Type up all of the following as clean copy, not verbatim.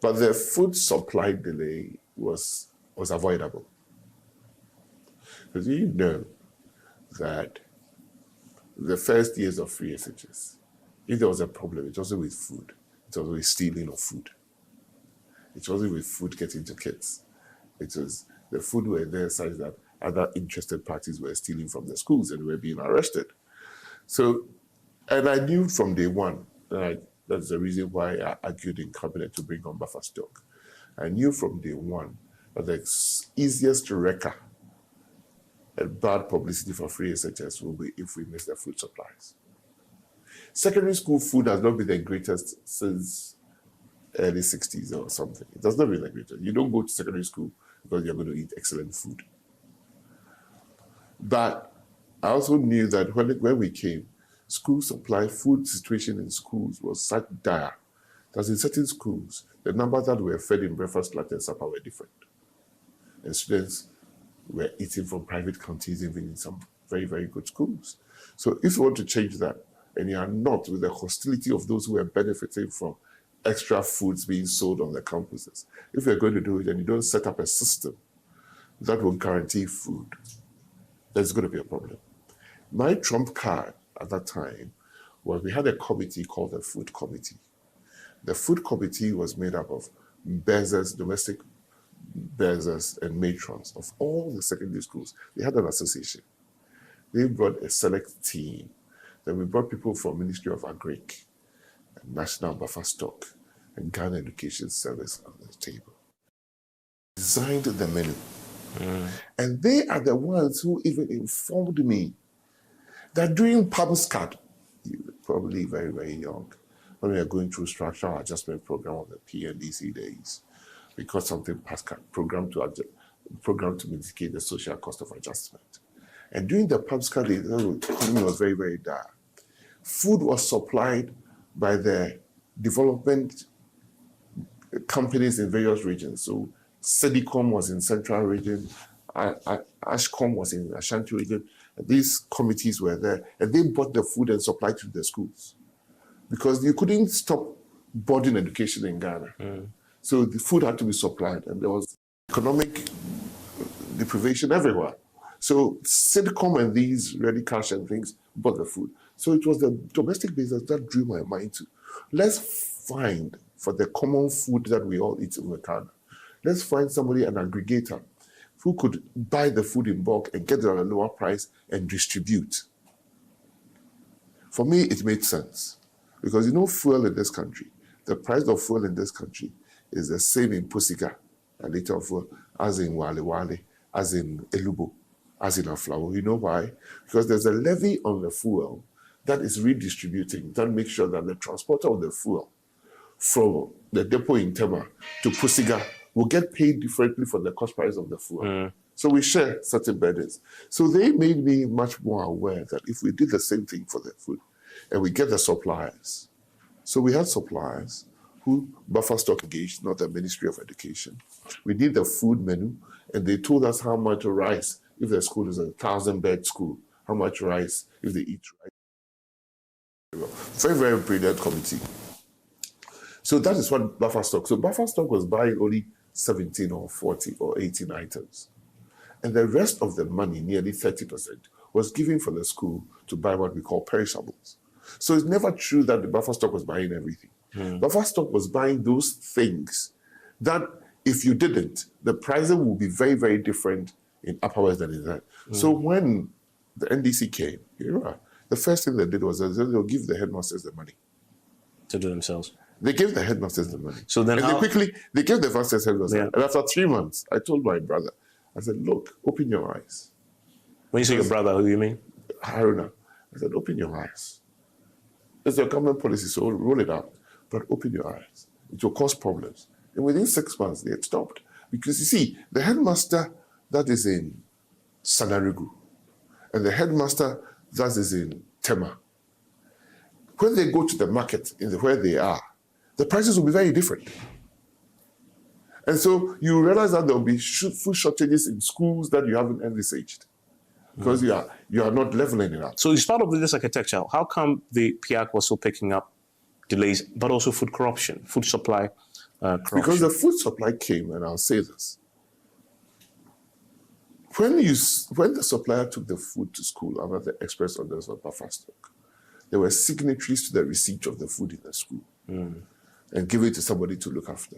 But the food supply delay was avoidable. Because you know that the first years of free SHS, if there was a problem, it wasn't with food. It was with stealing of food. It wasn't with food getting to kids. It was the food were there such that other interested parties were stealing from the schools and were being arrested. So, and I knew from day one, that's the reason why I argued in cabinet to bring on buffer stock. I knew from day one that the easiest wrecker and bad publicity for free SHS will be if we miss the food supplies. Secondary school food has not been the greatest since early 60s or something. It has not been the greatest. You don't go to secondary school because you're going to eat excellent food. But I also knew that when we came, school supply, food situation in schools was such dire that in certain schools, the numbers that were fed in breakfast, lunch, and supper were different. And students were eating from private canteens, even in some very, very good schools. So if you want to change that, and you are not with the hostility of those who are benefiting from extra foods being sold on the campuses, if you're going to do it and you don't set up a system that will guarantee food, there's going to be a problem. My trump card at that time was we had a committee called the Food Committee. The Food Committee was made up of bearers, domestic bearers, and matrons of all the secondary schools. They had an association. They brought a select team. Then we brought people from Ministry of Agric, and National Buffer Stock, and Ghana Education Service on the table. Designed the menu. And they are the ones who even informed me that during PAMSCAD, you're probably very, very young, when we are going through structural adjustment program of the PNDC days, because something PAMSCAD, program to mitigate the social cost of adjustment. And during the PAMSCAD, the economy was very, very dire. Food was supplied by the development companies in various regions. So Sedicom was in Central Region, Ashcom was in Ashanti Region. These committees were there, and they bought the food and supplied to the schools. Because you couldn't stop boarding education in Ghana. So the food had to be supplied, and there was economic deprivation everywhere. So Sedicom and these Ready Cash and things bought the food. So it was the domestic business that drew my mind to, let's find for the common food that we all eat in Ghana. Let's find somebody, an aggregator, who could buy the food in bulk and get it at a lower price and distribute. For me, it made sense. Because you know fuel in this country, the price of fuel in this country is the same in Pusiga, a liter of fuel, as in Wale Wale, as in Elubo, as in Aflawo. You know why? Because there's a levy on the fuel that is redistributing, that makes sure that the transporter of the fuel from the depot in Tema to Pusiga will get paid differently for the cost price of the fuel. So we share certain burdens. So they made me much more aware that if we did the same thing for the food, and we get the suppliers. So we had suppliers who buffer stock engaged, not the Ministry of Education. We did the food menu, and they told us how much rice, if the school is a 1,000-bed school, how much rice if they eat rice. Very, very brilliant committee. So that is what buffer stock. So buffer stock was buying only 17 or 40 or 18 items. And the rest of the money, nearly 30%, was given for the school to buy what we call perishables. So it's never true that the buffer stock was buying everything. Buffer stock was buying those things that if you didn't, the pricing will be very, very different in Upper West than in that. So when the NDC came, the first thing they did was they'll give the headmasters the money. To do themselves. They gave the headmasters the money. So then they gave the vice headmasters. Yeah. And after 3 months, I told my brother, I said, look, open your eyes. When you say your brother, who do you mean? Haruna. I said, open your eyes. It's a government policy, so roll it out. But open your eyes. It will cause problems. And within 6 months, they had stopped. Because you see, the headmaster that is in Sanarigu and the headmaster that is in Tema, when they go to the market where they are, the prices will be very different. And so you realize that there will be food shortages in schools that you haven't envisaged. Because you are not leveling it up. So as part of this architecture, how come the PIAC was still picking up delays, but also food corruption, food supply Because the food supply came, and I'll say this. When the supplier took the food to school under the express orders of buffer stock, there were signatories to the receipt of the food in the school and give it to somebody to look after.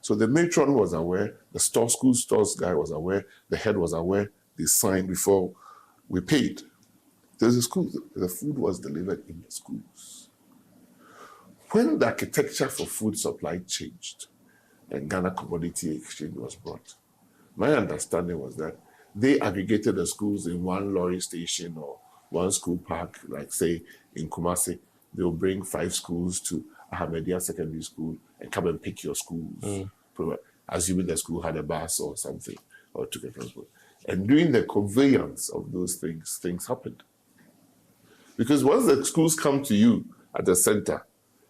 So the matron was aware, the school stores guy was aware, the head was aware, they signed before we paid. The food was delivered in the schools. When the architecture for food supply changed and Ghana Commodity Exchange was brought, my understanding was that they aggregated the schools in one lorry station or one school park, like say in Kumasi, they'll bring 5 schools to Ahmadiyya Secondary School and come and pick your schools, assuming the school had a bus or something, or took a transport. And during the conveyance of those things happened. Because once the schools come to you at the center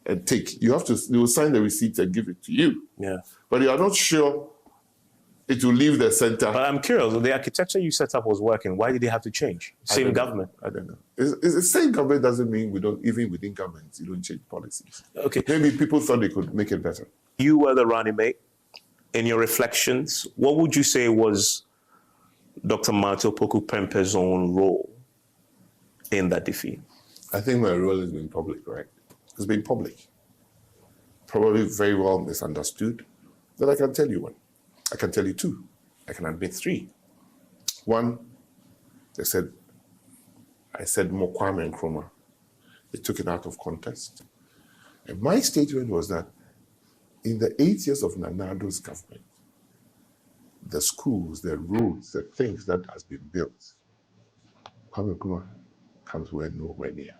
and take, they will sign the receipt and give it to you. Yeah. But you are not sure it will leave the center. But I'm curious, the architecture you set up was working. Why did they have to change? Same government. I don't know. It's the same government doesn't mean we don't, even within governments, you don't change policies. Okay. Maybe people thought they could make it better. You were the running mate. In your reflections, what would you say was Dr. Martin Opoku Pempe's own role in that defeat? I think my role has been public, right? It's been public. Probably very well misunderstood. But I can tell you one. I can tell you 2. I can admit 3. 1, I said Mokwame Nkrumah. They took it out of context. And my statement was that in the 8 years of Nana Addo's government, the schools, the roads, the things that has been built, Kwame Nkrumah comes nowhere near.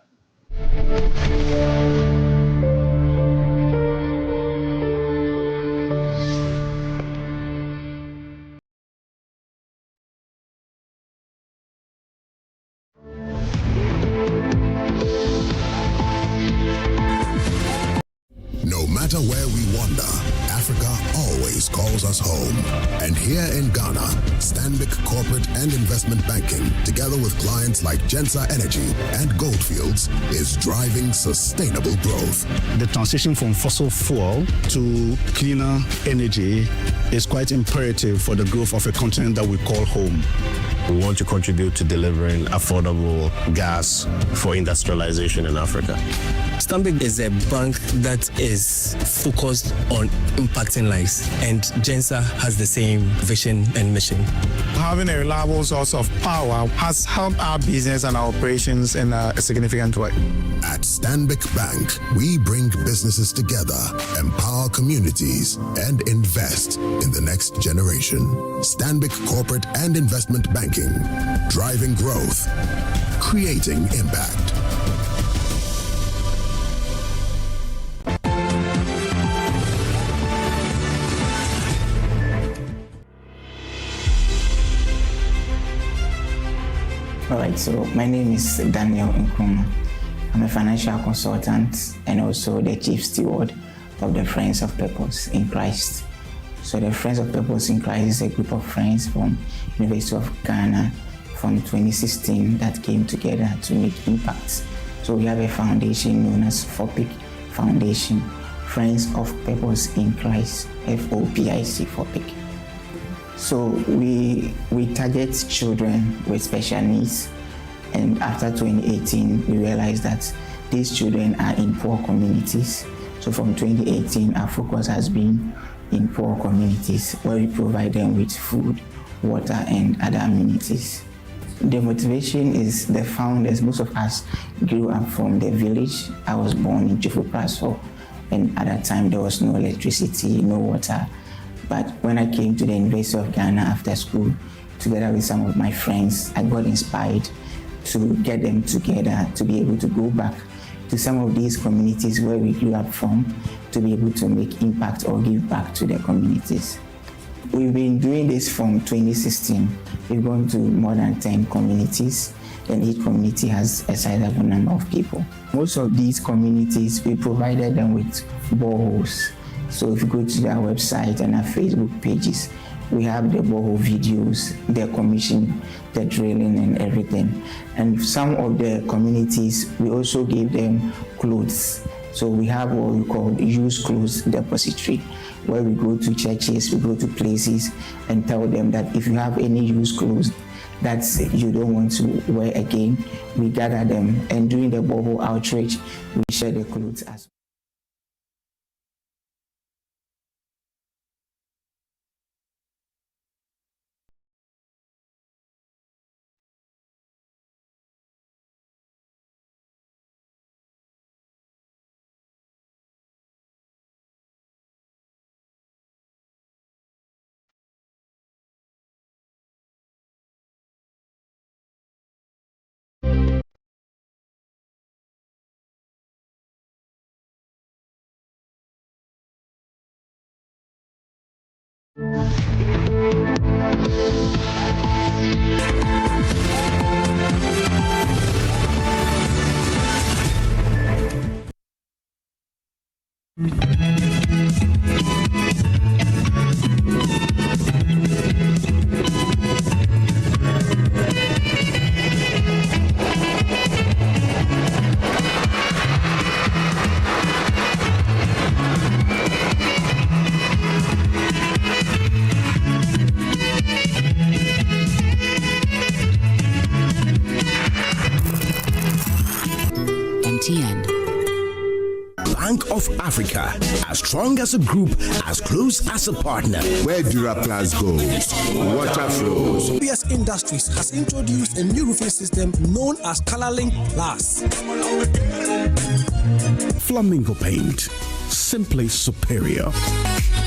No matter where we wander, Africa always calls us home. And here in Ghana, Stanbic Corporate and Investment Banking, together with clients like Gensa Energy and Goldfields, is driving sustainable growth. The transition from fossil fuel to cleaner energy is quite imperative for the growth of a continent that we call home. We want to contribute to delivering affordable gas for industrialization in Africa. Stanbic is a bank that is focused on impacting lives, and Gensa has the same vision and mission. Having a reliable source of power has helped our business and our operations in a significant way. At Stanbic Bank, we bring businesses together, empower communities, and invest in the next generation. Stanbic Corporate and Investment Banking, driving growth, creating impact. All right, so my name is Daniel Nkrumah. I'm a financial consultant and also the chief steward of the Friends of Purpose in Christ. So the Friends of Purpose in Christ is a group of friends from University of Ghana from 2016 that came together to make impacts. So we have a foundation known as FOPIC Foundation, Friends of Purpose in Christ, FOPIC, FOPIC. So we target children with special needs, and after 2018 we realized that these children are in poor communities. So from 2018 our focus has been in poor communities where we provide them with food, water and other amenities. The motivation is the founders. Most of us grew up from the village. I was born in Chufu Praso, and at that time there was no electricity, no water. But when I came to the University of Ghana after school, together with some of my friends, I got inspired to get them together to be able to go back to some of these communities where we grew up from, to be able to make impact or give back to their communities. We've been doing this from 2016. We've gone to more than 10 communities, and each community has a sizable number of people. Most of these communities, we provided them with boreholes. So if you go to their website and our Facebook pages, we have the borehole videos, the commission, the drilling and everything. And some of the communities, we also gave them clothes So we have what we call used clothes depository, where we go to churches, we go to places and tell them that if you have any used clothes that you don't want to wear again, we gather them, and during the borehole outreach, we share the clothes as well. Bank of Africa, as strong as a group, as close as a partner. Where Duraplas goes, water flows. PS Industries has introduced a new roofing system known as ColorLink Plus. Flamingo paint, simply superior.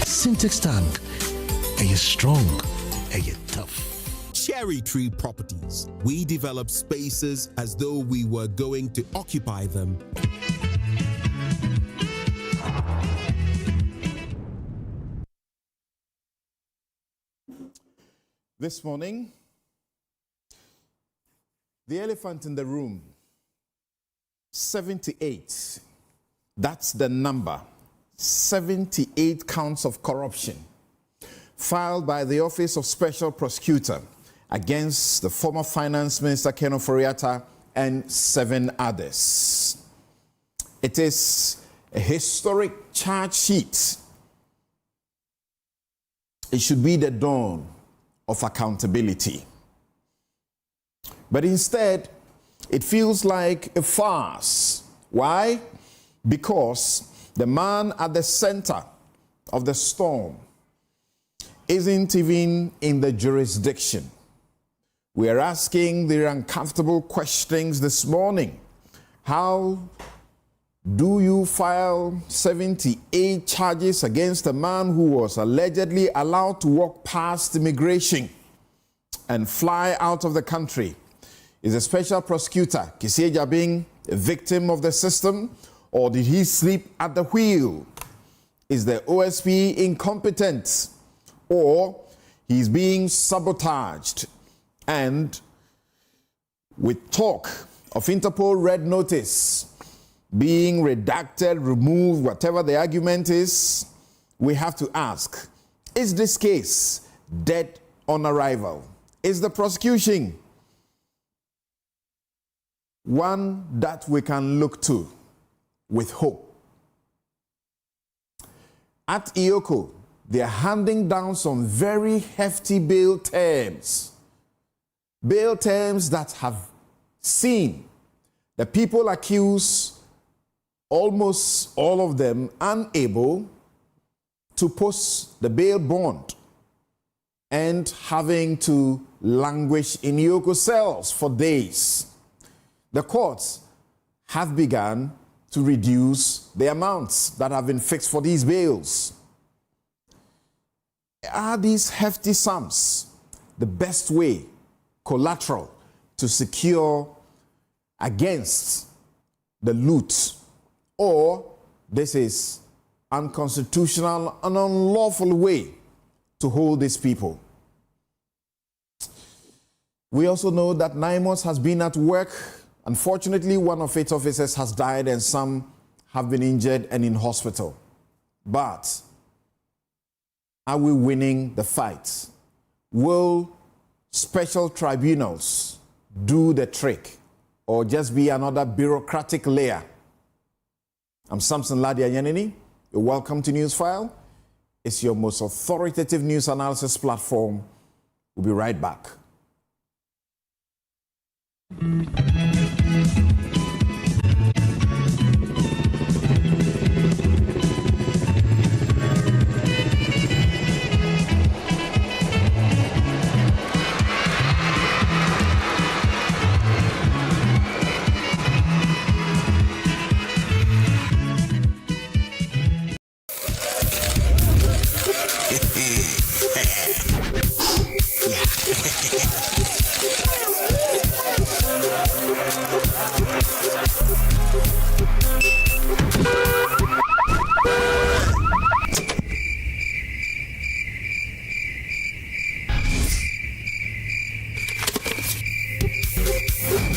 Sintex tank, are you strong? Are you tough? Cherry Tree Properties. We develop spaces as though we were going to occupy them. This morning, the elephant in the room, 78. That's the number. 78 counts of corruption filed by the Office of Special Prosecutor against the former Finance Minister Ken Ofori-Atta and 7 others. It is a historic charge sheet. It should be the dawn of accountability. But instead, it feels like a farce. Why? Because the man at the center of the storm isn't even in the jurisdiction. We are asking the uncomfortable questions this morning. How do you file 78 charges against a man who was allegedly allowed to walk past immigration and fly out of the country? Is a special prosecutor, Kissie Jabing, a victim of the system, or did he sleep at the wheel? Is the OSP incompetent, or he's being sabotaged? And with talk of Interpol red notice being redacted, removed, whatever the argument is, we have to ask, is this case dead on arrival? Is the prosecution one that we can look to with hope? At Eoco, they are handing down some very hefty bail terms that have seen the people accused, almost all of them, unable to post the bail bond and having to languish in Yoko cells for days. The courts have begun to reduce the amounts that have been fixed for these bails. Are these hefty sums the best way, collateral, to secure against the loot? Or this is unconstitutional and unlawful way to hold these people? We also know that 9 months has been at work. Unfortunately, one of its officers has died and some have been injured and in hospital. But are we winning the fight? Will special tribunals do the trick, or just be another bureaucratic layer? I'm Samson Ladia Yanini. Welcome to Newsfile. It's your most authoritative news analysis platform. We'll be right back.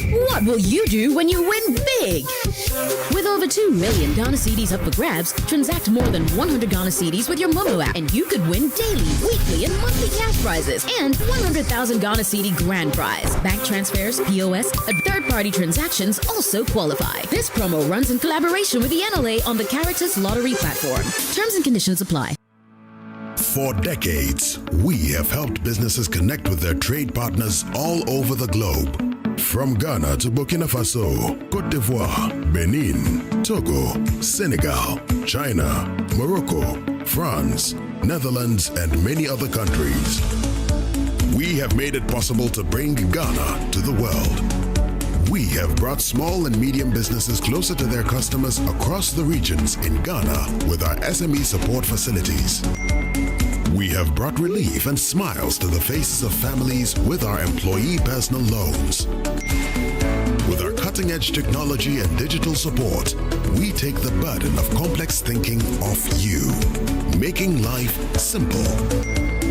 What will you do when you win big? With over 2 million Ghana cedis up for grabs, transact more than 100 Ghana cedis with your Momo app, and you could win daily, weekly, and monthly cash prizes, and 100,000 Ghana cedi grand prize. Bank transfers, POS, and third-party transactions also qualify. This promo runs in collaboration with the NLA on the Caritas Lottery platform. Terms and conditions apply. For decades, we have helped businesses connect with their trade partners all over the globe. From Ghana to Burkina Faso, Côte d'Ivoire, Benin, Togo, Senegal, China, Morocco, France, Netherlands, and many other countries. We have made it possible to bring Ghana to the world. We have brought small and medium businesses closer to their customers across the regions in Ghana with our SME support facilities. We have brought relief and smiles to the faces of families with our employee personal loans. With our cutting-edge technology and digital support, we take the burden of complex thinking off you, making life simple.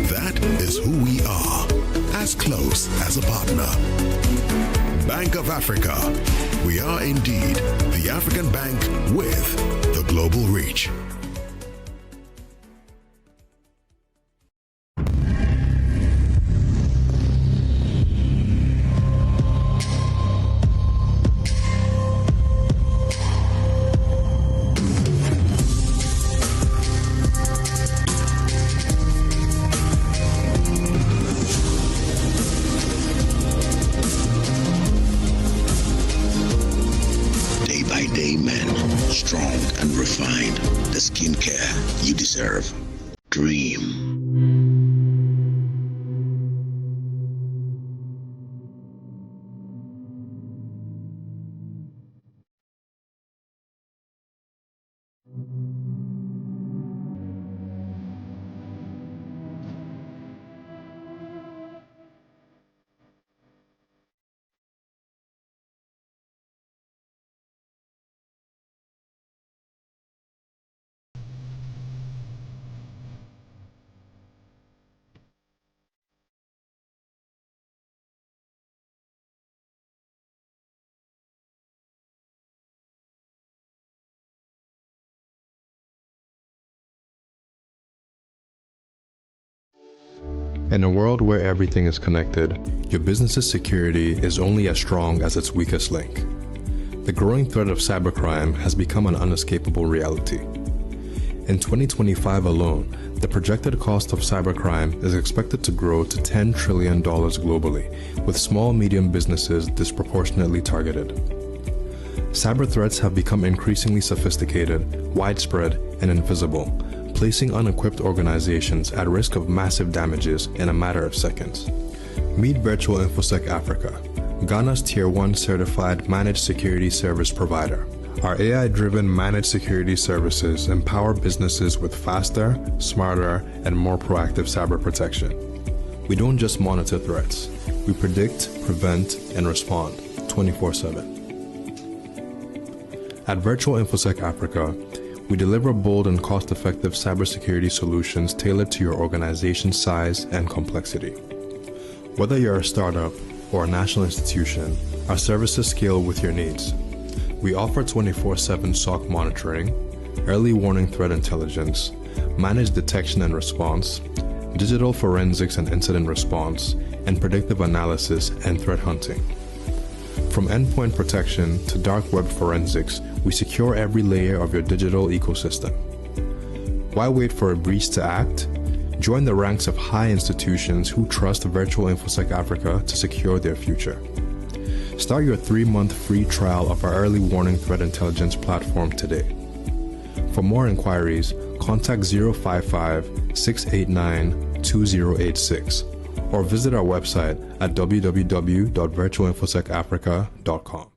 That is who we are, as close as a partner. Bank of Africa. We are indeed the African bank with the global reach. In a world where everything is connected, your business's security is only as strong as its weakest link. The growing threat of cybercrime has become an unescapable reality. In 2025 alone, the projected cost of cybercrime is expected to grow to $10 trillion globally, with small and medium businesses disproportionately targeted. Cyber threats have become increasingly sophisticated, widespread, and invisible, placing unequipped organizations at risk of massive damages in a matter of seconds. Meet Virtual InfoSec Africa, Ghana's Tier 1 certified managed security service provider. Our AI-driven managed security services empower businesses with faster, smarter, and more proactive cyber protection. We don't just monitor threats, we predict, prevent, and respond 24/7. At Virtual InfoSec Africa, we deliver bold and cost-effective cybersecurity solutions tailored to your organization's size and complexity. Whether you're a startup or a national institution, our services scale with your needs. We offer 24/7 SOC monitoring, early warning threat intelligence, managed detection and response, digital forensics and incident response, and predictive analysis and threat hunting. From endpoint protection to dark web forensics, we secure every layer of your digital ecosystem. Why wait for a breach to act? Join the ranks of high institutions who trust Virtual InfoSec Africa to secure their future. Start your 3-month free trial of our early warning threat intelligence platform today. For more inquiries, contact 055-689-2086 or visit our website at www.virtualinfosecafrica.com.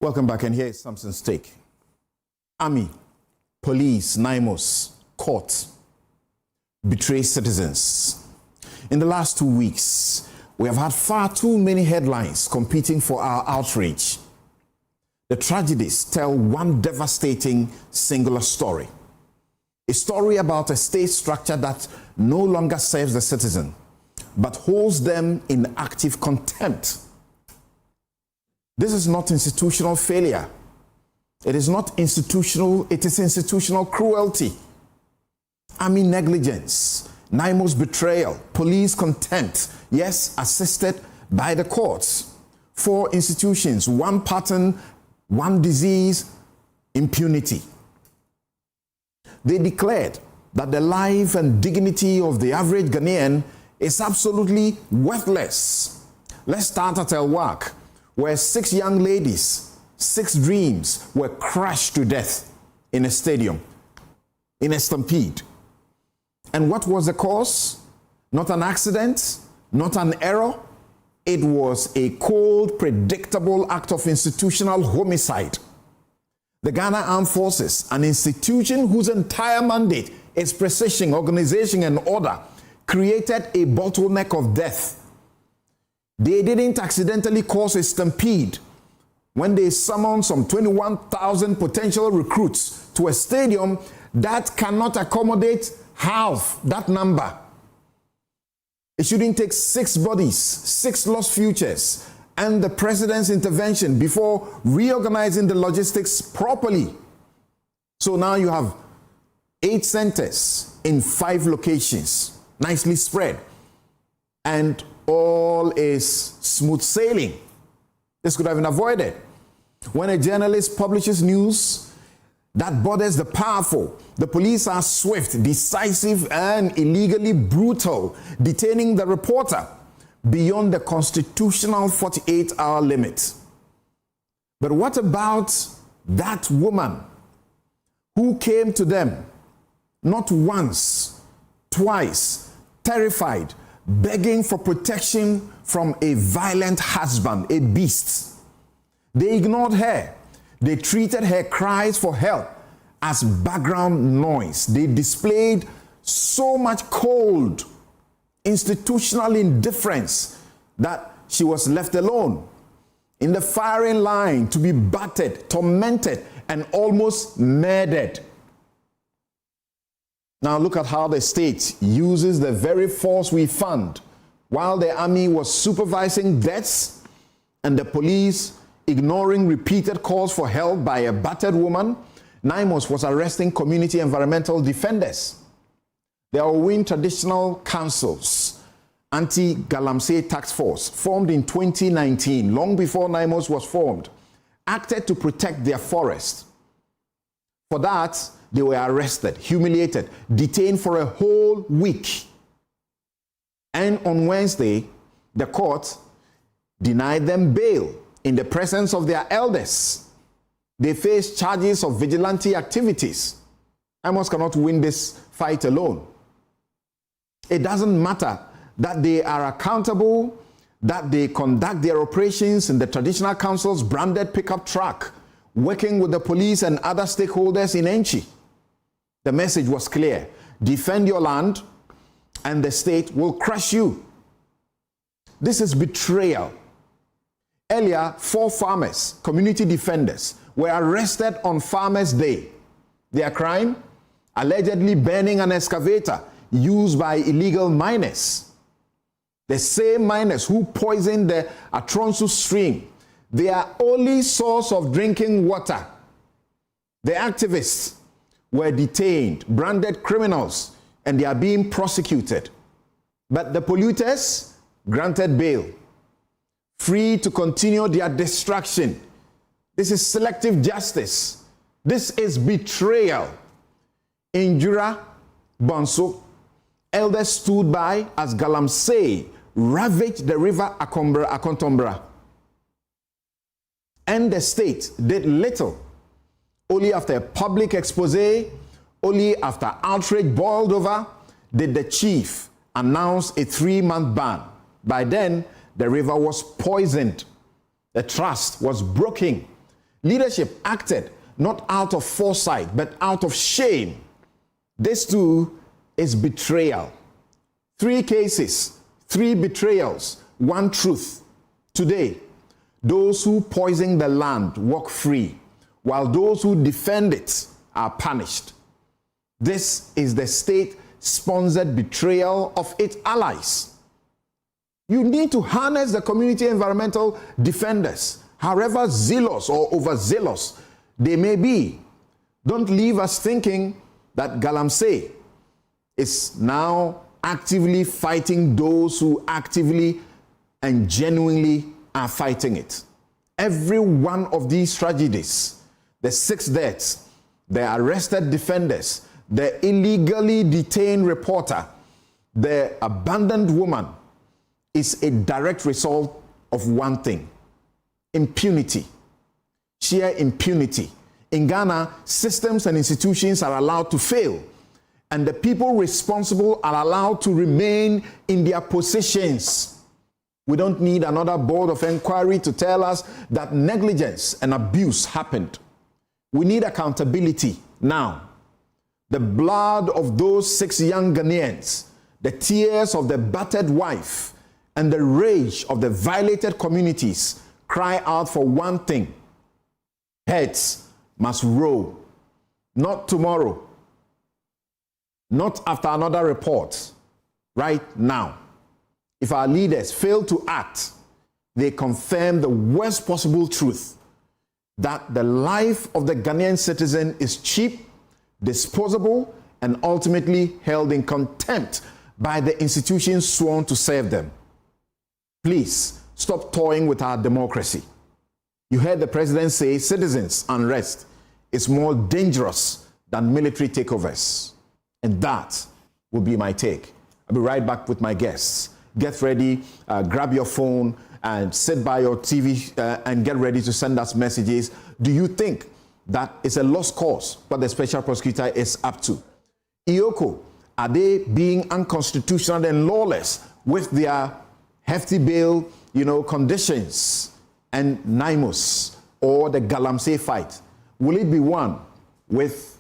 Welcome back, and here is Samson's take. Army, police, NIMOS, court betray citizens. In the last 2 weeks, we have had far too many headlines competing for our outrage. The tragedies tell one devastating singular story. A story about a state structure that no longer serves the citizen, but holds them in active contempt. This is not institutional failure. It is not institutional, it is institutional cruelty. Army negligence, NIMO's betrayal, police contempt, yes, assisted by the courts. 4 institutions, 1 pattern, 1 disease, impunity. They declared that the life and dignity of the average Ghanaian is absolutely worthless. Let's start at El Wak, where 6 young ladies, 6 dreams were crushed to death in a stadium, in a stampede. And what was the cause? Not an accident, not an error. It was a cold, predictable act of institutional homicide. The Ghana Armed Forces, an institution whose entire mandate is precision, organization, and order, created a bottleneck of death. They didn't accidentally cause a stampede when they summoned some 21,000 potential recruits to a stadium that cannot accommodate half that number. It shouldn't take 6 bodies, 6 lost futures, and the president's intervention before reorganizing the logistics properly. So now you have 8 centers in 5 locations, nicely spread, and all is smooth sailing. This could have been avoided. When a journalist publishes news that bothers the powerful, the police are swift, decisive, and illegally brutal, detaining the reporter beyond the constitutional 48-hour limit. But what about that woman who came to them not once, twice, terrified, begging for protection from a violent husband, a beast? They ignored her. They treated her cries for help as background noise. They displayed so much cold, institutional indifference that she was left alone in the firing line to be battered, tormented, and almost murdered. Now look at how the state uses the very force we fund while the army was supervising deaths and the police ignoring repeated calls for help by a battered woman. NIMOS was arresting community environmental defenders. The Owin Traditional Councils Anti-Galamsey Task Force, formed in 2019, long before NIMOS was formed, acted to protect their forest. For that, they were arrested, humiliated, detained for a whole week. And on Wednesday, the court denied them bail in the presence of their elders. They face charges of vigilante activities. NIMOS cannot win this fight alone. It doesn't matter that they are accountable, that they conduct their operations in the traditional council's branded pickup truck, working with the police and other stakeholders in Enchi. The message was clear: defend your land, and the state will crush you. This is betrayal. Earlier, 4 farmers, community defenders, were arrested on Farmers' Day. Their crime? Allegedly burning an excavator used by illegal miners. The same miners who poisoned the Atronsu stream, their only source of drinking water. The activists were detained, branded criminals, and they are being prosecuted. But the polluters granted bail, free to continue their destruction. This is selective justice. This is betrayal. In Jura, Bonso, elders stood by as Galamsey ravaged the river Akontombra. And the state did little. Only after a public expose, only after outrage boiled over, did the chief announce a 3-month ban. By then, the river was poisoned. The trust was broken. Leadership acted not out of foresight, but out of shame. This too is betrayal. 3 cases, 3 betrayals, 1 truth. Today, those who poison the land walk free, while those who defend it are punished. This is the state-sponsored betrayal of its allies. You need to harness the community environmental defenders, however zealous or overzealous they may be. Don't leave us thinking that Galamsey is now actively fighting those who actively and genuinely are fighting it. Every one of these tragedies, the 6 deaths, the arrested defenders, the illegally detained reporter, the abandoned woman, is a direct result of one thing: impunity, sheer impunity. In Ghana, systems and institutions are allowed to fail, and the people responsible are allowed to remain in their positions. We don't need another board of inquiry to tell us that negligence and abuse happened. We need accountability now. The blood of those 6 young Ghanaians, the tears of the battered wife, and the rage of the violated communities cry out for one thing: heads must roll. Not tomorrow, not after another report, right now. If our leaders fail to act, they confirm the worst possible truth: that the life of the Ghanaian citizen is cheap, disposable, and ultimately held in contempt by the institutions sworn to serve them. Please stop toying with our democracy. You heard the president say citizens' unrest is more dangerous than military takeovers. And that will be my take. I'll be right back with my guests. Get ready, grab your phone and sit by your TV and get ready to send us messages. Do you think that it's a lost cause what the special prosecutor is up to? Eoco, are they being unconstitutional and lawless with their hefty bail, conditions and NIMOS, or the Galamsey fight? Will it be won with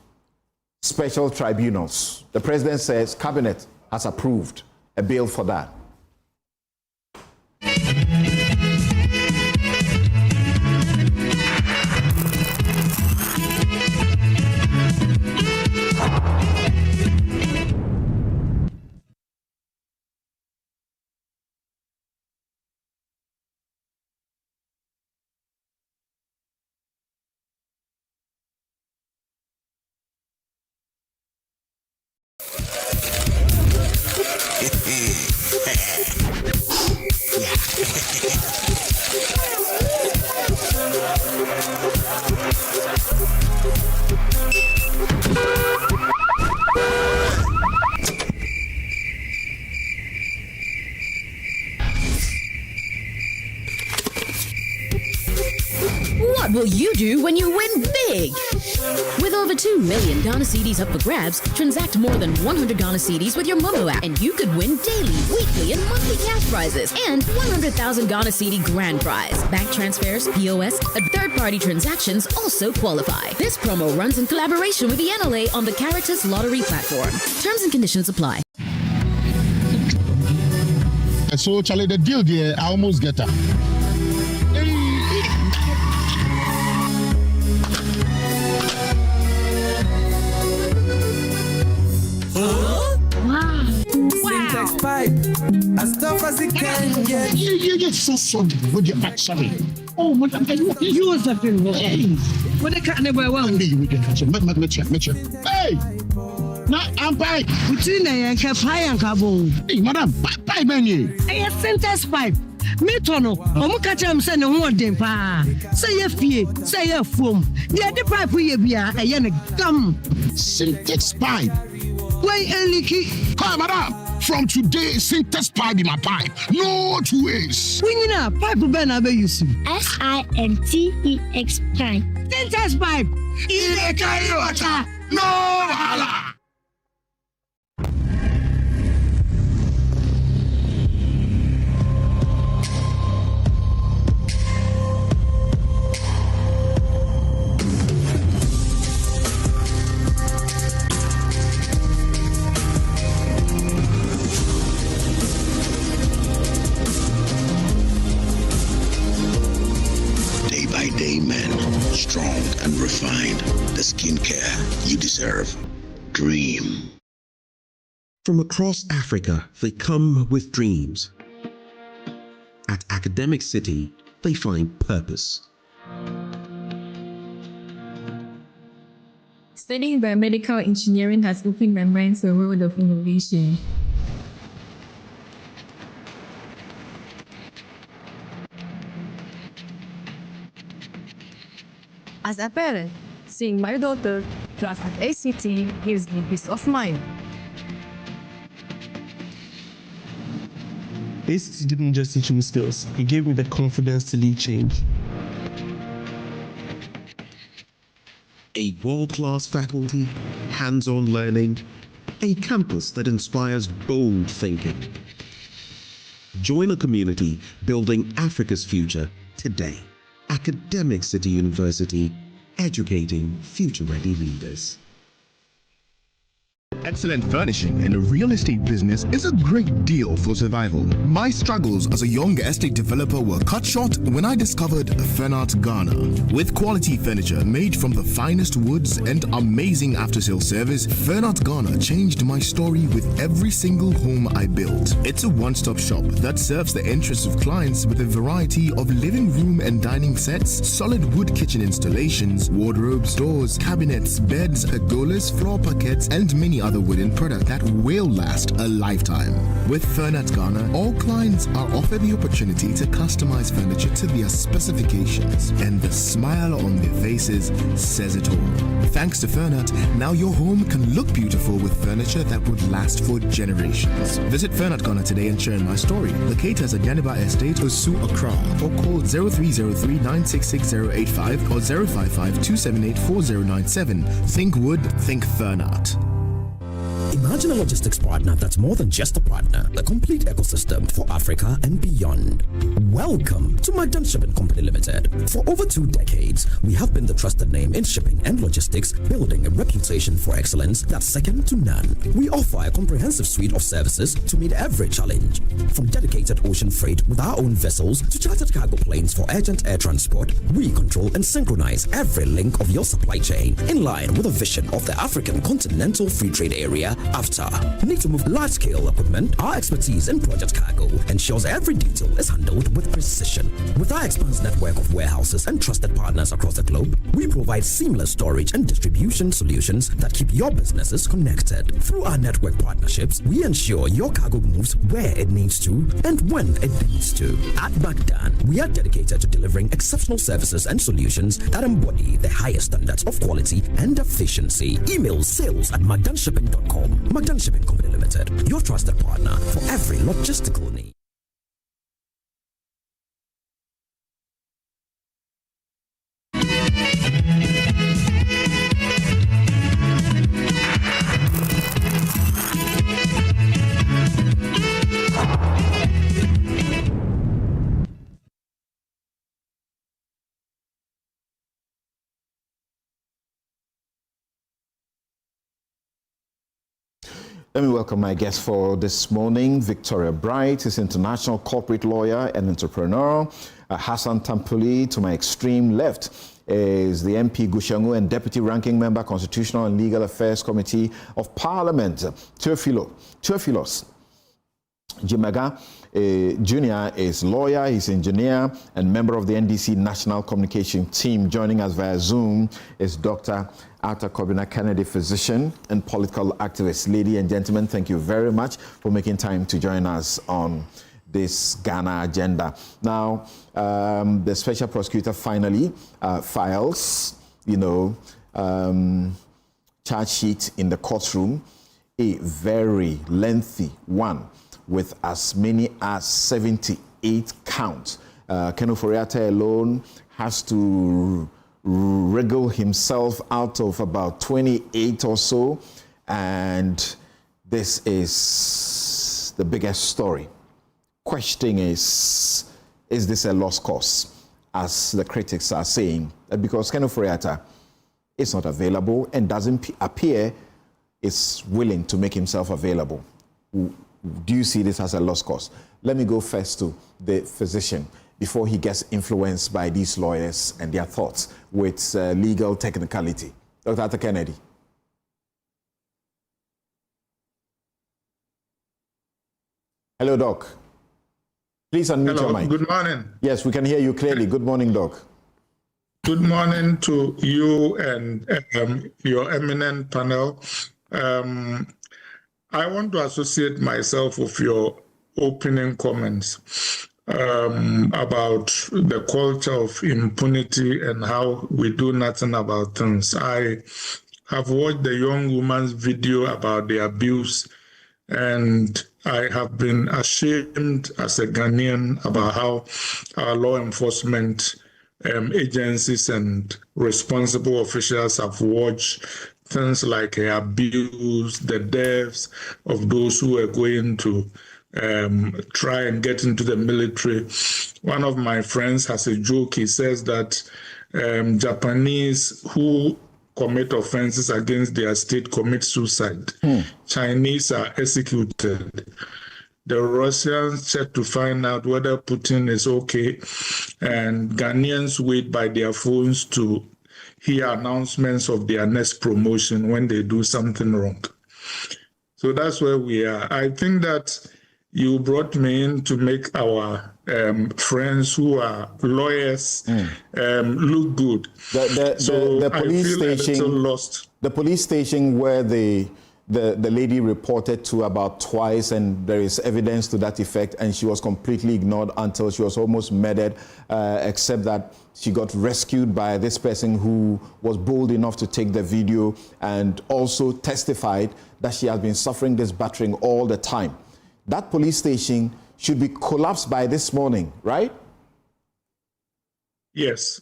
special tribunals? The president says cabinet has approved a bill for that. What will you do when you win big? With over 2 million Ghana cedis up for grabs, transact more than 100 Ghana cedis with your Momo app, and you could win daily, weekly, and monthly cash prizes, and 100,000 Ghana cedi grand prize. Bank transfers, POS, and third-party transactions also qualify. This promo runs in collaboration with the NLA on the Caritas Lottery platform. Terms and conditions apply. So, Charlie, the deal there, I almost get her. Sintex pipe, as tough as it can get. You get so sorry with your back, sorry. Oh, what you was that thing? What the cat never won. You can catch it. Hey! Na ampai. Between and Kafai and Cabo. Hey, madam, pipe menu. Hey, Sintex pipe. Metono, Omukacham send a one day pa. Say a fee, say a foam. The other pipe we be a yen gum. Sintex pipe. Why leaky? Hi, madam. From today, Sintex pipe in my pipe. No two ways. When you know, pipe ben abe yusu. Sintex pipe. Sintex pipe. No hala. Day men, strong and refined, the skincare you deserve. Dream. From across Africa, they come with dreams. At Academic City, they find purpose. Studying biomedical engineering has opened my mind to a world of innovation. As a parent, seeing my daughter class at ACT gives me peace of mind. ACT didn't just teach me skills, it gave me the confidence to lead change. A world-class faculty, hands-on learning, a campus that inspires bold thinking. Join a community building Africa's future today. Academic City University, educating future-ready leaders. Excellent furnishing in a real estate business is a great deal for survival. My struggles as a young estate developer were cut short when I discovered Fernart Ghana. With quality furniture made from the finest woods and amazing after-sale service, Fernart Ghana changed my story with every single home I built. It's a one-stop shop that serves the interests of clients with a variety of living room and dining sets, solid wood kitchen installations, wardrobes, doors, cabinets, beds, pergolas, floor parquets, and many other wooden products that will last a lifetime. With Fernat Ghana, all clients are offered the opportunity to customize furniture to their specifications, and the smile on their faces says it all. Thanks to Fernat, now your home can look beautiful with furniture that would last for generations. Visit Fernat Ghana today and share my story. Locate us at Yaniba Estate, Osu, Accra, or call 0303 966 085 or 055 278 4097. Think wood, think Fernat. Imagine a logistics partner that's more than just a partner, a complete ecosystem for Africa and beyond. Welcome to Magdan Shipping Company Limited. For over 2 decades, we have been the trusted name in shipping and logistics, building a reputation for excellence that's second to none. We offer a comprehensive suite of services to meet every challenge. From dedicated ocean freight with our own vessels to chartered cargo planes for urgent air transport, we control and synchronize every link of your supply chain in line with a vision of the African Continental Free Trade Area. After need to move large-scale equipment, our expertise in project cargo ensures every detail is handled with precision. With our expansive network of warehouses and trusted partners across the globe, we provide seamless storage and distribution solutions that keep your businesses connected. Through our network partnerships, we ensure your cargo moves where it needs to and when it needs to. At Magdan, we are dedicated to delivering exceptional services and solutions that embody the highest standards of quality and efficiency. Email sales@magdanshipping.com. Magdan Shipping Company Limited, your trusted partner for every logistical need. Let me welcome my guest for this morning. Victoria Bright is international corporate lawyer and entrepreneur. Hassan Tampuli, to my extreme left, is the MP Gushangu and Deputy Ranking Member, Constitutional and Legal Affairs Committee of Parliament. Theophilos Jimaga Jr. is lawyer, he's engineer, and member of the NDC National Communication Team. Joining us via Zoom is Dr. Arthur Kobina Kennedy, physician and political activist. Ladies and gentlemen, thank you very much for making time to join us on this Ghana agenda. Now, the special prosecutor finally files, charge sheet in the courtroom, a very lengthy one with as many as 78 counts. Ken Ofori-Atta alone has to wriggle himself out of about 28 or so, and this is the biggest story. Question is this a lost cause, as the critics are saying? Because Ken Ofori-Atta is not available and doesn't appear is willing to make himself available. Do you see this as a lost cause? Let me go first to the physician before he gets influenced by these lawyers and their thoughts with legal technicality. Dr. Arthur Kennedy. Hello, Doc. Please unmute your mic. Good morning. Yes, we can hear you clearly. Good morning, Doc. Good morning to you and your eminent panel. I want to associate myself with your opening comments about the culture of impunity and how we do nothing about things. I have watched the young woman's video about the abuse, and I have been ashamed as a Ghanaian about how our law enforcement agencies and responsible officials have watched things like abuse, the deaths of those who are going to try and get into the military. One of my friends has a joke. He says that Japanese who commit offenses against their state commit suicide. Chinese are executed. The Russians check to find out whether Putin is okay, and Ghanaians wait by their phones to hear announcements of their next promotion when they do something wrong. So that's where we are. I think that you brought me in to make our friends who are lawyers look good. The police station, lost. The police station where the lady reported to about twice, and there is evidence to that effect, and she was completely ignored until she was almost murdered, except that she got rescued by this person who was bold enough to take the video and also testified that she has been suffering this battering all the time. That police station should be collapsed by this morning, right? Yes.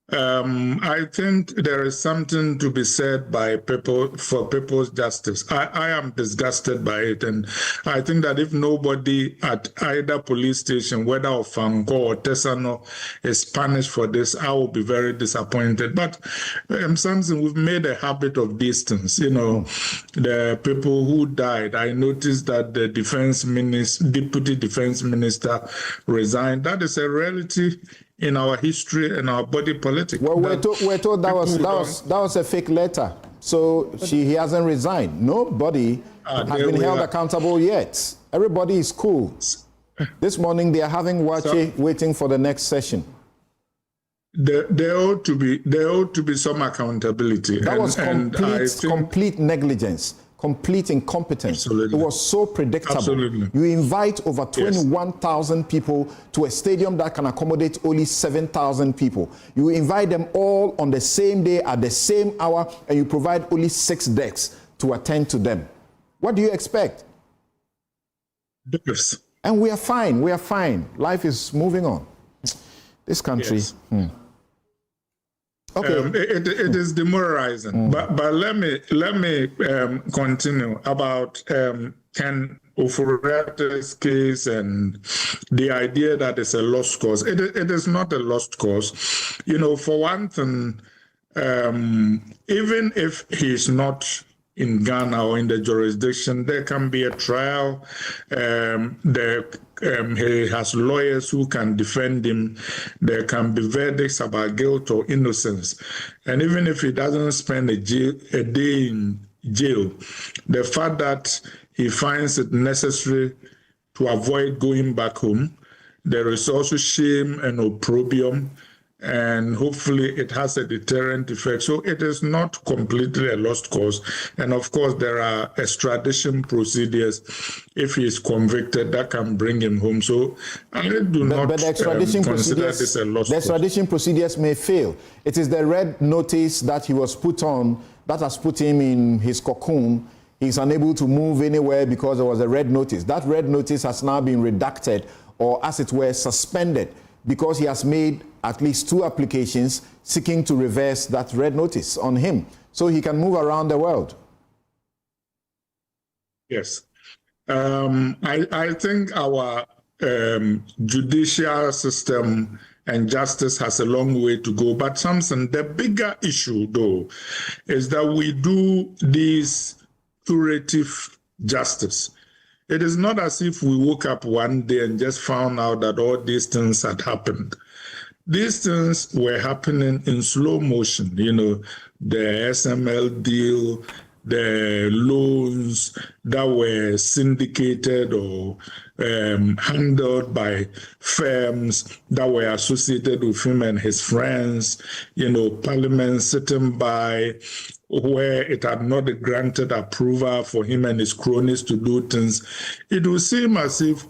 I think there is something to be said by people for people's justice. I am disgusted by it, and I think that if nobody at either police station, whether of Fango or Tesano, is punished for this, I will be very disappointed. But Samson, we've made a habit of distance. The people who died, I noticed that the deputy defense minister resigned. That is a reality in our history and our body politic. Well, we're told that was a fake letter. So he hasn't resigned. Nobody has been held accountable yet. Everybody is cool. This morning they are having Wache waiting for the next session. There ought to be some accountability. That was complete negligence. Complete incompetence. Absolutely. It was so predictable. Absolutely. You invite over 21,000 people to a stadium that can accommodate only 7,000 people. You invite them all on the same day at the same hour, and you provide only 6 decks to attend to them. What do you expect? Yes. And we are fine. We are fine. Life is moving on. This country. Yes. Okay. It is demoralizing, but let me continue about Ken Ofori-Atta's case and the idea that it's a lost cause. It is not a lost cause. For one thing, even if he's not in Ghana or in the jurisdiction, there can be a trial. He has lawyers who can defend him. There can be verdicts about guilt or innocence. And even if he doesn't spend a day in jail, the fact that he finds it necessary to avoid going back home, there is also shame and opprobrium, and hopefully it has a deterrent effect. So it is not completely a lost cause. And of course, there are extradition procedures. If he is convicted, that can bring him home. So I do not the extradition consider this a lost cause. The extradition procedures may fail. It is the red notice that he was put on that has put him in his cocoon. He's unable to move anywhere because there was a red notice. That red notice has now been redacted, or as it were, suspended, because he has made at least 2 applications seeking to reverse that red notice on him so he can move around the world. Yes. I think our judicial system and justice has a long way to go. But Samson, the bigger issue, though, is that we do this curative justice. It is not as if we woke up one day and just found out that all these things had happened. These things were happening in slow motion, the SML deal, the loans that were syndicated or handled by firms that were associated with him and his friends, Parliament sitting by where it had not granted approval for him and his cronies to do things. It would seem as if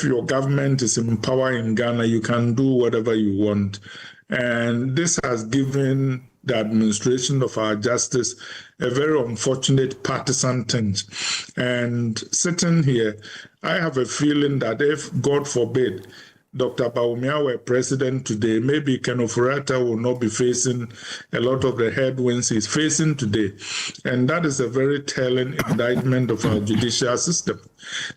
your government is in power in Ghana, you can do whatever you want. And this has given the administration of our justice a very unfortunate partisan tinge. And sitting here, I have a feeling that if, God forbid, Dr. Bawumia were president today, maybe Ken Ofori-Atta will not be facing a lot of the headwinds he's facing today. And that is a very telling indictment of our judicial system.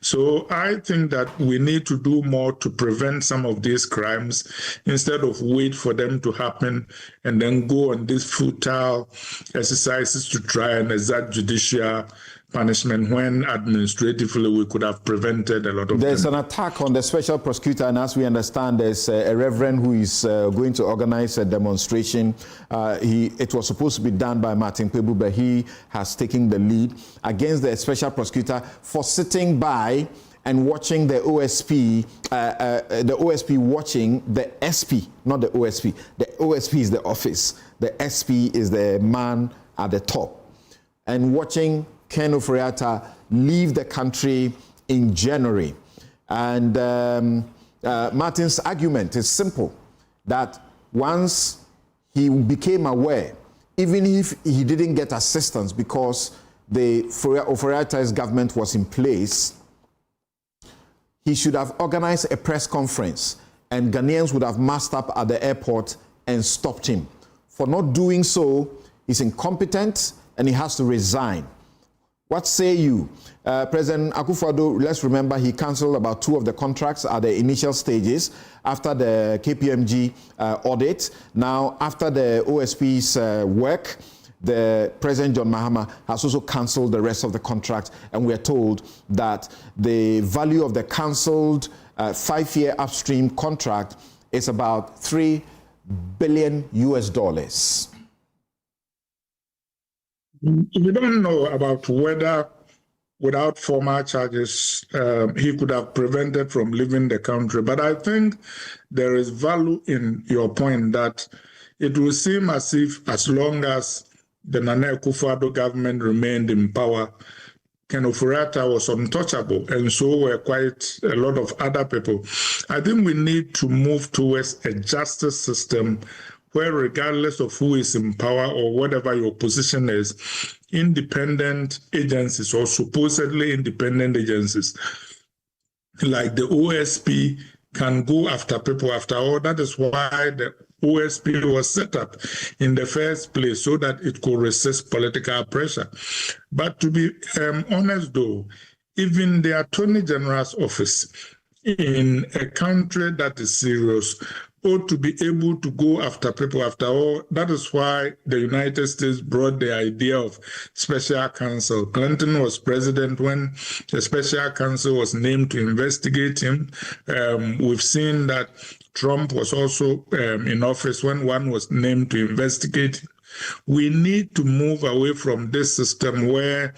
So I think that we need to do more to prevent some of these crimes instead of wait for them to happen and then go on these futile exercises to try and exact judicial punishment when administratively we could have prevented a lot of There's them. an attack on the special prosecutor, and as we understand, there's a reverend who is going to organize a demonstration. It was supposed to be done by Martin Kpebu, but he has taken the lead against the special prosecutor for sitting by and watching the OSP, the OSP watching the SP, not the OSP. The OSP is the office. The SP is the man at the top. And watching Ken Ofori-Atta leave the country in January. And Martin's argument is simple, that once he became aware, even if he didn't get assistance because the Ofori-Atta's government was in place, he should have organized a press conference and Ghanaians would have massed up at the airport and stopped him. For not doing so, he's incompetent and he has to resign. What say you? President Akufo-Addo, let's remember he cancelled about 2 of the contracts at the initial stages after the KPMG audit. Now, after the OSP's work, the President John Mahama has also cancelled the rest of the contracts, and we are told that the value of the cancelled 5-year upstream contract is about $3 billion. We don't know about whether, without formal charges, he could have prevented from leaving the country. But I think there is value in your point that it will seem as if as long as the Nana Akufo-Addo government remained in power, Ken Ofori-Atta was untouchable, and so were quite a lot of other people. I think we need to move towards a justice system where, regardless of who is in power or whatever your position is, independent agencies or supposedly independent agencies like the OSP can go after people. After all, that is why the OSP was set up in the first place, so that it could resist political pressure. But to be honest though, even the Attorney General's office in a country that is serious ought to be able to go after people. After all, that is why the United States brought the idea of special counsel. Clinton was president when the special counsel was named to investigate him. We've seen that Trump was also in office when one was named to investigate him. We need to move away from this system where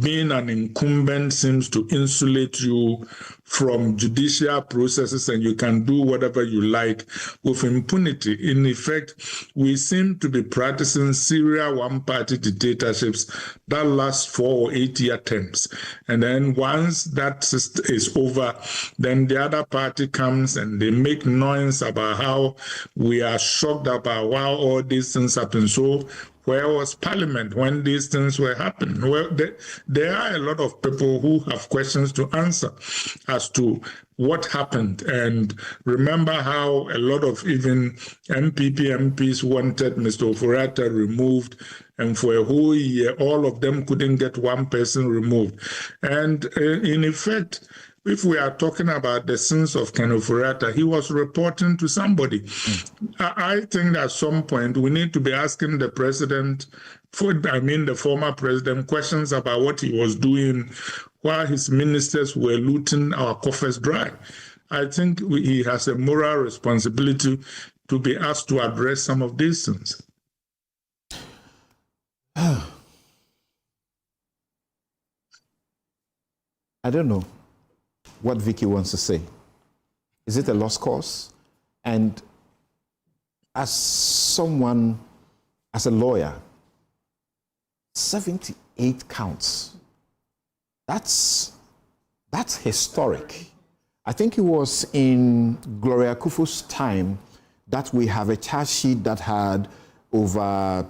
being an incumbent seems to insulate you from judicial processes and you can do whatever you like with impunity. In effect, we seem to be practicing serial one-party dictatorships that last 4 or 8 year terms. And then once that is over, then the other party comes and they make noise about how we are shocked about why all these things happen. So where was Parliament when these things were happening? Well, there are a lot of people who have questions to answer as to what happened. And remember how a lot of even MPP MPs wanted Mr. Oforiatta removed, and for a whole year, all of them couldn't get one person removed. And in effect, if we are talking about the sins of Ken Oforiatta, he was reporting to somebody. I think at some point we need to be asking the president, the former president, questions about what he was doing while his ministers were looting our coffers dry. I think he has a moral responsibility to be asked to address some of these things. I don't know what Vicky wants to say. Is it a lost cause? And as someone, as a lawyer, 78 counts. That's historic. I think it was in Gloria Kufuor's time that we have a charge sheet that had over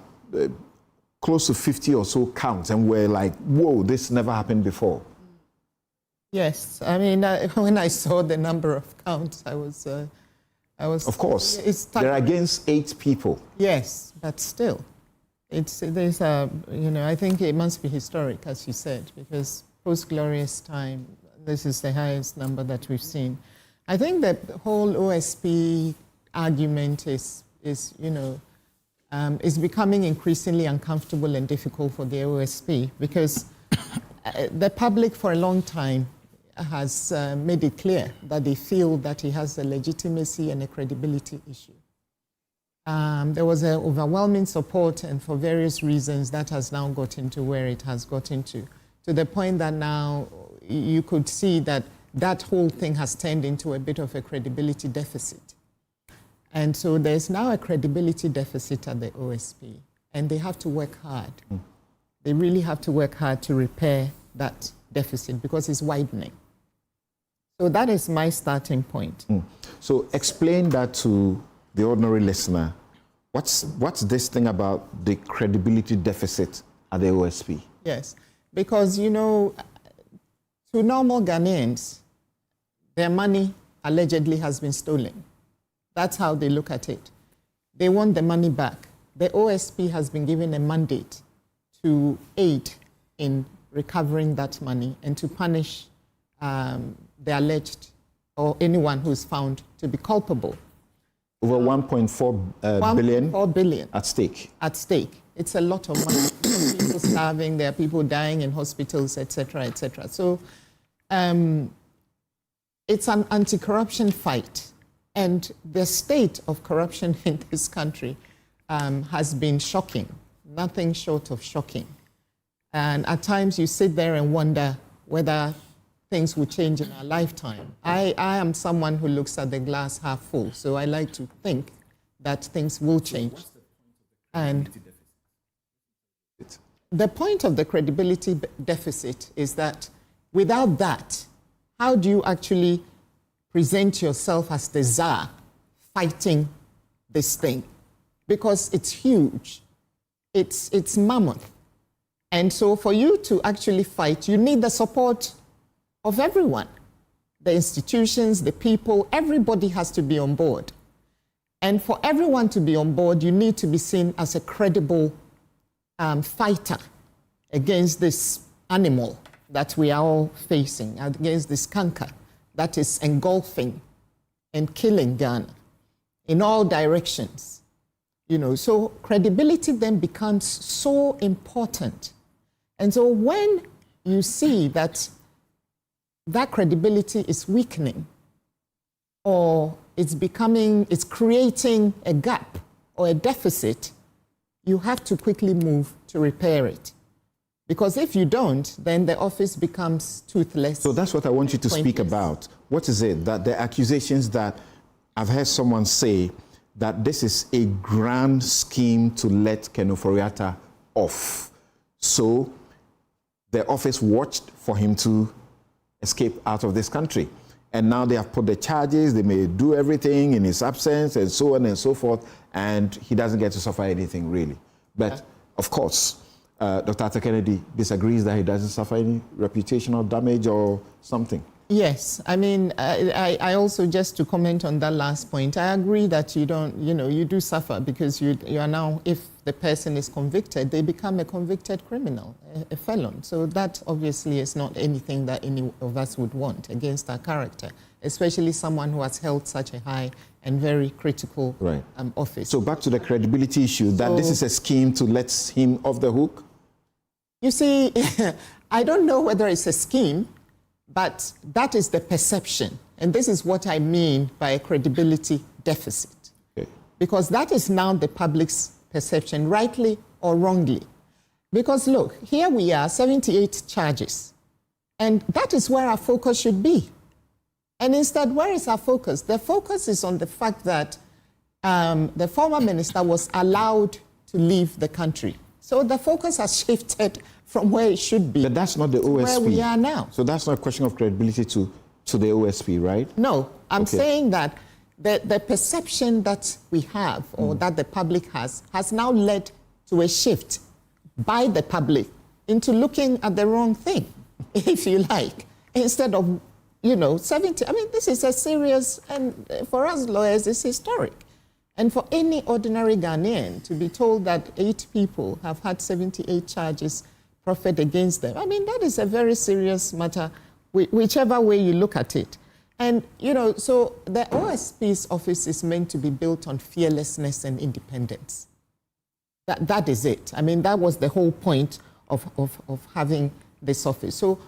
close to 50 or so counts, and we're like, whoa, this never happened before. Yes, I mean, when I saw the number of counts, I was. Of course, they're against 8 people. Yes, but still, I think it must be historic, as you said, because post-Glorious time, this is the highest number that we've seen. I think that the whole OSP argument is becoming increasingly uncomfortable and difficult for the OSP because the public for a long time has made it clear that they feel that he has a legitimacy and a credibility issue. There was an overwhelming support, and for various reasons, that has now gotten to where it has gotten to the point that now you could see that that whole thing has turned into a bit of a credibility deficit. And so there's now a credibility deficit at the OSP, and they have to work hard. They really have to work hard to repair that deficit because it's widening. So that is my starting point. So explain that to the ordinary listener. What's this thing about the credibility deficit at the OSP? Yes, because, to normal Ghanaians, their money allegedly has been stolen. That's how they look at it. They want the money back. The OSP has been given a mandate to aid in recovering that money and to punish the alleged or anyone who is found to be culpable. Over 1.4 billion? 4 billion. At stake. At stake. It's a lot of money. People starving, there are people dying in hospitals, etc., etc. So it's an anti-corruption fight. And the state of corruption in this country has been shocking, nothing short of shocking. And at times you sit there and wonder whether things will change in our lifetime. I am someone who looks at the glass half full, so I like to think that things will change. And the point of the credibility deficit is that without that, how do you actually present yourself as the czar fighting this thing? Because it's huge. It's mammoth. And so for you to actually fight, you need the support of everyone. The institutions, the people, everybody has to be on board. And for everyone to be on board, you need to be seen as a credible fighter against this animal that we are all facing, against this canker that is engulfing and killing Ghana. in all directions. So credibility then becomes so important. And so when you see that credibility is weakening, or it's creating a gap or a deficit, you have to quickly move to repair it. Because if you don't, then the office becomes toothless. So that's what I want you to speak about. What is it? That the accusations that I've heard someone say that this is a grand scheme to let Ken Ofori-Atta off. So the office watched for him to escape out of this country. And now they have put the charges, they may do everything in his absence and so on and so forth, and he doesn't get to suffer anything really. But of course, Dr. Arthur Kennedy disagrees that he doesn't suffer any reputational damage or something. Yes, I mean, I also, just to comment on that last point, I agree that you don't, you do suffer because you are now, if the person is convicted, they become a convicted criminal, a felon. So that obviously is not anything that any of us would want against our character, especially someone who has held such a high and very critical office. So back to the credibility issue, that this is a scheme to let him off the hook? You see, I don't know whether it's a scheme, but that is the perception. And this is what I mean by a credibility deficit. Okay. Because that is now the public's perception, rightly or wrongly. Because look, here we are, 78 charges. And that is where our focus should be. And instead, where is our focus? The focus is on the fact that the former minister was allowed to leave the country. So the focus has shifted from where it should be. But that's not the OSP. Where we are now. So that's not a question of credibility to the OSP, right? No, I'm saying that the perception that we have, or that the public has now led to a shift by the public into looking at the wrong thing, if you like, instead of, 70. I mean, this is a serious, and for us lawyers, it's historic. And for any ordinary Ghanaian to be told that 8 people have had 78 charges proffered against them, I mean, that is a very serious matter, whichever way you look at it. And, so the OSP's office is meant to be built on fearlessness and independence. That is it. I mean, that was the whole point of having this office. So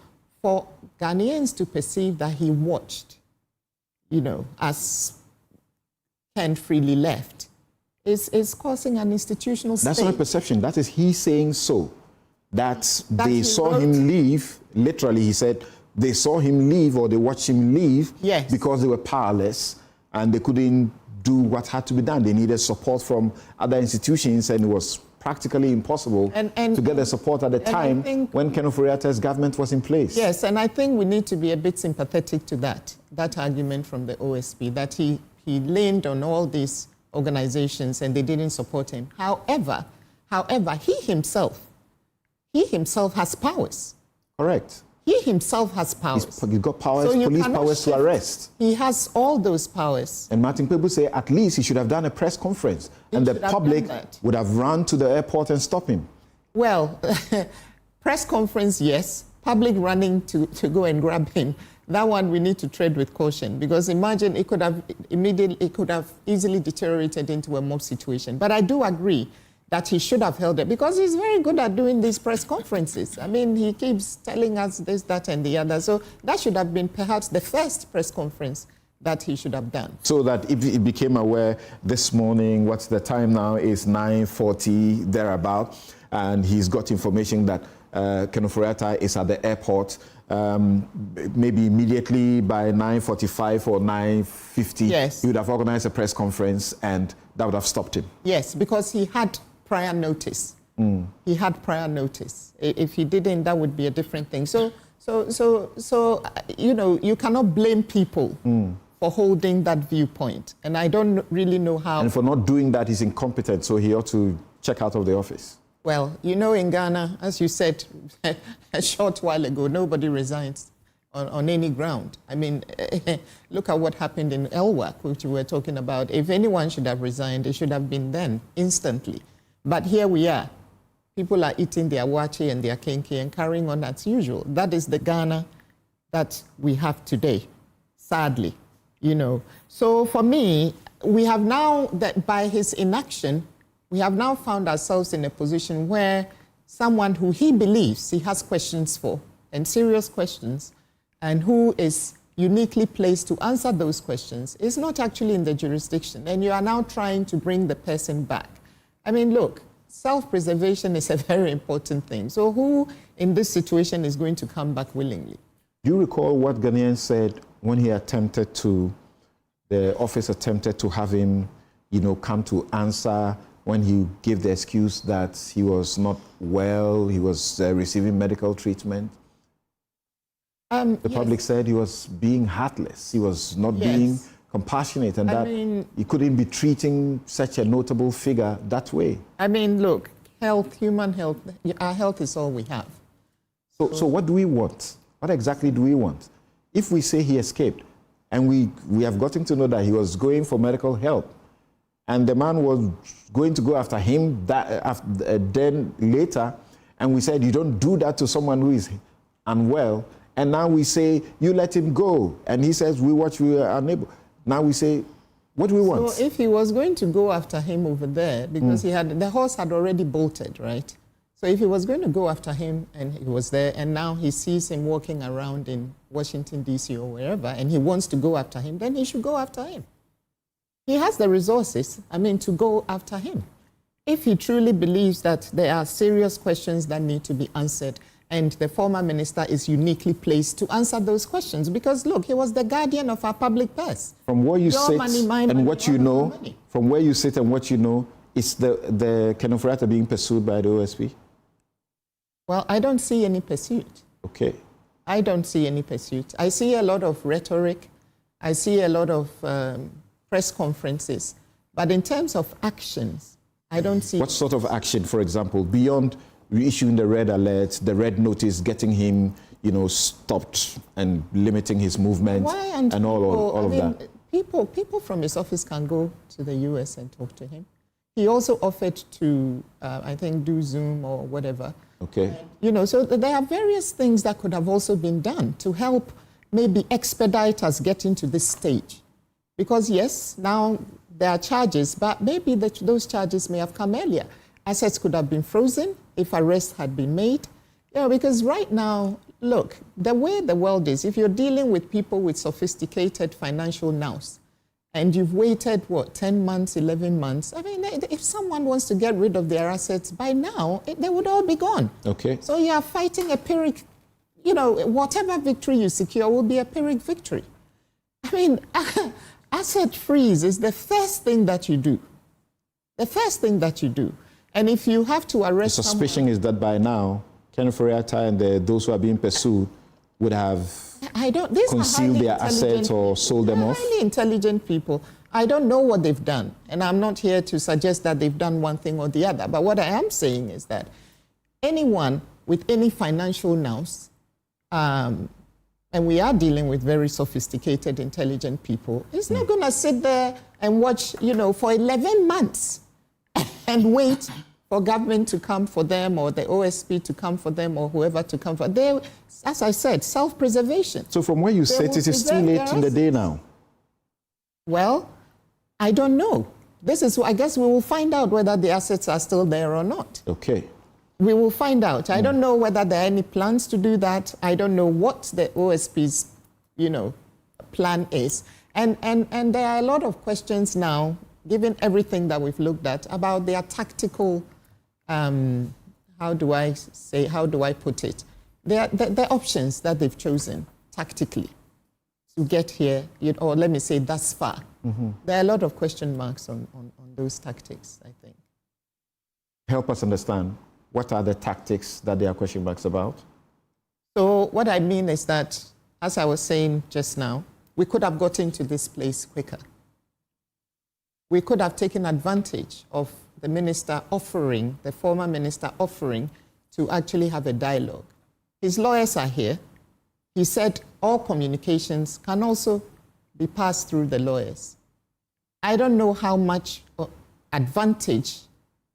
for Ghanaians to perceive that he watched, as Ken freely left, is causing an institutional state. That's not a perception. That is he saying so. That they saw him leave. Literally, he said they saw him leave, or they watched him leave, because they were powerless and they couldn't do what had to be done. They needed support from other institutions, and it was practically impossible to get the support at the time when Ken Ofori-Atta's government was in place. Yes, and I think we need to be a bit sympathetic to that argument from the OSP, that he leaned on all these organizations and they didn't support him. However, he himself has powers. Correct. He himself has powers. He's got powers, so police powers to arrest. He has all those powers. And Martin Pebu say at least he should have done a press conference, and the public would have run to the airport and stop him. Well, press conference, yes. Public running to go and grab him. That one we need to tread with caution, because imagine it could have easily deteriorated into a mob situation. But I do agree that he should have held it, because he's very good at doing these press conferences. I mean, he keeps telling us this, that, and the other. So that should have been perhaps the first press conference that he should have done. So that if he became aware this morning, what's the time now, is 9:40, thereabout, and he's got information that Ken Ofori-Atta is at the airport, maybe immediately by 9:45 or 9:50, he would have organized a press conference, and that would have stopped him. Yes, because he had prior notice. He had prior notice. If he didn't, that would be a different thing. So you cannot blame people for holding that viewpoint. And I don't really know how. And for not doing that, he's incompetent, so he ought to check out of the office. Well, in Ghana, as you said a short while ago, nobody resigns on any ground. I mean, look at what happened in Elwak, which we were talking about. If anyone should have resigned, it should have been then, instantly. But here we are. People are eating their wachi and their kenke and carrying on as usual. That is the Ghana that we have today, sadly. you know. So for me, we have now, that by his inaction, we have now found ourselves in a position where someone who he believes he has questions for, and serious questions, and who is uniquely placed to answer those questions, is not actually in the jurisdiction. And you are now trying to bring the person back. I mean, look, self-preservation is a very important thing. So who in this situation is going to come back willingly? Do you recall what Ghanaians said when he attempted to, the office attempted to have him, you know, come to answer when he gave the excuse that he was not well, he was receiving medical treatment? The public said he was being heartless, he was not being compassionate, and that he couldn't be treating such a notable figure that way. I mean, look, health, human health, our health is all we have. So what do we want? What exactly do we want? If we say he escaped, and we have gotten to know that he was going for medical help, and the man was going to go after him then later, and we said you don't do that to someone who is unwell, and now we say you let him go, and he says we were unable. Now we say, what do we want? So if he was going to go after him over there, because the horse had already bolted, right? So if he was going to go after him and he was there, and now he sees him walking around in Washington, D.C. or wherever, and he wants to go after him, then he should go after him. He has the resources, to go after him. If he truly believes that there are serious questions that need to be answered, and the former minister is uniquely placed to answer those questions, because look, he was the guardian of our public purse. From where you sit and what you know, from where you sit and what you know, is the Kenofurata being pursued by the OSP? Well, I don't see any pursuit. Okay. I don't see any pursuit. I see a lot of rhetoric. I see a lot of press conferences. But in terms of actions, I don't see... What sort of action, for example, beyond issuing the red alert, the red notice, getting him, stopped and limiting his movement and all of that? People from his office can go to the US and talk to him. He also offered to, I think, do Zoom or whatever. Okay. So there are various things that could have also been done to help maybe expedite us getting to this stage. Because yes, now there are charges, but maybe those charges may have come earlier. Assets could have been frozen if arrests had been made. Because right now, look, the way the world is, if you're dealing with people with sophisticated financial nous, and you've waited, 10 months, 11 months, if someone wants to get rid of their assets, by now, they would all be gone. Okay. So you are fighting a Pyrrhic, whatever victory you secure will be a Pyrrhic victory. Asset freeze is the first thing that you do. The first thing that you do. And if you have to arrest the suspicion is that by now, Kenofurata and those who are being pursued would have concealed their assets or sold them off? Highly intelligent people. I don't know what they've done, and I'm not here to suggest that they've done one thing or the other. But what I am saying is that anyone with any financial nous, and we are dealing with very sophisticated, intelligent people, is not going to sit there and watch, for 11 months and wait for government to come for them or the OSP to come for them or whoever to come for them. As I said, self-preservation. So from where you sit, it is too late in the day now? Well, I don't know. I guess we will find out whether the assets are still there or not. Okay. We will find out. I don't know whether there are any plans to do that. I don't know what the OSP's, plan is. And there are a lot of questions now, given everything that we've looked at, about their tactical, how do I put it? The options that they've chosen tactically to get here, or let me say thus far. Mm-hmm. There are a lot of question marks on those tactics, I think. Help us understand. What are the tactics that there are question marks about? So what I mean is that, as I was saying just now, we could have gotten to this place quicker. We could have taken advantage of the former minister offering to actually have a dialogue. His lawyers are here. He said all communications can also be passed through the lawyers. I don't know how much advantage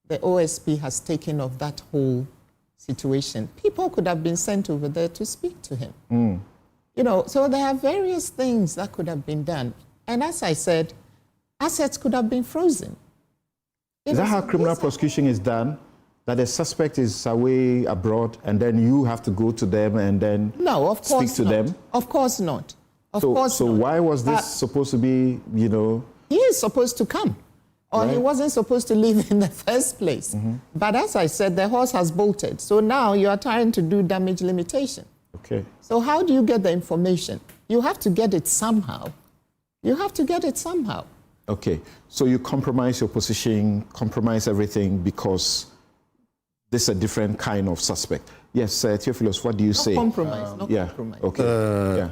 the OSP has taken of that whole situation. People could have been sent over there to speak to him. So there are various things that could have been done. And as I said, assets could have been frozen. Is that how criminal prosecution is done? That the suspect is away abroad and then you have to go to them and then no, of course speak to not. them? Of course not. So why was this supposed to be, you know? He is supposed to come. Or he wasn't supposed to leave in the first place. But as I said, the horse has bolted. So now you are trying to do damage limitation. Okay. So how do you get the information? You have to get it somehow. You have to get it somehow. Okay. So you compromise your position, compromise everything because this is a different kind of suspect. Yes, Theophilus, what do you say? Compromise, not compromise. Okay.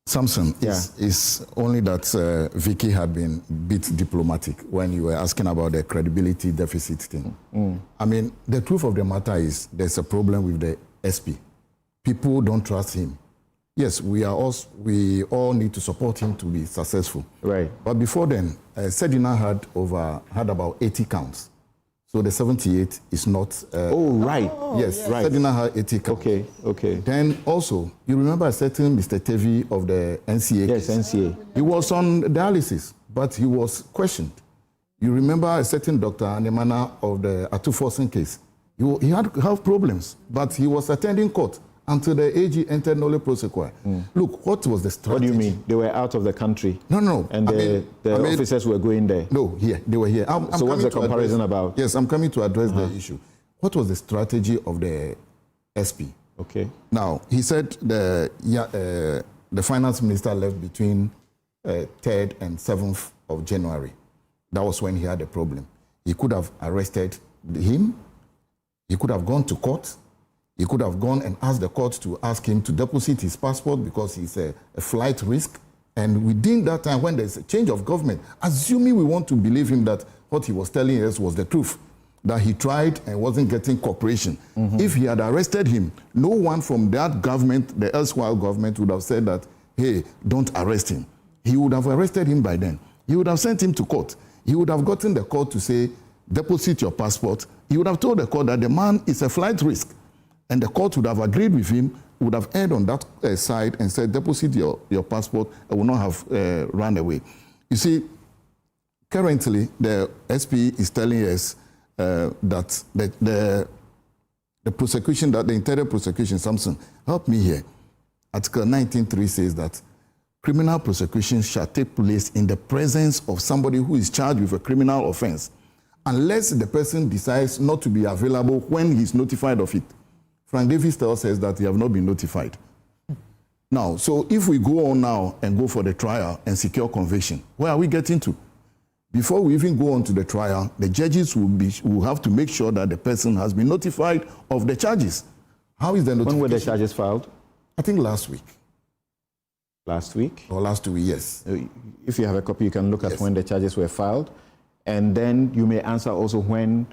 Samson, is only that Vicky had been a bit diplomatic when you were asking about the credibility deficit thing. I mean, the truth of the matter is there's a problem with the SP. People don't trust him. Yes, we all need to support him to be successful. Right. But before then, Sedina had about 80 counts. So the 78 is not... right. Yes, right. Sedina had 80 counts. Okay. Then also, you remember a certain Mr. Tevi of the NCA? Yes, NCA. He was on dialysis, but he was questioned. You remember a certain Dr. Anemana of the Atufosin case? He had health problems, but he was attending court until the AG entered nolle prosequi. Look, what was the strategy? What do you mean? They were out of the country? No. And the officers were going there? No, they were here. So what's the comparison about? Yes, I'm coming to address the issue. What was the strategy of the SP? Okay. Now, he said the finance minister left between 3rd and 7th of January. That was when he had a problem. He could have arrested him. He could have gone to court. He could have gone and asked the court to ask him to deposit his passport because he's a flight risk. And within that time, when there's a change of government, assuming we want to believe him that what he was telling us was the truth, that he tried and wasn't getting cooperation. If he had arrested him, no one from that government, the erstwhile government, would have said that, hey, don't arrest him. He would have arrested him by then. He would have sent him to court. He would have gotten the court to say, deposit your passport. He would have told the court that the man is a flight risk. And the court would have agreed with him, would have erred on that side and said, deposit your passport, and will not have run away. You see, currently, the SP is telling us that the prosecution, that the interior prosecution, Samson, help me here. Article 19.3 says that criminal prosecution shall take place in the presence of somebody who is charged with a criminal offense, unless the person decides not to be available when he's notified of it. Frank Davis tells us that he have not been notified. Now, so if we go on now and go for the trial and secure conviction, where are we getting to? Before we even go on to the trial, the judges will have to make sure that the person has been notified of the charges. How is the notification? When were the charges filed? I think last week. Last week? Or last 2 weeks, yes. If you have a copy, you can look at when the charges were filed. And then you may answer also when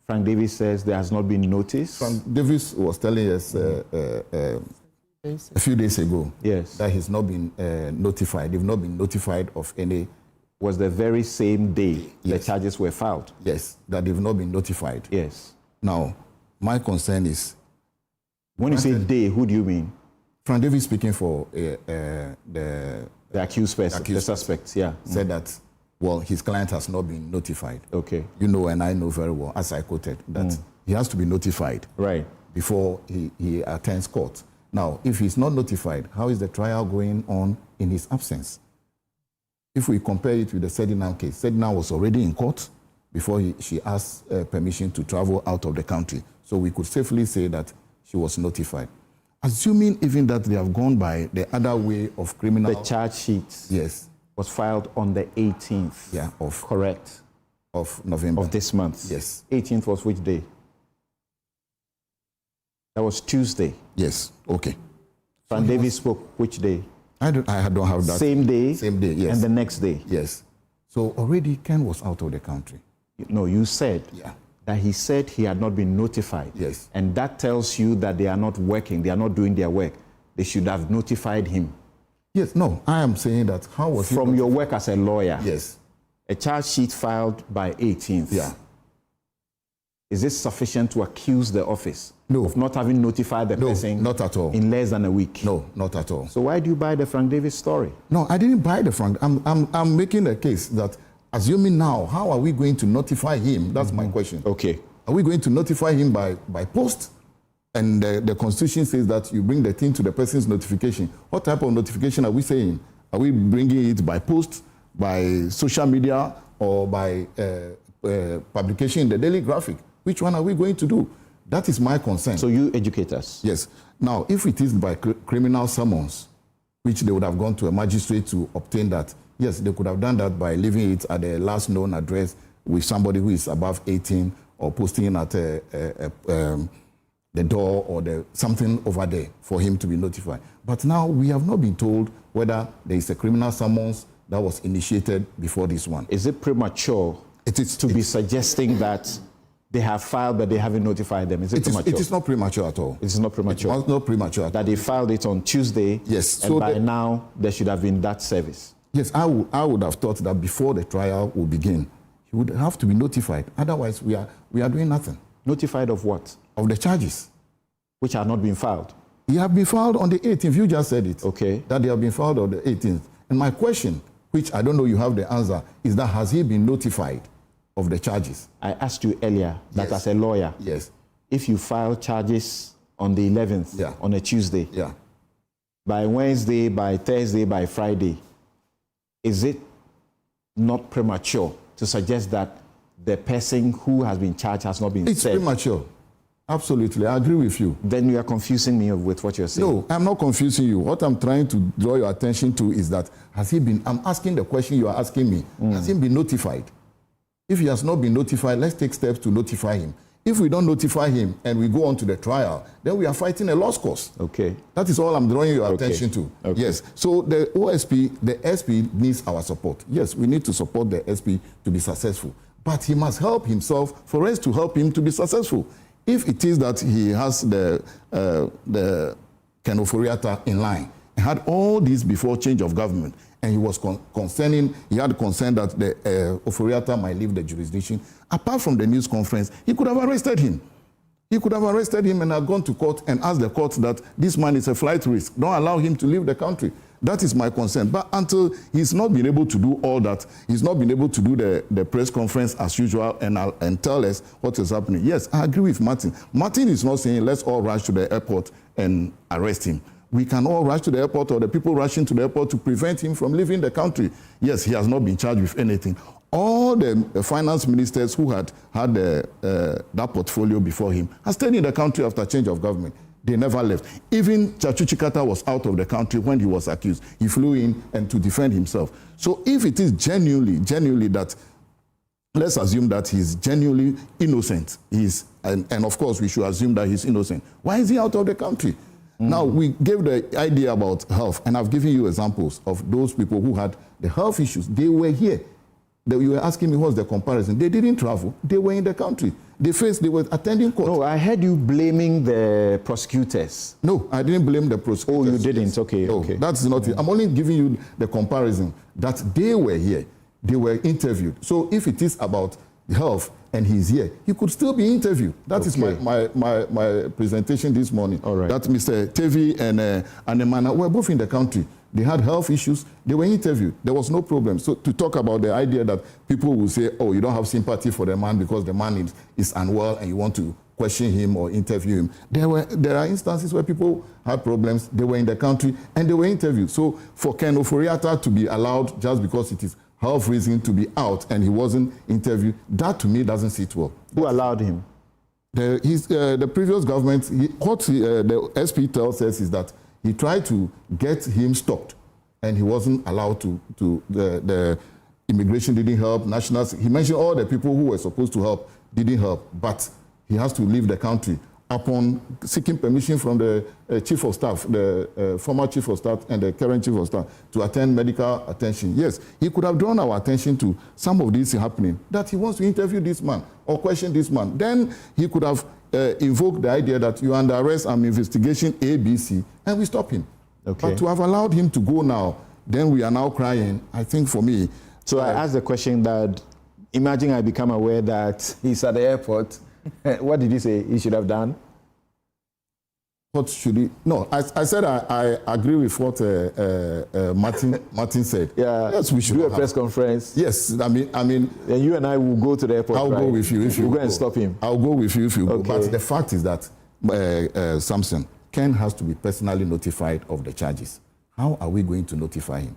Frank Davis says there has not been notice. Frank Davis was telling us a few days ago that he's not been notified. They've not been notified of any. Was the very same day the charges were filed? Yes, that they've not been notified. Yes. Now, my concern is... When you say they, who do you mean? Frank Davis speaking for the accused person, the suspects, said that, well, his client has not been notified. Okay. You know, and I know very well, as I quoted, that he has to be notified before he attends court. Now, if he's not notified, how is the trial going on in his absence? If we compare it with the Sedina case, Sedina was already in court before she asked permission to travel out of the country. So we could safely say that she was notified. Assuming even that they have gone by the other way of criminal... The charge sheet was filed on the 18th. Yeah, of November. Of this month. Yes. 18th was which day? That was Tuesday. Yes, okay. Frank Davis spoke which day? I don't have that. Same day? Same day, yes. And the next day? Yes. So already Ken was out of the country. No, you said that he said he had not been notified. Yes. And that tells you that they are not working, they are not doing their work. They should have notified him. Yes, no, I am saying that how was he... From your work as a lawyer. Yes. A charge sheet filed by 18th. Yeah. is this sufficient to accuse the office No. of not having notified the person? Not at all. In less than a week? No, not at all. So why do you buy the Frank Davis story? No, I didn't buy the Frank. I'm making a case that, assuming now, how are we going to notify him? That's my question. Okay. Are we going to notify him by post? And the Constitution says that you bring the thing to the person's notification. What type of notification are we saying? Are we bringing it by post, by social media, or by publication in the Daily Graphic? Which one are we going to do? That is my concern. So you educate us. Yes. Now, if it is by criminal summons, which they would have gone to a magistrate to obtain that, yes, they could have done that by leaving it at the last known address with somebody who is above 18, or posting at the door or something over there for him to be notified. But now we have not been told whether there is a criminal summons that was initiated before this one. Is it premature to be suggesting that they have filed but they haven't notified them? Is it premature? It is not premature at all. It is not premature? It's not premature at that they filed it on Tuesday, yes, and so by now there should have been that service? Yes, I would have thought that before the trial will begin, he would have to be notified. Otherwise, we are doing nothing. Notified of what? Of the charges. Which have not been filed? They have been filed on the 18th. You just said it. Okay. That they have been filed on the 18th. And my question, which I don't know you have the answer, is that has he been notified of the charges? I asked you earlier that as a lawyer, yes, if you file charges on the 11th, on a Tuesday, by Wednesday, by Thursday, by Friday, is it not premature to suggest that the person who has been charged has not been served? It's premature. Absolutely, I agree with you. Then you are confusing me with what you're saying. No, I'm not confusing you. What I'm trying to draw your attention to is that has he been, I'm asking the question you are asking me, has he been notified? If he has not been notified, let's take steps to notify him. If we don't notify him and we go on to the trial, then we are fighting a lost cause. Okay. That is all I'm drawing your attention to. Okay. Yes. So the OSP, the SP needs our support. Yes, we need to support the SP to be successful. But he must help himself for us to help him to be successful. If it is that he has the Ken Ofori-Atta in line, and had all this before change of government, and he was he had concern that the Ofori-Atta might leave the jurisdiction, apart from the news conference, he could have arrested him. He could have arrested him and have gone to court and asked the court that this man is a flight risk. Don't allow him to leave the country. That is my concern. But until he's not been able to do all that, he's not been able to do the press conference as usual and tell us what is happening. Yes, I agree with Martin. Martin is not saying let's all rush to the airport and arrest him. We can all rush to the airport, or the people rushing to the airport, to prevent him from leaving the country. Yes, he has not been charged with anything. All the finance ministers who had that portfolio before him have stayed in the country after change of government. They never left. Even Chachuchi Kata was out of the country when he was accused. He flew in and to defend himself. So if it is genuinely that, let's assume that he's genuinely innocent, and of course we should assume that he's innocent, why is he out of the country? Now, we gave the idea about health, and I've given you examples of those people who had the health issues. They were here. You were asking me what's the comparison. They didn't travel. They were in the country. They were attending court. No, I heard you blaming the prosecutors. No, I didn't blame the prosecutors. Oh, you didn't? Okay, no, okay. That's not it. I'm only giving you the comparison that they were here. They were interviewed. So if it is about health and he's here, he could still be interviewed. That is my presentation this morning. All right. That Mr. Tevi and Anemana were both in the country. They had health issues. They were interviewed. There was no problem. So to talk about the idea that people will say, oh, you don't have sympathy for the man because the man is unwell and you want to question him or interview him. There are instances where people had problems. They were in the country and they were interviewed. So for Ken Ofori-Atta to be allowed just because it is health reason to be out and he wasn't interviewed, that to me doesn't sit well. Who allowed him? The previous government, what the SP tells us is that he tried to get him stopped and he wasn't allowed the immigration didn't help, nationals. He mentioned all the people who were supposed to help didn't help, but he has to leave the country upon seeking permission from the chief of staff, the former chief of staff and the current chief of staff to attend medical attention. Yes, he could have drawn our attention to some of this happening, that he wants to interview this man or question this man. Then he could have invoked the idea that you are under arrest and investigation ABC, and we stop him. Okay. But to have allowed him to go now, then we are now crying, I think for me. So I asked the question that, imagine I become aware that he's at the airport What did he say he should have done? What should he? No, I said I agree with what Martin said. Yeah. Yes, we should do a press conference. Yes, I mean. And you and I will go to the airport. I'll go with you if you go and stop him. I'll go with you if you okay. go. But the fact is that Samson, Ken has to be personally notified of the charges. How are we going to notify him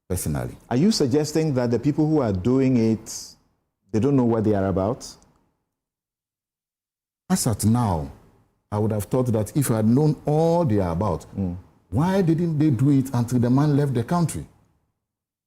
personally? Are you suggesting that the people who are doing it, they don't know what they are about? As at now, I would have thought that if I had known all they are about, why didn't they do it until the man left the country?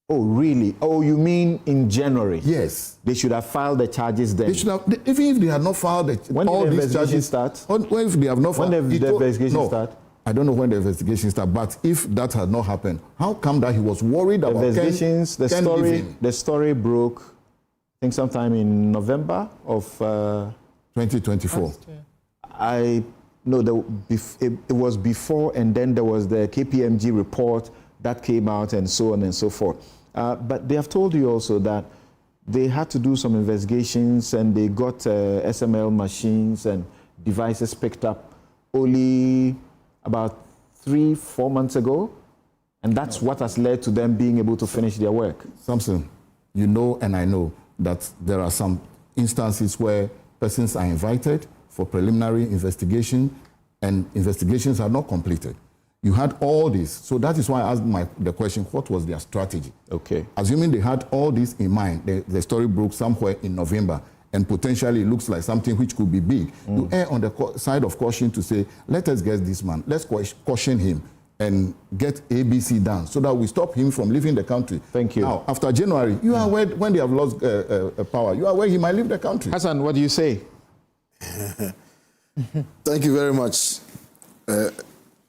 Oh, really? Oh, you mean in January? Yes. They should have filed the charges then? They should have, even if they had not filed all these charges start? When if they have not filed? When did the investigation start? I don't know when the investigation started, but if that had not happened, how come that he was worried about investigations? The story broke, I think, sometime in November of 2024. I know it was before, and then there was the KPMG report that came out, and so on and so forth. But they have told you also that they had to do some investigations, and they got SML machines and devices picked up only about 3-4 months ago, and that's what has led to them being able to finish their work. Samson, you know and I know that there are some instances where persons are invited for preliminary investigation and investigations are not completed. You had all this, so that is why I asked the question, what was their strategy? Okay. Assuming they had all this in mind, the story broke somewhere in November, and potentially it looks like something which could be big. You err on the side of caution to say, let us get this man, let's caution him and get ABC done so that we stop him from leaving the country. Thank you. Now, after January, you are aware when they have lost power, you are aware he might leave the country. Hassan, what do you say? Thank you very much,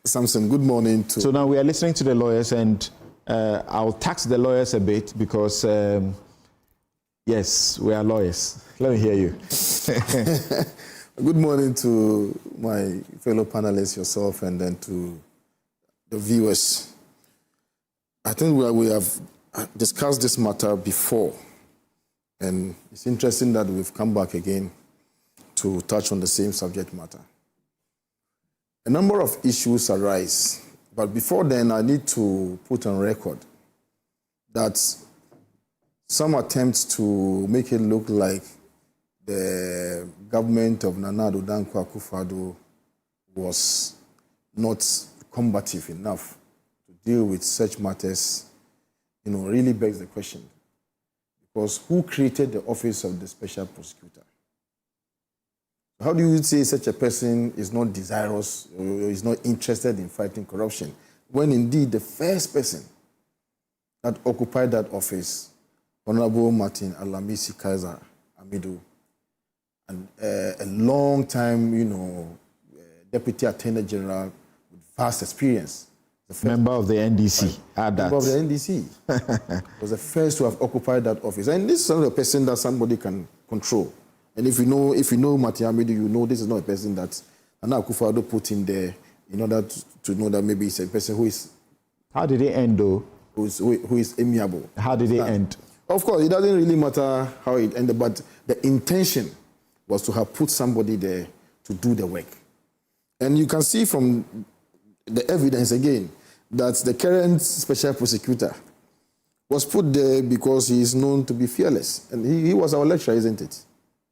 Samson. Good morning to... So now we are listening to the lawyers, and I'll tax the lawyers a bit because, yes, we are lawyers. Let me hear you. Good morning to my fellow panelists, yourself, and then to the viewers. I think we have discussed this matter before, and it's interesting that we've come back again to touch on the same subject matter. A number of issues arise, but before then, I need to put on record that some attempts to make it look like the government of Nana Addo Dankwa Akufo-Addo was not combative enough to deal with such matters, really begs the question. Because who created the office of the special prosecutor? How do you say such a person is not desirous or is not interested in fighting corruption, when indeed the first person that occupied that office, Honorable Martin Alamisi Kaiser Amidu, and a long time, Deputy Attorney General with vast experience. Member of the NDC. Member of the NDC. Was the first to have occupied that office. And this is not a person that somebody can control. And if you know Martin Amidu, you know this is not a person that Nana Akufo-Addo put in there in order to know that maybe it's a person who is... How did it end, though? Who is amiable. How did it end? Of course, it doesn't really matter how it ended, but the intention was to have put somebody there to do the work. And you can see from the evidence again that the current special prosecutor was put there because he is known to be fearless. And he was our lecturer, isn't it?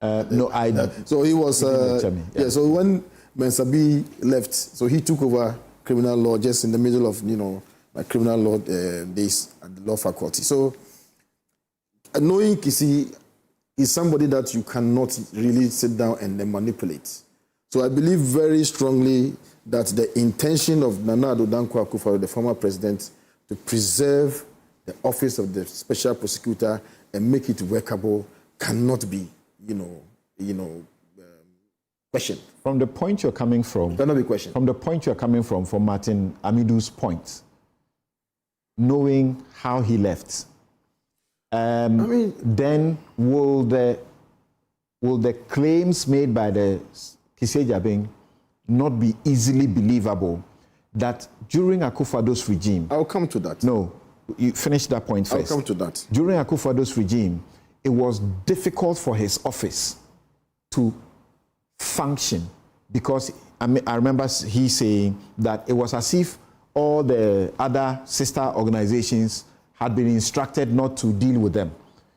So he was... so when Mensabi left, so he took over criminal law just in the middle of, my criminal law days at the law faculty. So knowing Kisi is somebody that you cannot really sit down and then manipulate. So I believe very strongly that the intention of Nana Addo Dankwa Akufo-Addo, the former president, to preserve the office of the special prosecutor and make it workable cannot be, questioned. From the point you're coming from, cannot be questioned. From the point you're coming from Martin Amidu's point, knowing how he left, then will the claims made by the Kisejabing not be easily believable that during Akufo-Addo's regime... I'll come to that. No, you finish that point first. I'll come to that. During Akufo-Addo's regime, it was difficult for his office to function, because I remember he saying that it was as if all the other sister organizations had been instructed not to deal with them.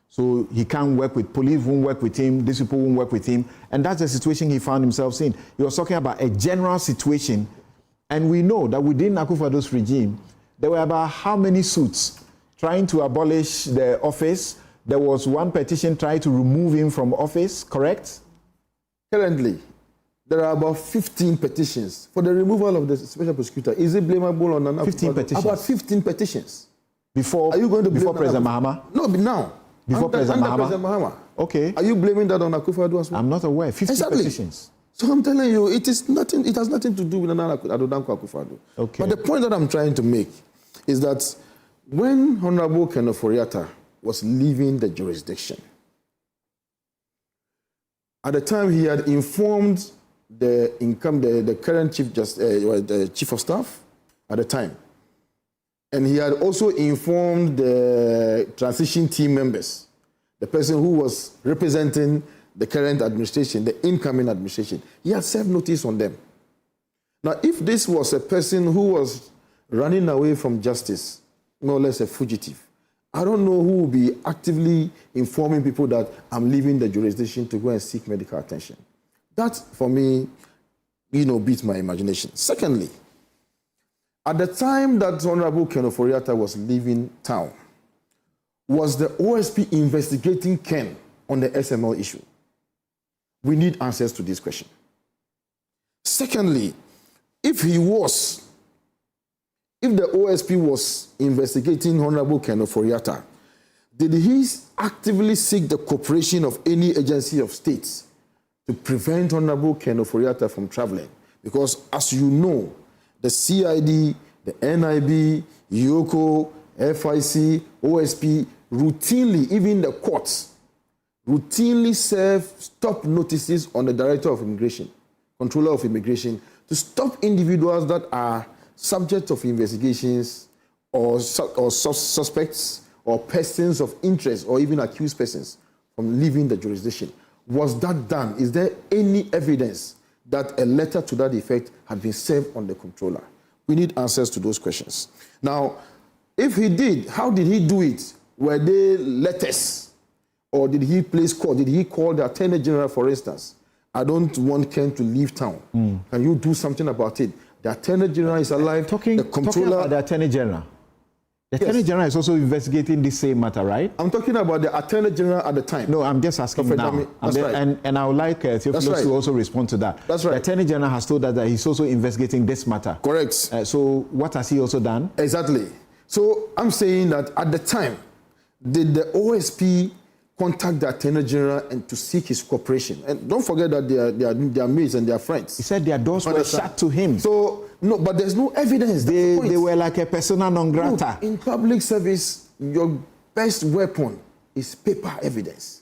So he can't work with police, won't work with him, these people won't work with him. And that's the situation he found himself in. He was talking about a general situation. And we know that within Akufo-Addo's regime, there were about how many suits trying to abolish the office. There was one petition trying to remove him from office, correct? Currently, there are about 15 petitions for the removal of the special prosecutor. Is it blamable on Nana 15 petitions? About 15 petitions. Before, are you going to before President Mahama? No, but now. Before President Mahama? Okay. Are you blaming that on Akufo-Addo as well? I'm not aware. 50 petitions. So I'm telling you, it has nothing to do with Nana Akufo-Addo. Okay. But the point that I'm trying to make is that when Honorable Ken Ofori-Atta was leaving the jurisdiction, at the time he had informed the current the chief of staff at the time, and he had also informed the transition team members, the person who was representing the current administration, the incoming administration. He had served notice on them. Now, if this was a person who was running away from justice, more or less a fugitive, I don't know who will be actively informing people that I'm leaving the jurisdiction to go and seek medical attention. That, for me, beats my imagination. Secondly, at the time that Honorable Ken Ofori-Atta was leaving town, was the OSP investigating Ken on the SML issue? We need answers to this question. Secondly, if the OSP was investigating Honorable Ken Ofori-Atta, did he actively seek the cooperation of any agency of state to prevent Honorable Ken Ofori-Atta from traveling? Because as you know, the CID, the NIB, Yoko, FIC, OSP, routinely, even the courts, routinely serve stop notices on the Director of Immigration, Controller of Immigration, to stop individuals that are subject of investigations or suspects or persons of interest or even accused persons from leaving the jurisdiction. Was that done? Is there any evidence that a letter to that effect had been served on the controller? We need answers to those questions. Now, if he did, how did he do it? Were they letters? Or did he place call? Did he call the Attorney General, for instance? I don't want Ken to leave town. Can you do something about it? The Attorney General is alive. Talking about the Attorney General. The Attorney General is also investigating this same matter, right? I'm talking about the Attorney General at the time. No, I'm just asking now. That's right. And I would like Theophilus to also respond to that. That's right. The Attorney General has told us that he's also investigating this matter. Correct. So what has he also done? Exactly. So I'm saying that at the time, did the OSP contact the Attorney General and to seek his cooperation? And don't forget that they are mates and they are friends. He said their doors were shut to him. So, no, but there's no evidence. They were like a persona non grata. Look, in public service, your best weapon is paper evidence.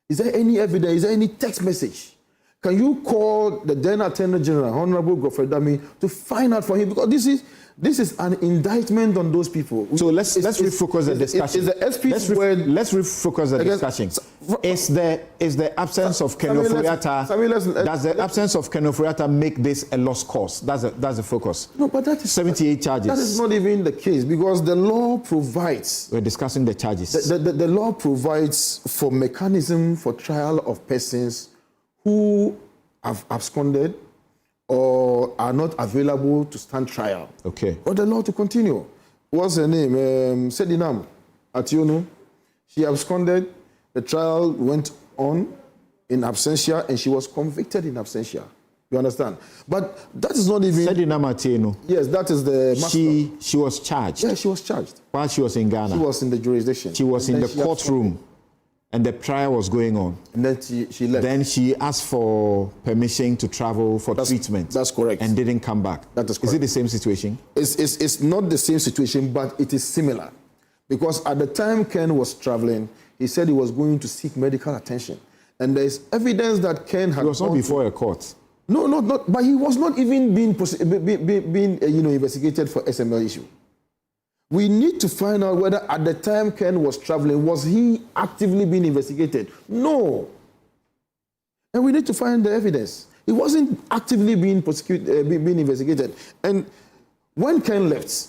Is there any evidence? Is there any text message? Can you call the then Attorney General, Honorable Godfrey Dami, to find out for him? Because this is an indictment on those people. So let's refocus the discussion. Let's refocus the discussion. Is the absence of Ken Ofori-Atta, does the absence of Ken Ofori-Atta make this a lost cause? That's the focus. No, but that is 78 charges. That is not even the case, because the law provides. We're discussing the charges. The law provides for mechanism for trial of persons who have absconded or are not available to stand trial. Okay. Or the law to continue. What's her name? Sedinam Ationu. She absconded. The trial went on in absentia, and she was convicted in absentia. You understand? But that is not even... Sedinam Ationu. Yes, that is the master. She was charged. Yeah, she was charged. While she was in Ghana. She was in the jurisdiction. She was in the courtroom. And the trial was going on. And then she left. Then she asked for permission to travel for treatment. That's correct. And didn't come back. That is correct. Is it the same situation? It's not the same situation, but it is similar. Because at the time Ken was traveling, he said he was going to seek medical attention. And there's evidence that Ken had... He was not before a court. No, not. But he was not even being investigated for SML issue. We need to find out whether at the time Ken was traveling, was he actively being investigated? No. And we need to find the evidence. It wasn't actively being being investigated. And when Ken left,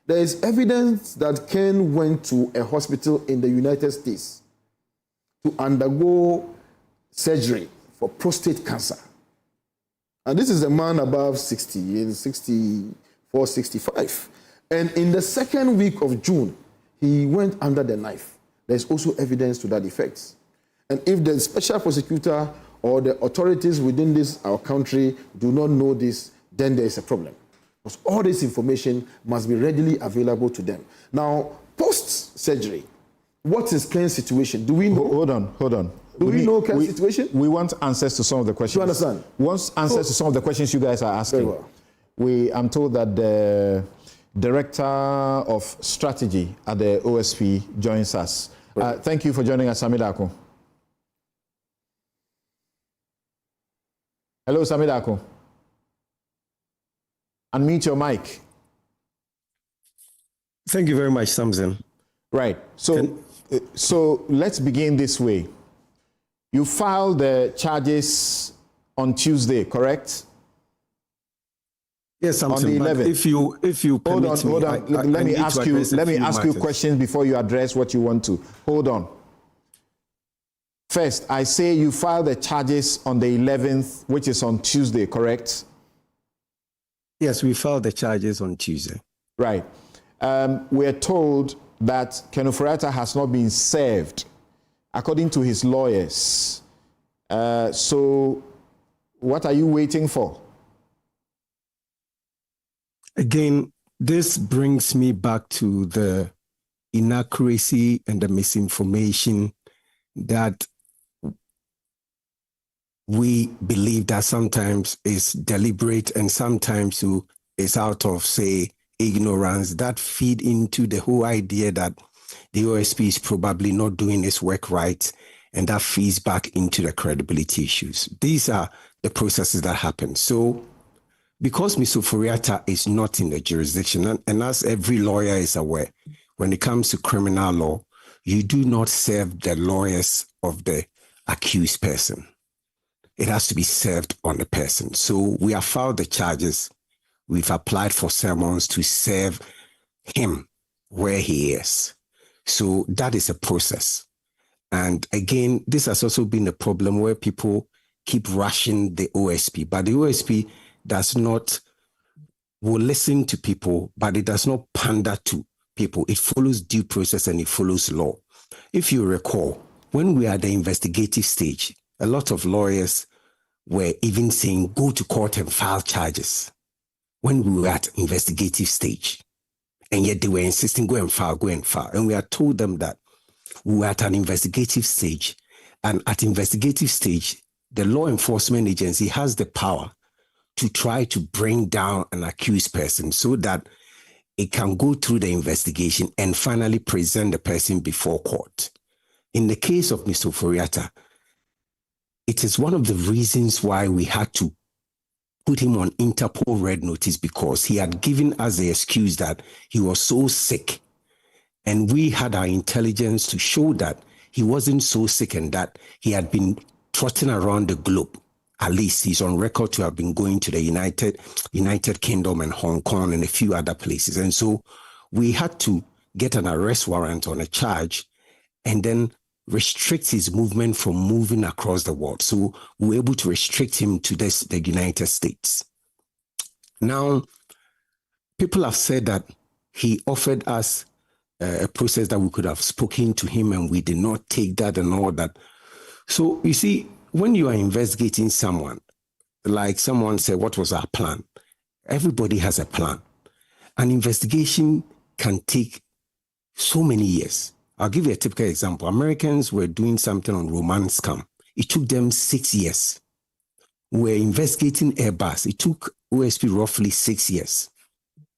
there is evidence that Ken went to a hospital in the United States to undergo surgery for prostate cancer. And this is a man above 60, 64, 65. And in the second week of June, he went under the knife. There's also evidence to that effect. And if the special prosecutor or the authorities within our country do not know this, then there is a problem. Because all this information must be readily available to them. Now, post-surgery, what is Ken's situation? Do we know? Hold on. Do we know Ken's situation? We want answers to some of the questions. Do you understand? We want answers to some of the questions you guys are asking. Very well. I'm told that the Director of Strategy at the OSP joins us. Thank you for joining us, Samidako. Hello, Samidako. Unmute your mic. Thank you very much, Samson. Right. So let's begin this way. You filed the charges on Tuesday, correct? Yes, Samson. On the 11th. If you permit hold on. Let me ask you questions before you address what you want to. Hold on. First, I say you filed the charges on the 11th, which is on Tuesday, correct? Yes, we filed the charges on Tuesday. Right. We're told that Ken Ofori-Atta has not been served, according to his lawyers. So what are you waiting for? Again, this brings me back to the inaccuracy and the misinformation that we believe that sometimes is deliberate and sometimes is out of, say, ignorance that feed into the whole idea that the OSP is probably not doing its work right, and that feeds back into the credibility issues. These are the processes that happen. So because Mr. Ofori-Atta is not in the jurisdiction, and as every lawyer is aware, when it comes to criminal law, you do not serve the lawyers of the accused person. It has to be served on the person. So we have filed the charges. We've applied for summons to serve him where he is. So that is a process. And again, this has also been a problem where people keep rushing the OSP, but the OSP will listen to people, but it does not pander to people. It follows due process and it follows law. If you recall, when we are at the investigative stage, a lot of lawyers were even saying, go to court and file charges when we were at investigative stage. And yet they were insisting, go and file. And we had told them that we were at an investigative stage. And at investigative stage, the law enforcement agency has the power to try to bring down an accused person so that it can go through the investigation and finally present the person before court. In the case of Mr. Ofori-Atta, it is one of the reasons why we had to put him on Interpol red notice, because he had given us the excuse that he was so sick. And we had our intelligence to show that he wasn't so sick and that he had been trotting around the globe. At least he's on record to have been going to the United Kingdom and Hong Kong and a few other places. And so we had to get an arrest warrant on a charge and then restrict his movement from moving across the world. So we were able to restrict him to the United States. Now, people have said that he offered us a process that we could have spoken to him and we did not take that and all that. So you see, when you are investigating someone, like someone said, what was our plan? Everybody has a plan. An investigation can take so many years. I'll give you a typical example. Americans were doing something on romance scam. It took them 6 years. We're investigating Airbus. It took OSP roughly 6 years.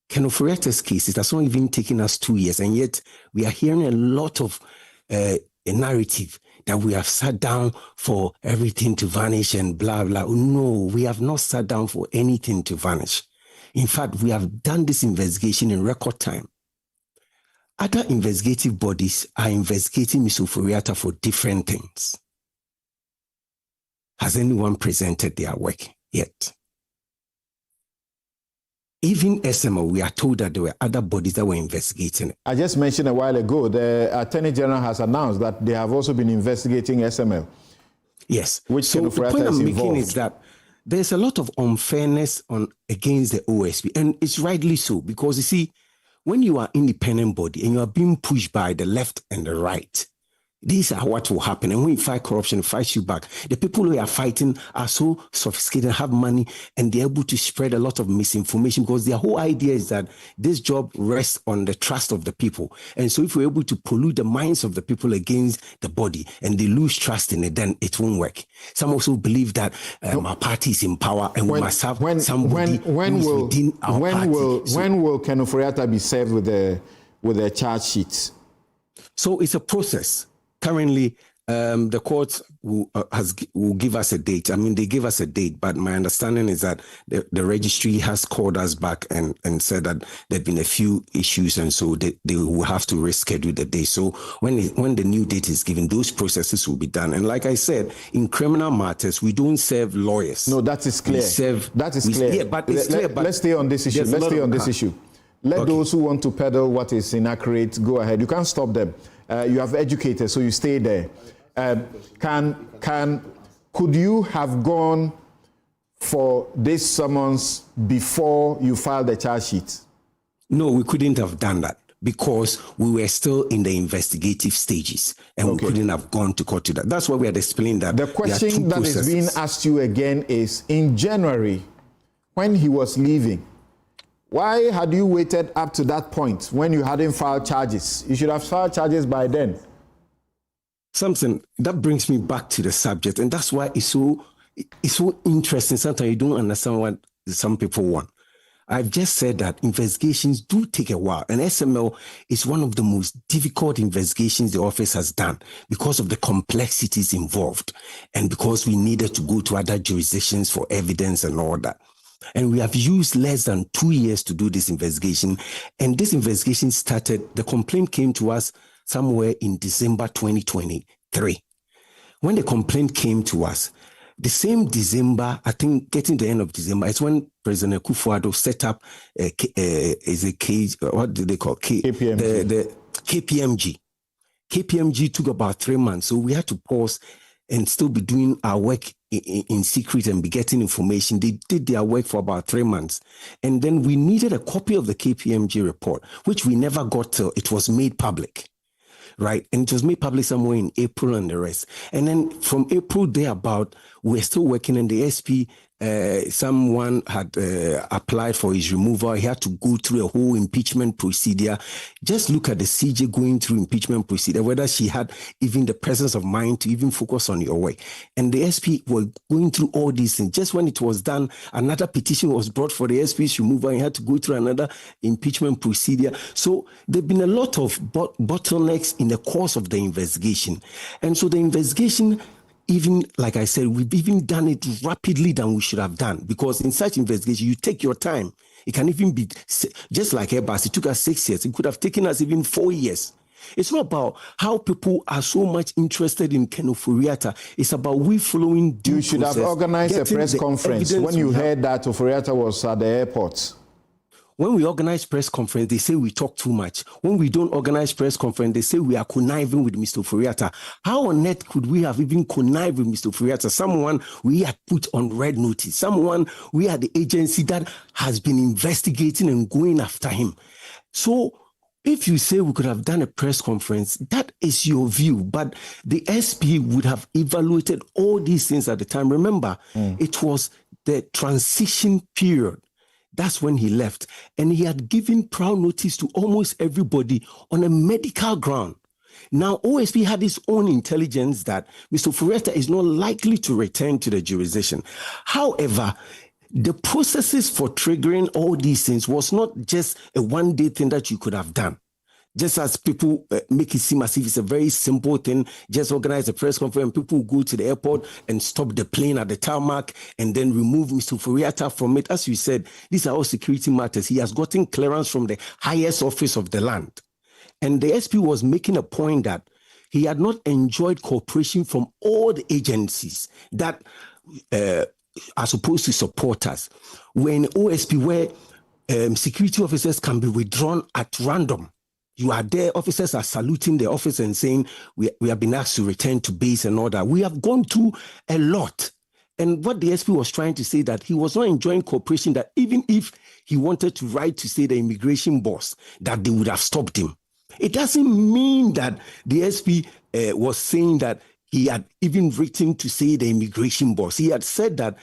Ken Ofori-Atta's case, it has not even taken us 2 years. And yet we are hearing a lot of a narrative that we have sat down for everything to vanish and blah, blah. No, we have not sat down for anything to vanish. In fact, we have done this investigation in record time. Other investigative bodies are investigating Mr. Ofori-Atta for different things. has anyone presented their work yet? Even SML, we are told that there were other bodies that were investigating it. I just mentioned a while ago, the Attorney General has announced that they have also been investigating SML. Yes. Which so the point I'm making is that there's a lot of unfairness against the OSP, and it's rightly so, because you see, when you are independent body and you are being pushed by the left and the right, these are what will happen. And when you fight corruption, it fights you back. The people who are fighting are so sophisticated, have money, and they're able to spread a lot of misinformation, because their whole idea is that this job rests on the trust of the people. And so if we're able to pollute the minds of the people against the body and they lose trust in it, then it won't work. Some also believe that our party is in power and we must have somebody within our party. When will Ken Ofori-Atta be served with a charge sheet? So it's a process. Currently, the court will give us a date. I mean, they gave us a date, but my understanding is that the registry has called us back and said that there have been a few issues, and so they will have to reschedule the day. So when the new date is given, those processes will be done. And like I said, in criminal matters, we don't serve lawyers. No, that is clear. Clear. Yeah, but it's clear. Let's stay on this issue. Let those who want to peddle what is inaccurate go ahead. You can't stop them. You have educated, so you stay there. Could you have gone for this summons before you filed the charge sheet? No, we couldn't have done that because we were still in the investigative stages and we couldn't have gone to court to that. That's why we had explained that. The question that is being asked you again is, in January, when he was leaving, why had you waited up to that point when you hadn't filed charges? You should have filed charges by then. Samson, that brings me back to the subject, and that's why it's so interesting. Sometimes you don't understand what some people want. I've just said that investigations do take a while, and SML is one of the most difficult investigations the office has done because of the complexities involved and because we needed to go to other jurisdictions for evidence and all that. And we have used less than 2 years to do this investigation. And this investigation started, the complaint came to us somewhere in December 2023. When the complaint came to us, the same December, I think getting to the end of December, it's when President Akufo-Addo set up what do they call? KPMG. The KPMG. KPMG took about 3 months. So we had to pause and still be doing our work in secret and be getting information. They did their work for about 3 months. And then we needed a copy of the KPMG report, which we never got till it was made public, right? And it was made public somewhere in April and the rest. And then from April thereabout, we're still working, and the SP, someone had applied for his removal. He had to go through a whole impeachment procedure. Just look at the CJ going through impeachment procedure, whether she had even the presence of mind to even focus on your work. And the SP were going through all these things. Just when it was done, another petition was brought for the SP's removal, and he had to go through another impeachment procedure. So there have been a lot of bottlenecks in the course of the investigation. And so the investigation, even like I said, we've even done it rapidly than we should have done, because in such investigation, you take your time. It can even be just like Airbus. It took us 6 years. It could have taken us even 4 years. It's not about how people are so much interested in Ken Ofori-Atta. It's about we following due process. You should have organized a press conference when you heard that Ofori-Atta was at the airport. When we organize press conference, they say we talk too much. When we don't organize press conference, they say we are conniving with Mr. Ofori-Atta. How on earth could we have even connived with Mr. Ofori-Atta? Someone we had put on red notice. Someone we are the agency that has been investigating and going after him. So if you say we could have done a press conference, that is your view. But the SP would have evaluated all these things at the time. Remember, it was the transition period. That's when he left. And he had given prior notice to almost everybody on a medical ground. Now, OSP had its own intelligence that Mr. Ofori-Atta is not likely to return to the jurisdiction. However, the processes for triggering all these things was not just a one-day thing that you could have done. Just as people make it seem as if it's a very simple thing, just organize a press conference and people go to the airport and stop the plane at the tarmac and then remove Mr. Ofori-Atta from it. As you said, these are all security matters. He has gotten clearance from the highest office of the land. And the SP was making a point that he had not enjoyed cooperation from all the agencies, that are supposed to support us. We're in OSP where security officers can be withdrawn at random. You are there, officers are saluting the office and saying, we have been asked to return to base and all that. We have gone through a lot. And what the SP was trying to say, that he was not enjoying cooperation, that even if he wanted to write to say the immigration boss, that they would have stopped him. It doesn't mean that the SP was saying that he had even written to say the immigration boss. He had said that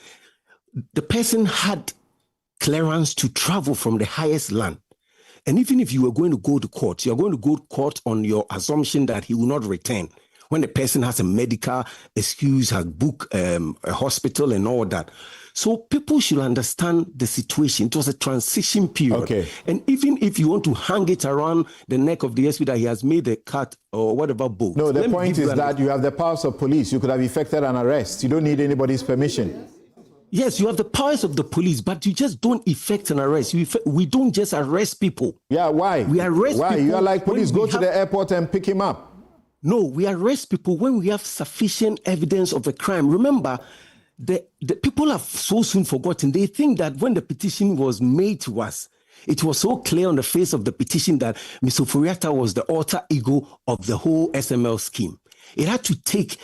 the person had clearance to travel from the highest land. And even if you were going to go to court, you're going to go to court on your assumption that he will not return. When the person has a medical excuse, has booked a hospital and all that. So people should understand the situation. It was a transition period. Okay. And even if you want to hang it around the neck of the SP that he has made a cut or whatever boat. No, the point is that you have the powers of police. You could have effected an arrest. You don't need anybody's permission. Yes, you have the powers of the police, but you just don't effect an arrest. We don't just arrest people. Yeah, why? We arrest people. Why? You are like police, go to the airport and pick him up. No, we arrest people when we have sufficient evidence of a crime. Remember, the people have so soon forgotten. They think that when the petition was made to us, it was so clear on the face of the petition that Mr. Furiata was the alter ego of the whole SML scheme. It had to take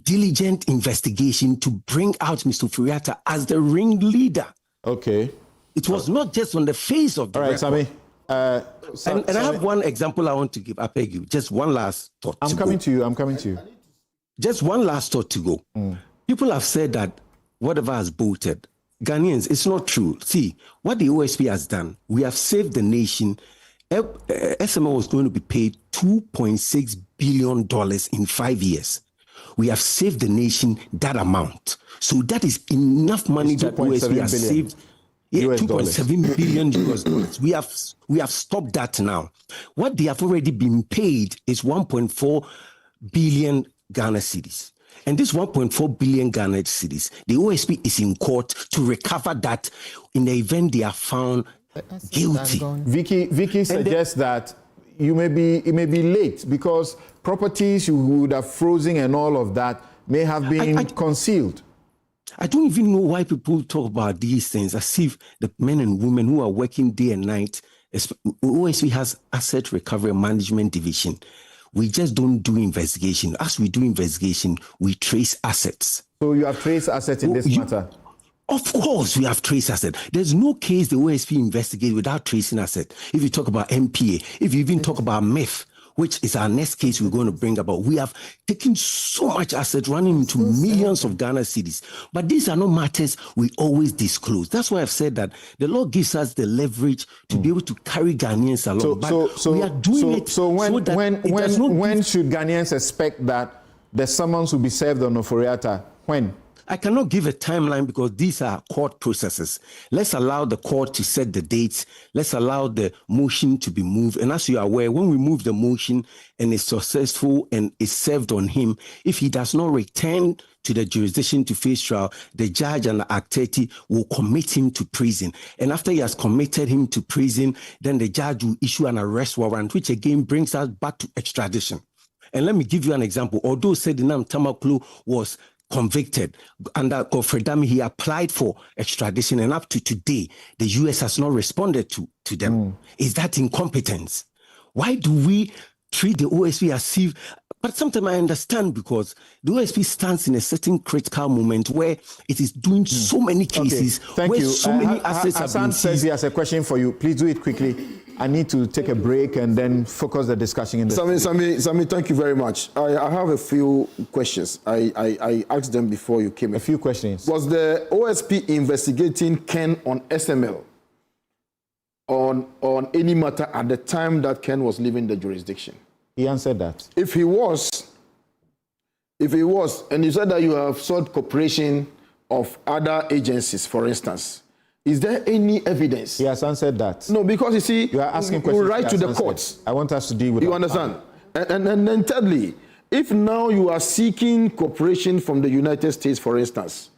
diligent investigation to bring out Mr. Furiata as the ringleader. Okay. It was not just on the face of the record. All right, Sammy. And I have one example I want to give. I beg you. Just one last thought. I'm coming to you. Just one last thought to go. People have said that whatever has bolted, Ghanaians, it's not true. See, what the OSP has done, we have saved the nation. SML was going to be paid $2.6 billion in 5 years. We have saved the nation that amount. So that is enough money that OSP has saved. Yeah, $2.7 billion US dollars. We have stopped that now. What they have already been paid is 1.4 billion Ghana cedis. And this 1.4 billion Ghana cedis, the OSP is in court to recover that in the event they are found guilty. Vicky suggests that it may be late because properties you would have frozen and all of that may have been concealed. I don't even know why people talk about these things as if the men and women who are working day and night. OSP has Asset Recovery and Management Division. We just don't do investigation. As we do investigation, we trace assets. So you have traced assets in this matter? Of course, we have traced assets. There's no case the OSP investigates without tracing assets. If you talk about MPA, if you even talk about MEF, which is our next case we're going to bring about, we have taken so much asset running into millions of Ghana cedis. But these are not matters we always disclose. That's why I've said that the law gives us the leverage to be able to carry Ghanaians along. We are doing it so when should Ghanaians expect that the summons will be served on Oforiatta? When? I cannot give a timeline because these are court processes. Let's allow the court to set the dates. Let's allow the motion to be moved. And as you are aware, when we move the motion and it's successful and is served on him, if he does not return to the jurisdiction to face trial, the judge and the Act 30 will commit him to prison. And after he has committed him to prison, then the judge will issue an arrest warrant, which again brings us back to extradition. And let me give you an example. Although Sedinam Tamaklu was convicted under Gofredami, he applied for extradition, and up to today, the US has not responded to them. Is that incompetence? Why do we treat the OSP as if? But sometimes I understand because the OSP stands in a certain critical moment where it is doing so many cases. Okay. Thank you. So many assets have been seized. Says he has a question for you. Please do it quickly. I need to take a break and then focus the discussion in the Sami, thank you very much. I have a few questions. I asked them before you came in. A few questions. Was the OSP investigating Ken on SML on any matter at the time that Ken was leaving the jurisdiction? He answered that. If he was, and you said that you have sought cooperation of other agencies, for instance, is there any evidence? He has answered that. No, because you see, you are asking questions. We write to the courts. I want us to deal with. You understand? And then thirdly, if now you are seeking cooperation from the United States, for instance,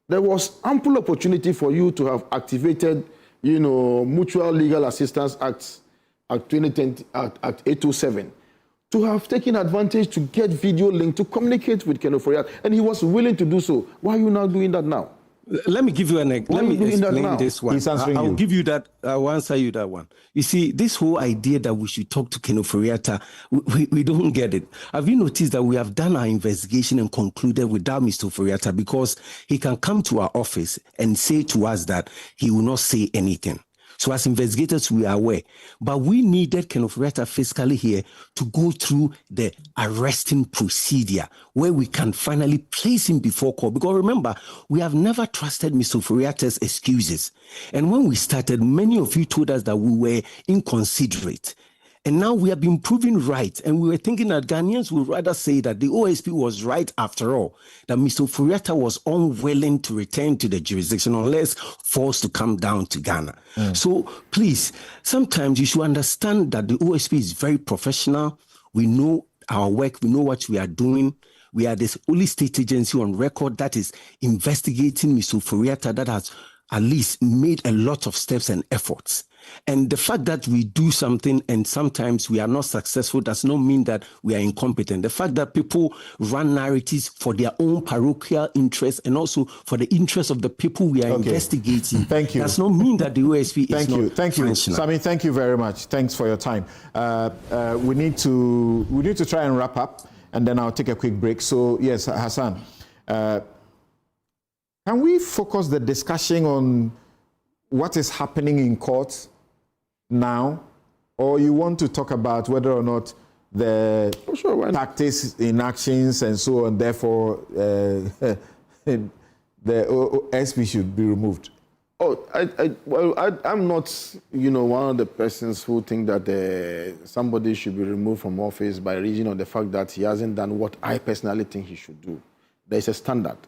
there was ample opportunity for you to have activated, Mutual Legal Assistance Act 2010, Act 827, to have taken advantage to get video link to communicate with Ken Ofori-Atta, and he was willing to do so. Why are you not doing that now? Let me give you let me explain this one. I'll give you that. I'll answer you that one. You see, this whole idea that we should talk to Ken Ofori-Atta, we don't get it. Have you noticed that we have done our investigation and concluded without Mr. Ofori-Atta because he can come to our office and say to us that he will not say anything. So as investigators, we are aware. But we needed Ken Ofori-Atta physically here to go through the arresting procedure where we can finally place him before court. Because remember, we have never trusted Mr. Ofori-Atta's excuses. And when we started, many of you told us that we were inconsiderate. And now we have been proven right. And we were thinking that Ghanaians would rather say that the OSP was right after all, that Mr. Ofori-Atta was unwilling to return to the jurisdiction unless forced to come down to Ghana. So please, sometimes you should understand that the OSP is very professional. We know our work. We know what we are doing. We are the only state agency on record that is investigating Mr. Ofori-Atta that has at least made a lot of steps and efforts. And the fact that we do something and sometimes we are not successful does not mean that we are incompetent. The fact that people run narratives for their own parochial interests and also for the interests of the people we are investigating does not mean that the OSP is not functional. Sammy, thank you very much. Thanks for your time. We need to try and wrap up, and then I'll take a quick break. So yes, Hassan, can we focus the discussion on what is happening in court now, or you want to talk about whether or not the tactics, inactions, and so on, therefore the OSP should be removed? I'm not, one of the persons who think that somebody should be removed from office by reason of the fact that he hasn't done what I personally think he should do. There's a standard,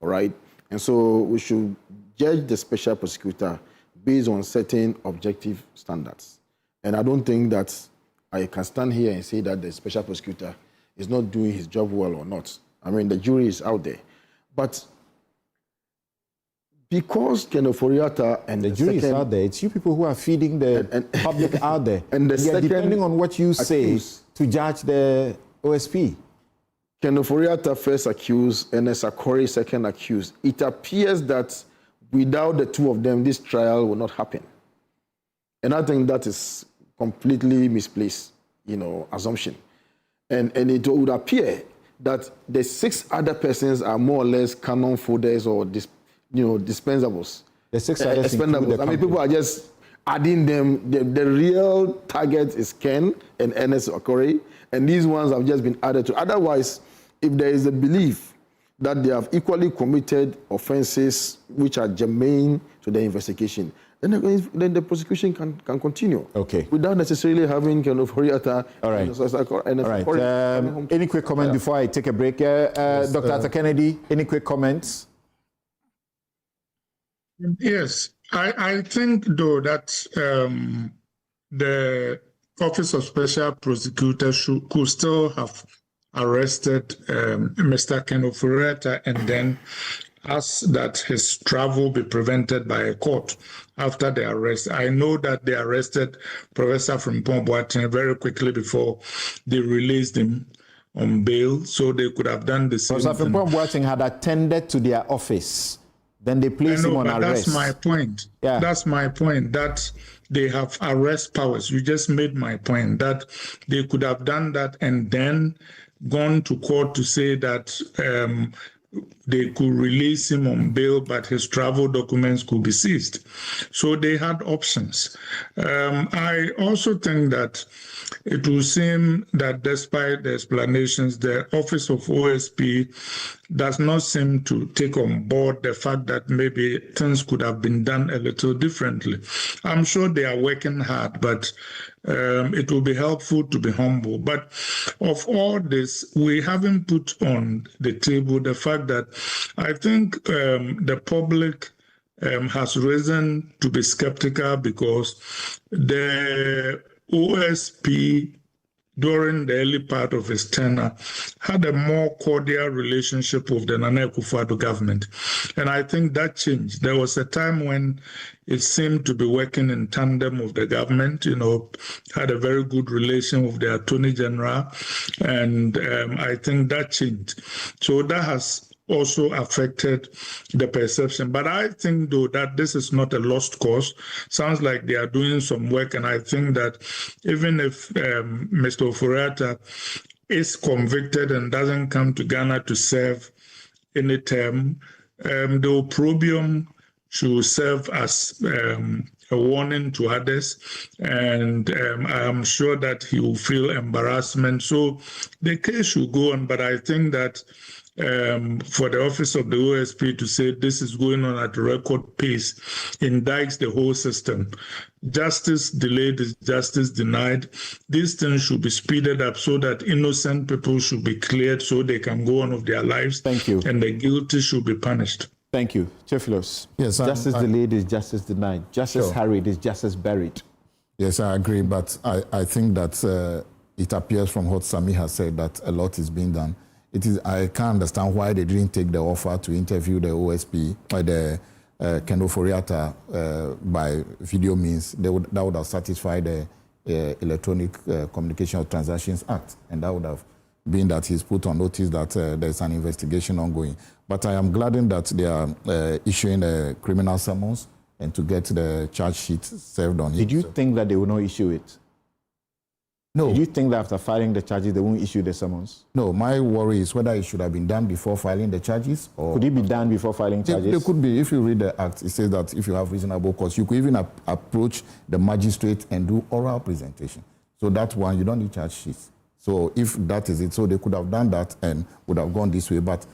all right? And so we should judge the special prosecutor based on certain objective standards. And I don't think that I can stand here and say that the special prosecutor is not doing his job well or not. I mean, the jury is out there. But because Ken Ofori-Atta and the jury is out there, it's you people who are feeding the public out there. And depending on what you say to judge the OSP. Ken Ofori-Atta first accused and Sakori second accused. It appears that without the two of them, this trial will not happen. And I think that is completely misplaced, assumption. And it would appear that the 6 other persons are more or less canon folders or dispensables. The 6 others expendables. I mean, people are just adding them. The real target is Ken and Ernest Sakori, and these ones have just been added to. Otherwise, if there is a belief that they have equally committed offenses which are germane to the investigation, then the prosecution can continue. Okay. Without necessarily having Ken Ofori-Atta. All right. Any quick comment before I take a break? Dr. Arthur Kennedy, any quick comments? Yes. I think, though, that the Office of Special Prosecutor could still have arrested Mr. Ken Ofori-Atta and then asked that his travel be prevented by a court after the arrest. I know that they arrested Professor Frimpong Boateng very quickly before they released him on bail, so they could have done the same thing. Professor Frimpong Boateng had attended to their office. Then they placed him on arrest. That's my point. Yeah. That's my point, that they have arrest powers. You just made my point, that they could have done that and then gone to court to say that they could release him on bail, but his travel documents could be seized. So they had options. I also think that it will seem that despite the explanations, the Office of OSP does not seem to take on board the fact that maybe things could have been done a little differently. I'm sure they are working hard, but it will be helpful to be humble. But of all this, we haven't put on the table the fact that I think the public has risen to be skeptical because the OSP during the early part of his tenure, had a more cordial relationship with the Nana Akufo-Addo government. And I think that changed. There was a time when it seemed to be working in tandem with the government, had a very good relation with the Attorney General. And I think that changed. So that has also affected the perception. But I think, though, that this is not a lost cause. Sounds like they are doing some work, and I think that even if Mr. Ofori-Atta is convicted and doesn't come to Ghana to serve any term, the opprobrium should serve as a warning to others, and I am sure that he will feel embarrassment. So the case should go on, but I think that for the office of the OSP to say this is going on at record pace indicts the whole system. Justice delayed is justice denied. These things should be speeded up so that innocent people should be cleared so they can go on with their lives. Thank you. And the guilty should be punished. Thank you. Theophilus. Yes, justice delayed is justice denied. Justice harried is justice buried. Yes, I agree, but I think that it appears from what Sami has said that a lot is being done. I can't understand why they didn't take the offer to interview the OSP by the Ken Ofori-Atta by video means. That would have satisfied the Electronic Communication Transactions Act, and that would have been that he's put on notice that there's an investigation ongoing. But I am gladdened that they are issuing a criminal summons and to get the charge sheet served on him. Did you think that they will not issue it? No. Did you think that after filing the charges, they won't issue the summons? No, my worry is whether it should have been done before filing the charges. Or could it be done before filing charges? They could be. If you read the act, it says that if you have reasonable cause, you could even approach the magistrate and do oral presentation. So that one, you don't need charge sheets. So if that is it, so they could have done that and would have gone this way. But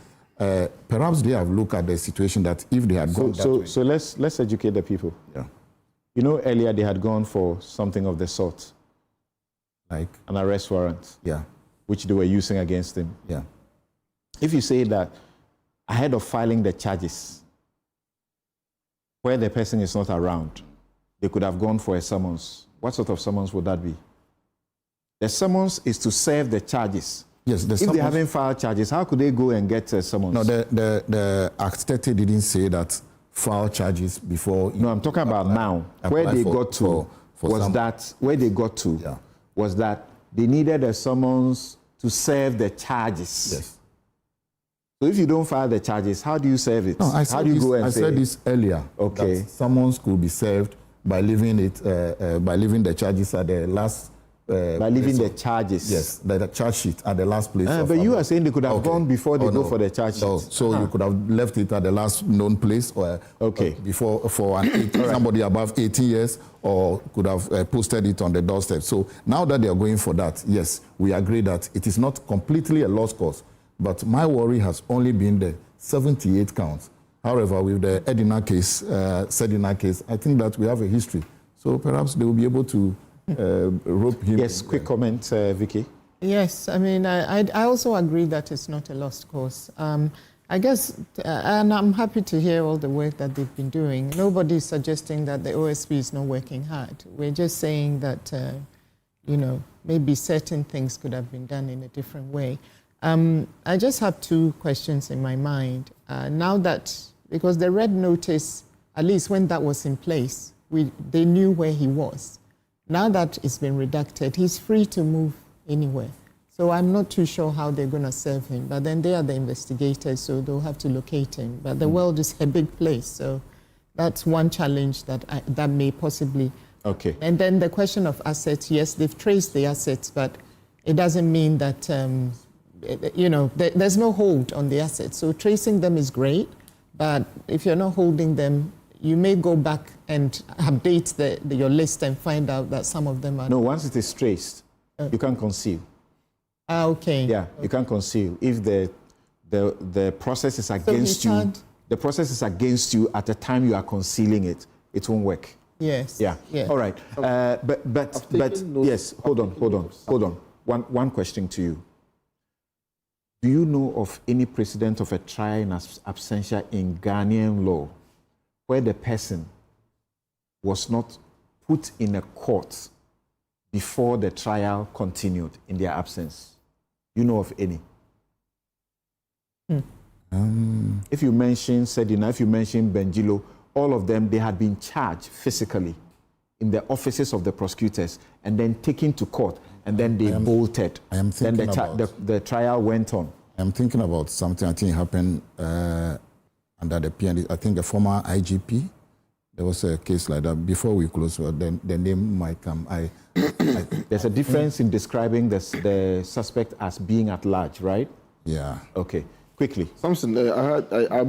perhaps they have looked at the situation that if they had gone that way. So let's educate the people. Yeah. Earlier they had gone for something of the sort. Like an arrest warrant, yeah, which they were using against him. Yeah. If you say that ahead of filing the charges, where the person is not around, they could have gone for a summons. What sort of summons would that be? The summons is to serve the charges. Yes, if they haven't filed charges, how could they go and get a summons? No, the Act 30 didn't say that file charges before. No, I'm talking about now. Where they got to was that they needed a summons to serve the charges. Yes. So if you don't file the charges, how do you serve it? No, how do you go and I said this earlier. Okay. That summons could be served by leaving the charges at the last. By leaving the charges. Yes, the charge sheet at the last place. But you are saying they could have gone before they go for the charge sheet. No. So you could have left it at the last known place, or before for somebody above 18 years, or could have posted it on the doorstep. So now that they are going for that, yes, we agree that it is not completely a lost cause. But my worry has only been the 78 counts. However, with the Sedina case, I think that we have a history. So perhaps they will be able to rope him. Yes, quick comment, Vicky. Yes, I mean, I also agree that it's not a lost cause. I guess, and I'm happy to hear all the work that they've been doing. Nobody's suggesting that the OSP is not working hard. We're just saying that, maybe certain things could have been done in a different way. I just have two questions in my mind. Now that, because the red notice, at least when that was in place, they knew where he was. Now that it's been redacted, he's free to move anywhere. So I'm not too sure how they're going to serve him. But then they are the investigators, so they'll have to locate him. But the world is a big place, so that's one challenge that may possibly. Okay. And then the question of assets, yes, they've traced the assets, but it doesn't mean that, there's no hold on the assets. So tracing them is great, but if you're not holding them, you may go back and update your list and find out that some of them are... No, once it is traced, you can't conceal. Okay. Yeah, you can't conceal. If the process is against you, the process is against you at the time you are concealing it, it won't work. Yes. Yeah. All right. But yes, hold on. One question to you. Do you know of any precedent of a trial in absentia in Ghanaian law where the person was not put in a court before the trial continued in their absence? You know of any? If you mention Sedina, if you mention Benjilo, all of them, they had been charged physically in the offices of the prosecutors and then taken to court, and then they bolted. I am thinking then the trial went on. I'm thinking about something I think happened under the PND. I think the former IGP, there was a case like that. Before we close, then the name might come. There's a difference in describing the suspect as being at large, right? Yeah. Okay. Quickly. Samson, I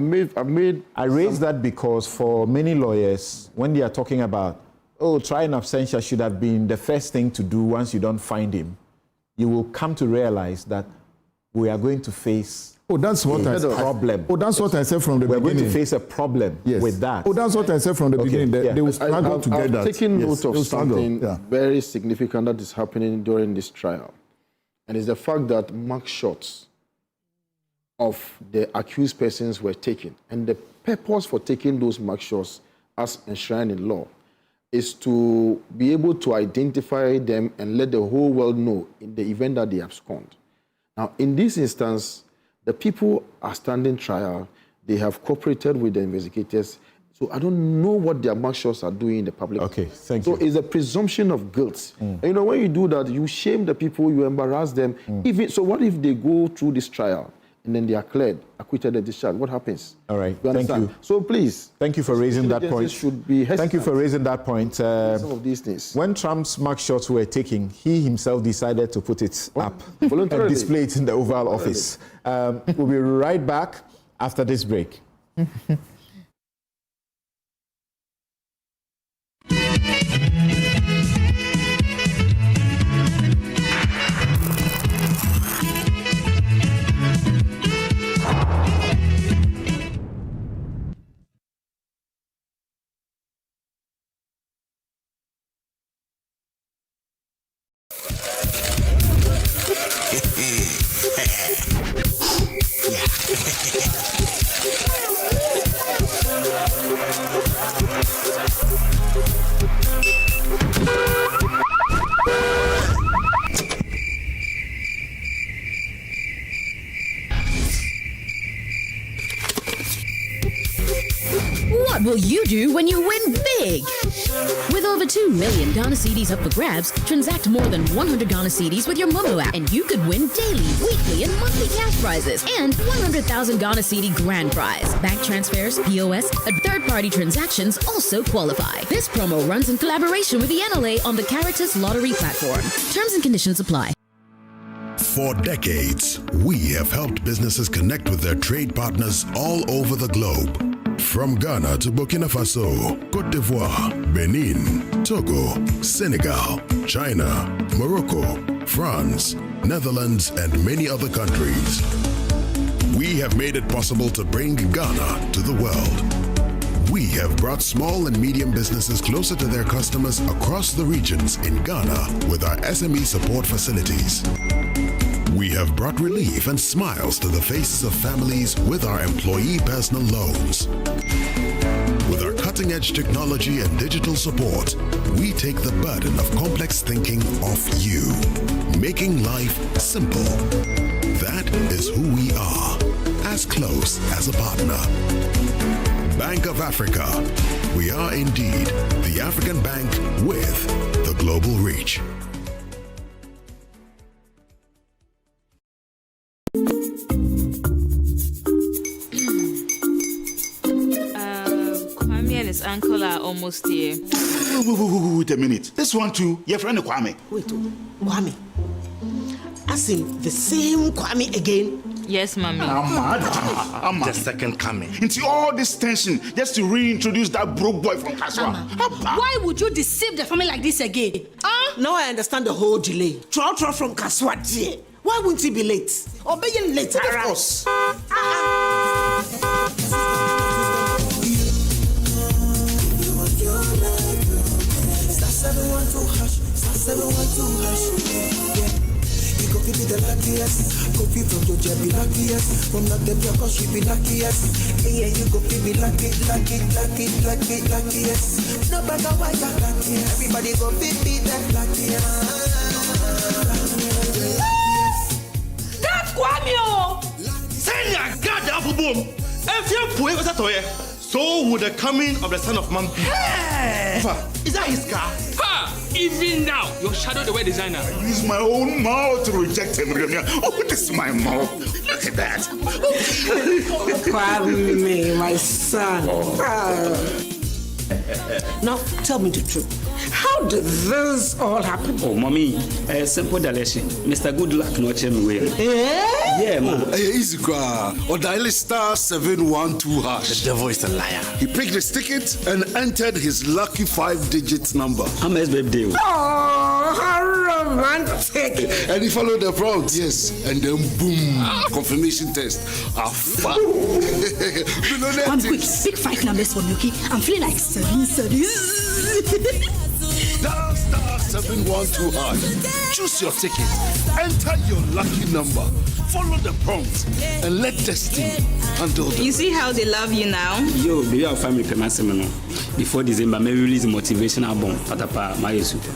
raised that because for many lawyers, when they are talking about, trial in absentia should have been the first thing to do once you don't find him, you will come to realize that we are going to face that's what a problem. That's what I said from the beginning. We're going to face a problem with that. That's what I said from the beginning. They will struggle to get that. I'm taking note of something very significant that is happening during this trial. And it's the fact that mugshots of the accused persons were taken. And the purpose for taking those mugshots as enshrined in law is to be able to identify them and let the whole world know in the event that they abscond. Now, in this instance, the people are standing trial. They have cooperated with the investigators. So I don't know what their mugshots are doing in the public. Okay, thank you. So it's a presumption of guilt. And, you know, when you do that, you shame the people, you embarrass them. So what if they go through this trial and then they are cleared, acquitted, and discharged? What happens? All right, thank you. So please. Thank you for raising that point. Thank you for raising that point. Some of these things. When Trump's mugshots were taken, he himself decided to put it up and display it in the Oval Office. We'll be right back after this break. What will you do when you win big? With over 2 million Ghana cedis up for grabs, transact more than 100 Ghana cedis with your Momo app, and you could win daily, weekly, and monthly cash prizes and 100,000 Ghana cedi grand prize. Bank transfers, POS, and third-party transactions also qualify. This promo runs in collaboration with the NLA on the Caritas Lottery platform. Terms and conditions apply. For decades, we have helped businesses connect with their trade partners all over the globe. From Ghana to Burkina Faso, Côte d'Ivoire, Benin, Togo, Senegal, China, Morocco, France, Netherlands, and many other countries. We have made it possible to bring Ghana to the world. We have brought small and medium businesses closer to their customers across the regions in Ghana with our SME support facilities. We have brought relief and smiles to the faces of families with our employee personal loans. With our cutting-edge technology and digital support, we take the burden of complex thinking off you, making life simple. That is who we are, as close as a partner. Bank of Africa. We are indeed the African bank with the global reach. His uncle are almost here. Wait a minute. This one too, your friend Kwame. Wait, Kwame. Ask him the same Kwame again. Yes, mommy. I'm the second coming. Into all this tension just to reintroduce that broke boy from Kaswa. Why would you deceive the family like this again? Now I understand the whole delay. Troll from Kaswa, dear. Why wouldn't he be late? Or be late, of course. You go be the luckiest. Go be from your be luckiest. From not them cause she be luckiest. Yeah, you go be luckiest. No matter why you're luckiest. Everybody go be the luckiest. That's Kwamio! Send your goddamn boom! If you put it toy, so would the coming of the son of man be. Hey! Is that his car? Ha! Even now, your shadow the way designer. I use my own mouth to reject him. Oh, this is my mouth. Look at that. Pardon me, my son. Now, tell me the truth. How did this all happen? Oh, mommy, simple direction. Mr. Goodluck no change way. Yeah, man. Easy cry. Or dial *712#. The devil is a liar. He pricked his ticket and entered his lucky 5-digit number. How much baby? Oh, how romantic. And he followed the prompt, yes. And then boom, confirmation test. One quick, pick 5 numbers for me, okay? I'm feeling like 7. Dial *712#. Choose your ticket. Enter your lucky number. Follow the prompt and let destiny handle the You see how they love you now? Yo, baby, I'll find me payment before December. Maybe release a motivational bomb. Patapa, my super.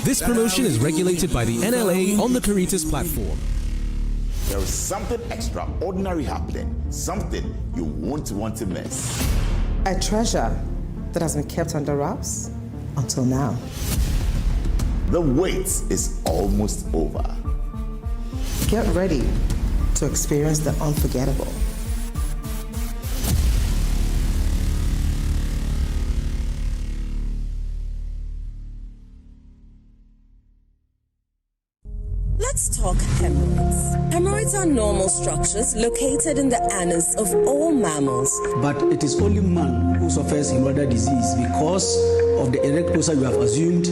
This promotion is regulated by the NLA on the Caritas platform. There is something extraordinary happening. Something you won't want to miss. A treasure that has been kept under wraps until now. The wait is almost over. Get ready to experience the unforgettable. Let's talk hemorrhoids. Hemorrhoids are normal structures located in the anus of all mammals. But it is only man who suffers hemorrhoidal disease because of the erect posture we have assumed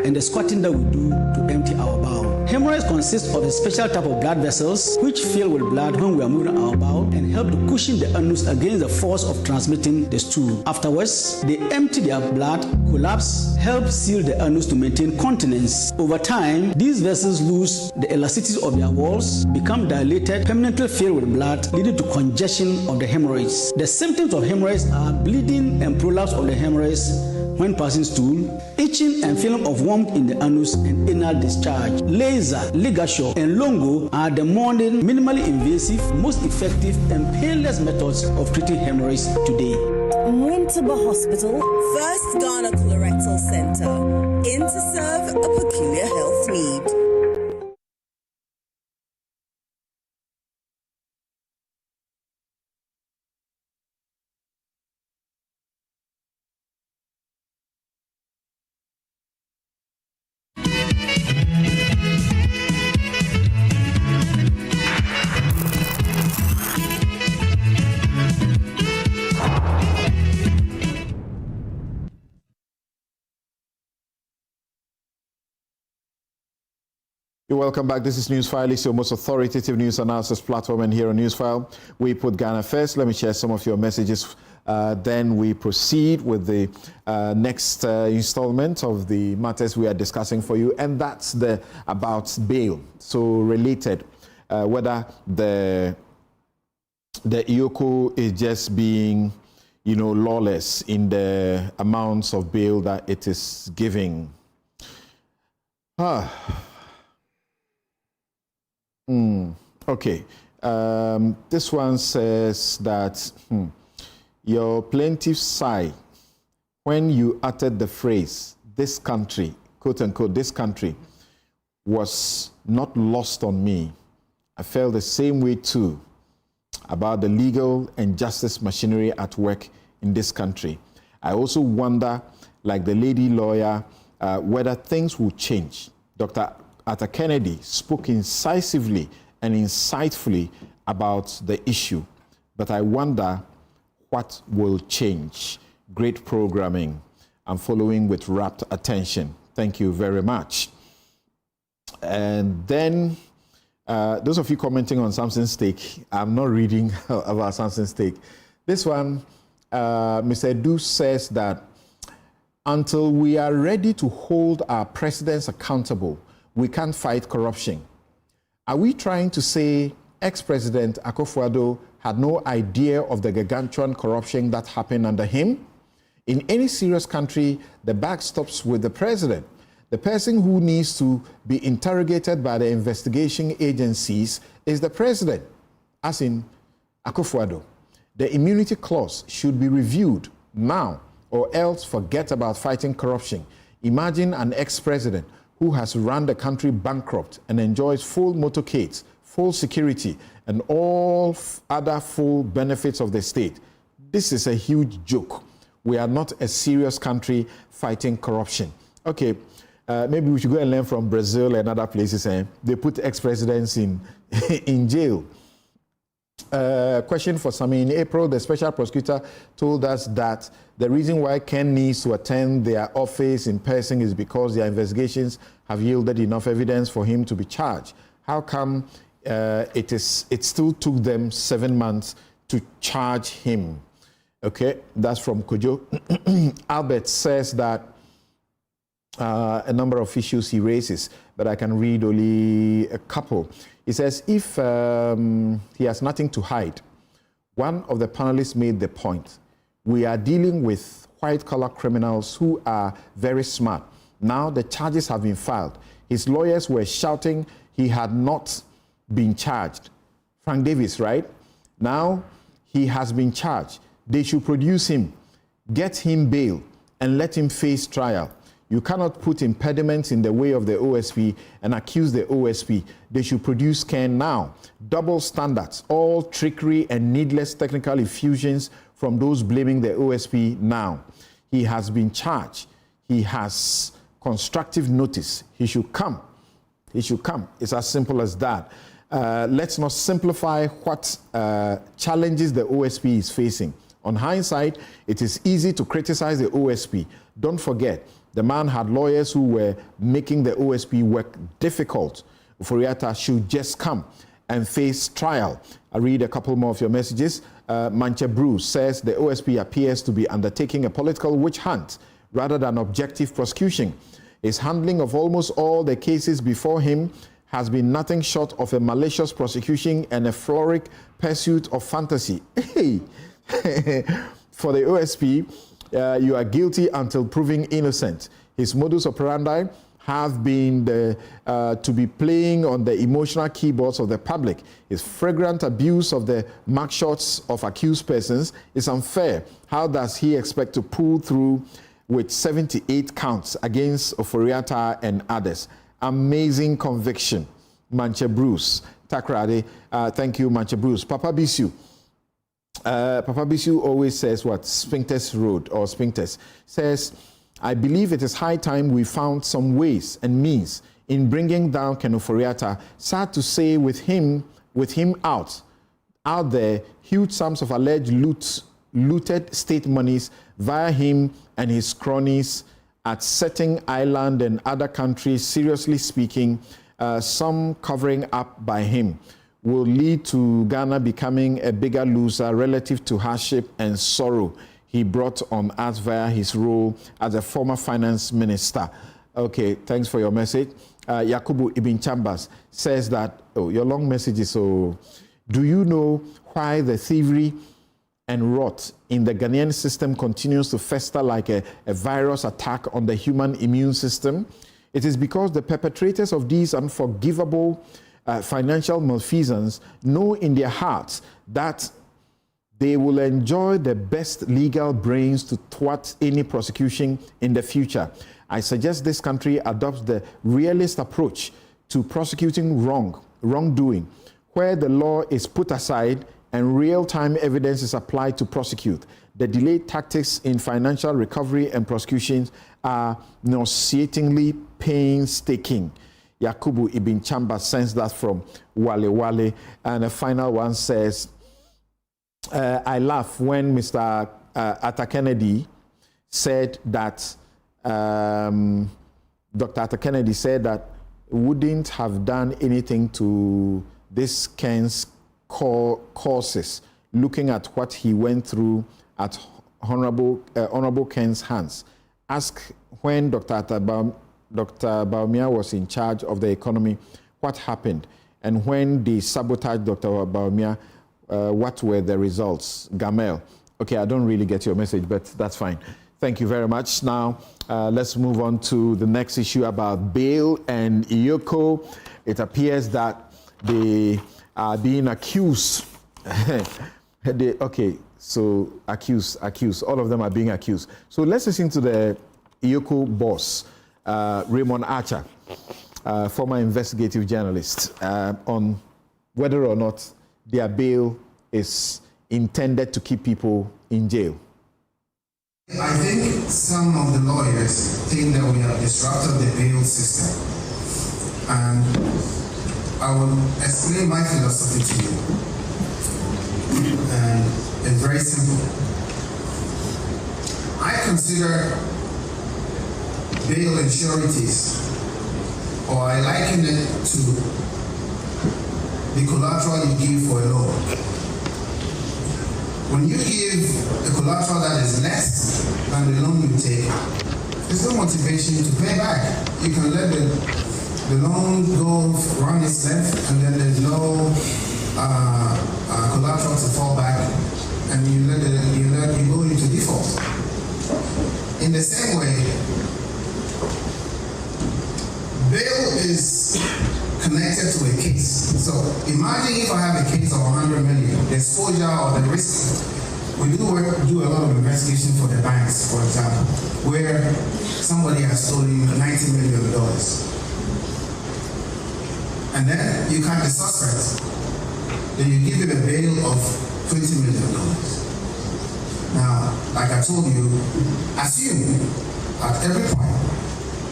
and the squatting that we do to empty our bowel. Hemorrhoids consist of a special type of blood vessels which fill with blood when we are moving our bowel and help to cushion the anus against the force of transmitting the stool. Afterwards, they empty their blood, collapse, help seal the anus to maintain continence. Over time, these vessels lose the elasticity of their walls, become dilated, permanently filled with blood, leading to congestion of the hemorrhoids. The symptoms of hemorrhoids are bleeding and prolapse of the hemorrhoids when passing stool, itching and feeling of warmth in the anus and anal discharge. Laser, ligature, and longo are the modern, minimally invasive, most effective and painless methods of treating hemorrhoids today. Winterba Hospital, first Ghana Colorectal Center, in to serve a peculiar health need. You're welcome back. This is Newsfile. It's your most authoritative news analysis platform, and here on Newsfile, we put Ghana first. Let me share some of your messages. Then we proceed with the next installment of the matters we are discussing for you, and that's the about bail. So related, whether the Eoco is just being, lawless in the amounts of bail that it is giving. Okay. This one says that your plaintiff sigh when you uttered the phrase, this country, quote unquote, this country was not lost on me. I felt the same way too about the legal and justice machinery at work in this country. I also wonder, like the lady lawyer, whether things will change. Dr. Arthur Kennedy spoke incisively and insightfully about the issue, but I wonder what will change. Great programming. I'm following with rapt attention. Thank you very much. And then, those of you commenting on Samson's stake, I'm not reading about Samson's stake. This one, Mr. Edu says that until we are ready to hold our presidents accountable, we can't fight corruption. Are we trying to say ex-president Akufo-Addo had no idea of the gargantuan corruption that happened under him? In any serious country, the buck stops with the president. The person who needs to be interrogated by the investigation agencies is the president, as in Akufo-Addo. The immunity clause should be reviewed now, or else forget about fighting corruption. Imagine an ex-president who has run the country bankrupt and enjoys full motorcades, full security, and all other full benefits of the state. This is a huge joke. We are not a serious country fighting corruption. Okay, maybe we should go and learn from Brazil and other places. They put ex-presidents in jail. Question for Sami. In April, the special prosecutor told us that the reason why Ken needs to attend their office in person is because their investigations have yielded enough evidence for him to be charged. How come it still took them 7 months to charge him? Okay, that's from Kojo. Albert says that a number of issues he raises, but I can read only a couple. He says, if he has nothing to hide, one of the panelists made the point. We are dealing with white-collar criminals who are very smart. Now the charges have been filed. His lawyers were shouting he had not been charged. Frank Davis, right? Now he has been charged. They should produce him, get him bail, and let him face trial. You cannot put impediments in the way of the OSP and accuse the OSP. They should produce Ken now. Double standards, all trickery and needless technical effusions from those blaming the OSP now. He has been charged. He has constructive notice. He should come. He should come. It's as simple as that. Let's not simplify what challenges the OSP is facing. On hindsight, it is easy to criticize the OSP. Don't forget, the man had lawyers who were making the OSP work difficult. Ofori-Atta should just come and face trial. I read a couple more of your messages. Manche Bruce says the OSP appears to be undertaking a political witch hunt rather than objective prosecution. His handling of almost all the cases before him has been nothing short of a malicious prosecution and a florid pursuit of fantasy. Hey, for the OSP, you are guilty until proven innocent. His modus operandi have been to be playing on the emotional keyboards of the public. His flagrant abuse of the mugshots of accused persons is unfair. How does he expect to pull through with 78 counts against Ofori-Atta and others? Amazing conviction. Manche Bruce. Takrade. Thank you, Manche Bruce. Papa Bisu. Papa Bisu always says what? Sphincters Road or Sphincters. Says, I believe it is high time we found some ways and means in bringing down Ken Ofori-Atta. Sad to say, with him out there, huge sums of alleged looted state monies via him and his cronies at Setting Island and other countries, seriously speaking, some covering up by him, will lead to Ghana becoming a bigger loser relative to hardship and sorrow he brought on us via his role as a former finance minister. Okay, thanks for your message. Yakubu Ibn Chambers says that, your long message is, do you know why the thievery and rot in the Ghanaian system continues to fester like a virus attack on the human immune system? It is because the perpetrators of these unforgivable financial malfeasance know in their hearts that they will enjoy the best legal brains to thwart any prosecution in the future. I suggest this country adopts the realist approach to prosecuting wrongdoing, where the law is put aside and real-time evidence is applied to prosecute. The delayed tactics in financial recovery and prosecutions are nauseatingly painstaking. Yakubu Ibn Chambers sends that from Wale Wale. And the final one says, I laugh when Mr. Atta Kennedy said that, Dr. Atta Kennedy said that wouldn't have done anything to this Ken's causes, looking at what he went through at Honorable Ken's hands. Ask when Dr. Dr. Baumia was in charge of the economy, what happened? And when they sabotaged Dr. Baumia, what were the results? Gamel. Okay, I don't really get your message, but that's fine. Thank you very much. Now, let's move on to the next issue about bail and Yoko. It appears that they are being accused. Okay, so accused. All of them are being accused. So let's listen to the Yoko boss, Raymond Archer, former investigative journalist, on whether or not their bail is intended to keep people in jail. I think some of the lawyers think that we have disrupted the bail system. And I will explain my philosophy to you. And it's very simple. I consider bail and sureties, or I liken it to the collateral you give for a loan. When you give a collateral that is less than the loan you take, there's no motivation to pay back. You can let the loan go run its length, and then there's no collateral to fall back, and you go into default. In the same way, bail is connected to a case. So imagine if I have a case of 100 million, the exposure or the risk. We do a lot of investigation for the banks, for example, where somebody has stolen $90 million. And then you catch the suspect. Then you give him a bail of $20 million. Now, like I told you, assume at every point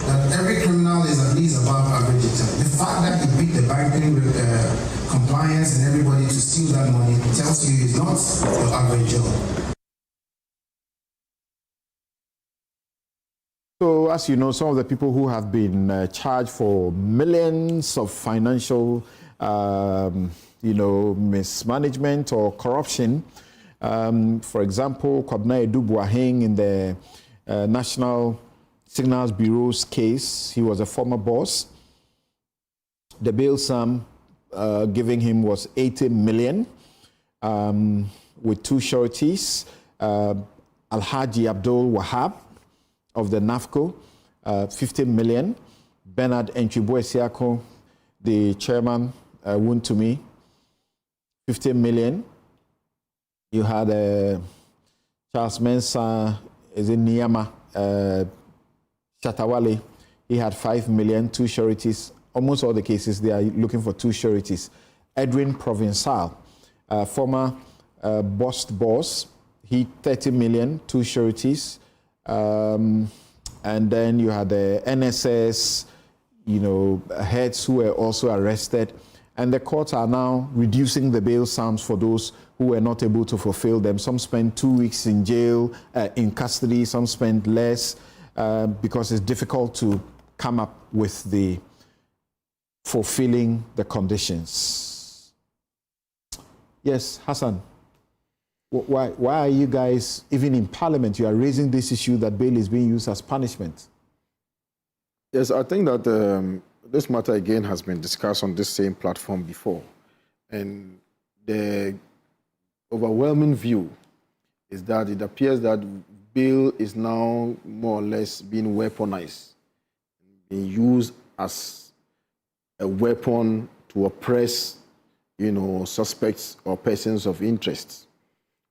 that every criminal is at least above average income. The fact that he beat the banking compliance and everybody to steal that money tells you he's not your average Joe. So, as you know, some of the people who have been charged for millions of financial, mismanagement or corruption. For example, Kwabena Edu-Buahing in the National Signals Bureau's case, he was a former boss. The bail sum giving him was 80 million with two sureties. Alhaji Abdul Wahab of the NAFCO, 50 million. Bernard Enchibu-Esiako, the chairman, Wuntumi, 50 million. You had Charles Mensah, is in Niyama, Chatawale, he had 5 million, two sureties. Almost all the cases, they are looking for two sureties. Edwin Provençal, former boss, he 30 million, two sureties. And then you had the NSS, heads who were also arrested. And the courts are now reducing the bail sums for those who were not able to fulfill them. Some spent 2 weeks in jail, in custody, some spent less. Because it's difficult to come up with the fulfilling the conditions. Yes, Hassan, why are you guys, even in Parliament, you are raising this issue that bail is being used as punishment? Yes, I think that this matter again has been discussed on this same platform before. And the overwhelming view is that it appears that bail is now more or less being weaponized, being used as a weapon to oppress, suspects or persons of interest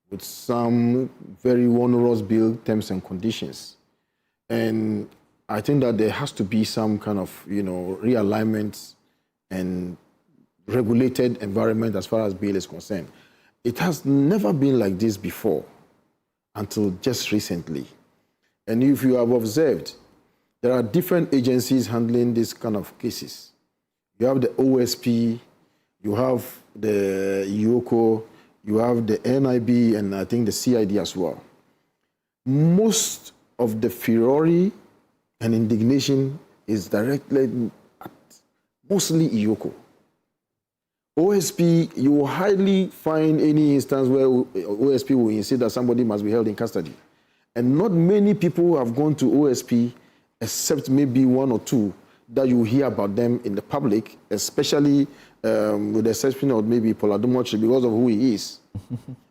with some very onerous bail terms and conditions. And I think that there has to be some kind of, realignment and regulated environment as far as bail is concerned. It has never been like this before, until just recently. And if you have observed, there are different agencies handling this kind of cases. You have the OSP, you have the Yoko, you have the NIB, and I think the CID as well. Most of the furore and indignation is directed at mostly Yoko. OSP, you will hardly find any instance where OSP will insist that somebody must be held in custody. And not many people have gone to OSP except maybe one or two that you hear about them in the public, especially with the exception of maybe Paul Adumochi because of who he is.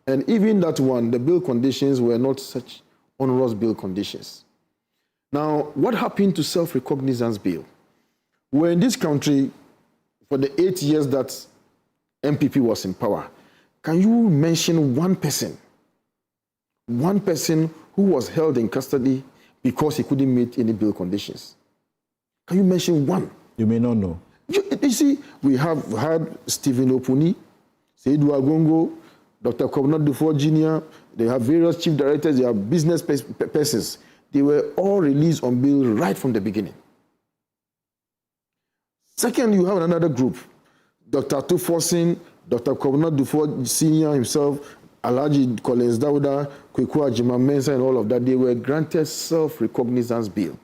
And even that one, the bail conditions were not such onerous bail conditions. Now, what happened to self-recognizance bail? We're in this country for the 8 years that MPP was in power. Can you mention one person who was held in custody because he couldn't meet any bail conditions? Can you mention one? You may not know. You see, we have had Stephen Opuni, Seidu Agongo, Dr. Kobna Dufour Jr., they have various chief directors, they have business persons. They were all released on bail right from the beginning. Second, you have another group, Dr. Tufosin, Dr. Kobna Dufour Sr. himself, Alhaji Collins Dauda, Kweku Ajima Mensah, and all of that. They were granted self-recognizance bail.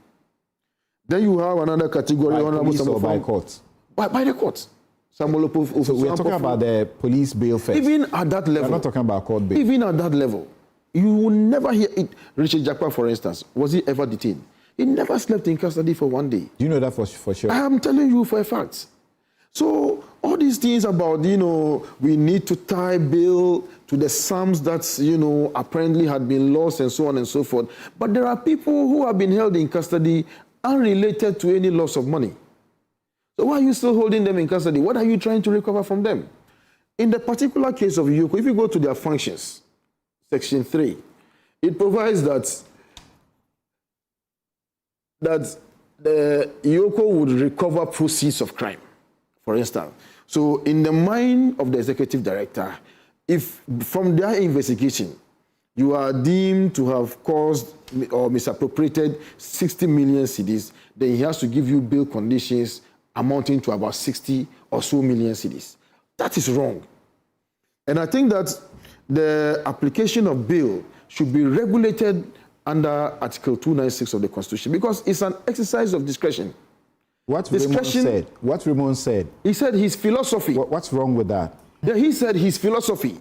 Then you have another category. By police or by courts? By the courts. So we're talking about the police bail first. Even at that level. We're not talking about court bail. Even at that level, you will never hear it. Richard Jakpa, for instance, was he ever detained? He never slept in custody for one day. Do you know that for sure? I am telling you for a fact. So all these things about, we need to tie bail to the sums that, apparently had been lost and so on and so forth. But there are people who have been held in custody unrelated to any loss of money. So why are you still holding them in custody? What are you trying to recover from them? In the particular case of Yoko, if you go to their functions, Section 3, it provides that the Yoko would recover proceeds of crime, for instance. So in the mind of the executive director, if from their investigation, you are deemed to have caused or misappropriated 60 million cedis, then he has to give you bail conditions amounting to about 60 or so million cedis. That is wrong. And I think that the application of bail should be regulated under Article 296 of the Constitution because it's an exercise of discretion. What Raymond said? He said his philosophy. What's wrong with that? Yeah, he said his philosophy.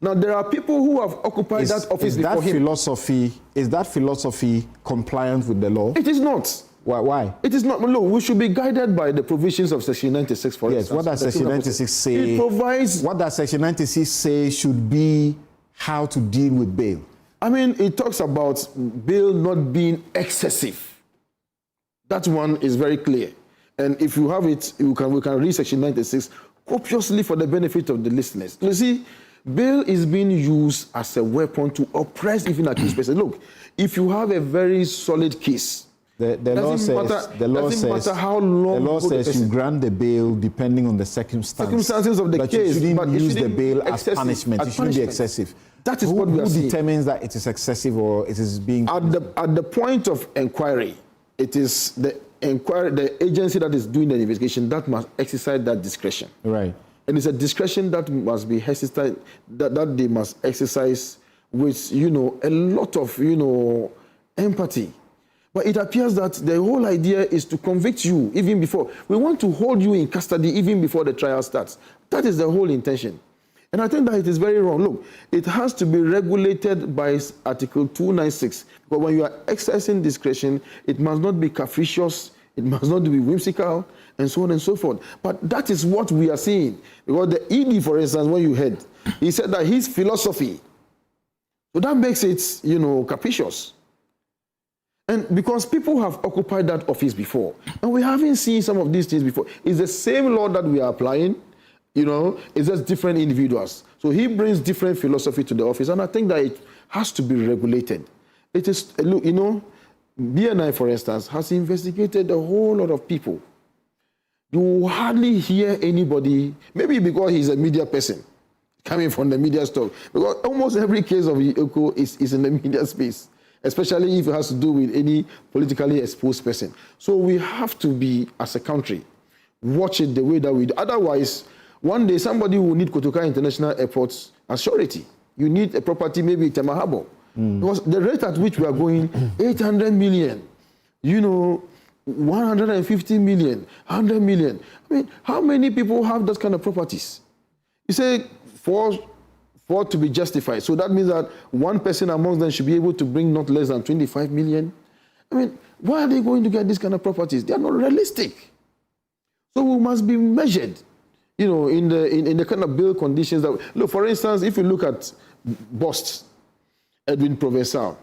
Now, there are people who have occupied that office before him. Is that philosophy compliant with the law? It is not. Why? It is not. Look, we should be guided by the provisions of Section 96, for instance. Yes, what does Section 96 say? It provides... What does Section 96 say should be how to deal with bail? I mean, it talks about bail not being excessive. That one is very clear. And if you have it, we can read Section 96 copiously for the benefit of the listeners. You see, bail is being used as a weapon to oppress even accused persons. Look, if you have a very solid case, the law says you grant the bail depending on the circumstances of the but case. You shouldn't but use the bail as punishment. It shouldn't be excessive. That is what we are seeing. Who determines that it is excessive or it is being... At the point of inquiry, it is the agency that is doing the investigation that must exercise that discretion. Right. And it's a discretion that must be exercised, that they must exercise with, a lot of, empathy. But it appears that the whole idea is to convict you even before. We want to hold you in custody even before the trial starts. That is the whole intention. And I think that it is very wrong. Look, it has to be regulated by Article 296. But when you are exercising discretion, it must not be capricious, it must not be whimsical, and so on and so forth. But that is what we are seeing. Because the ED, for instance, when you heard, he said that his philosophy, so that makes it, capricious. And because people have occupied that office before, and we haven't seen some of these things before. It's the same law that we are applying, it's just different individuals. So he brings different philosophy to the office, and I think that it has to be regulated. It is, look, BNI, for instance, has investigated a whole lot of people. You will hardly hear anybody, maybe because he's a media person, coming from the media stock, because almost every case of Eoco is in the media space, especially if it has to do with any politically exposed person. So we have to be, as a country, watch it the way that we do. Otherwise, one day somebody will need Kotoka International Airport as surety. You need a property, maybe Tema Harbour. Because the rate at which we are going, 800 million, 150 million, 100 million. I mean, how many people have those kind of properties? You say for it to be justified. So that means that one person amongst them should be able to bring not less than 25 million. I mean, Why are they going to get these kind of properties? They are not realistic. So we must be measured, in the kind of bail conditions that. Look, for instance, if you look at Bost, Edwin Provençal,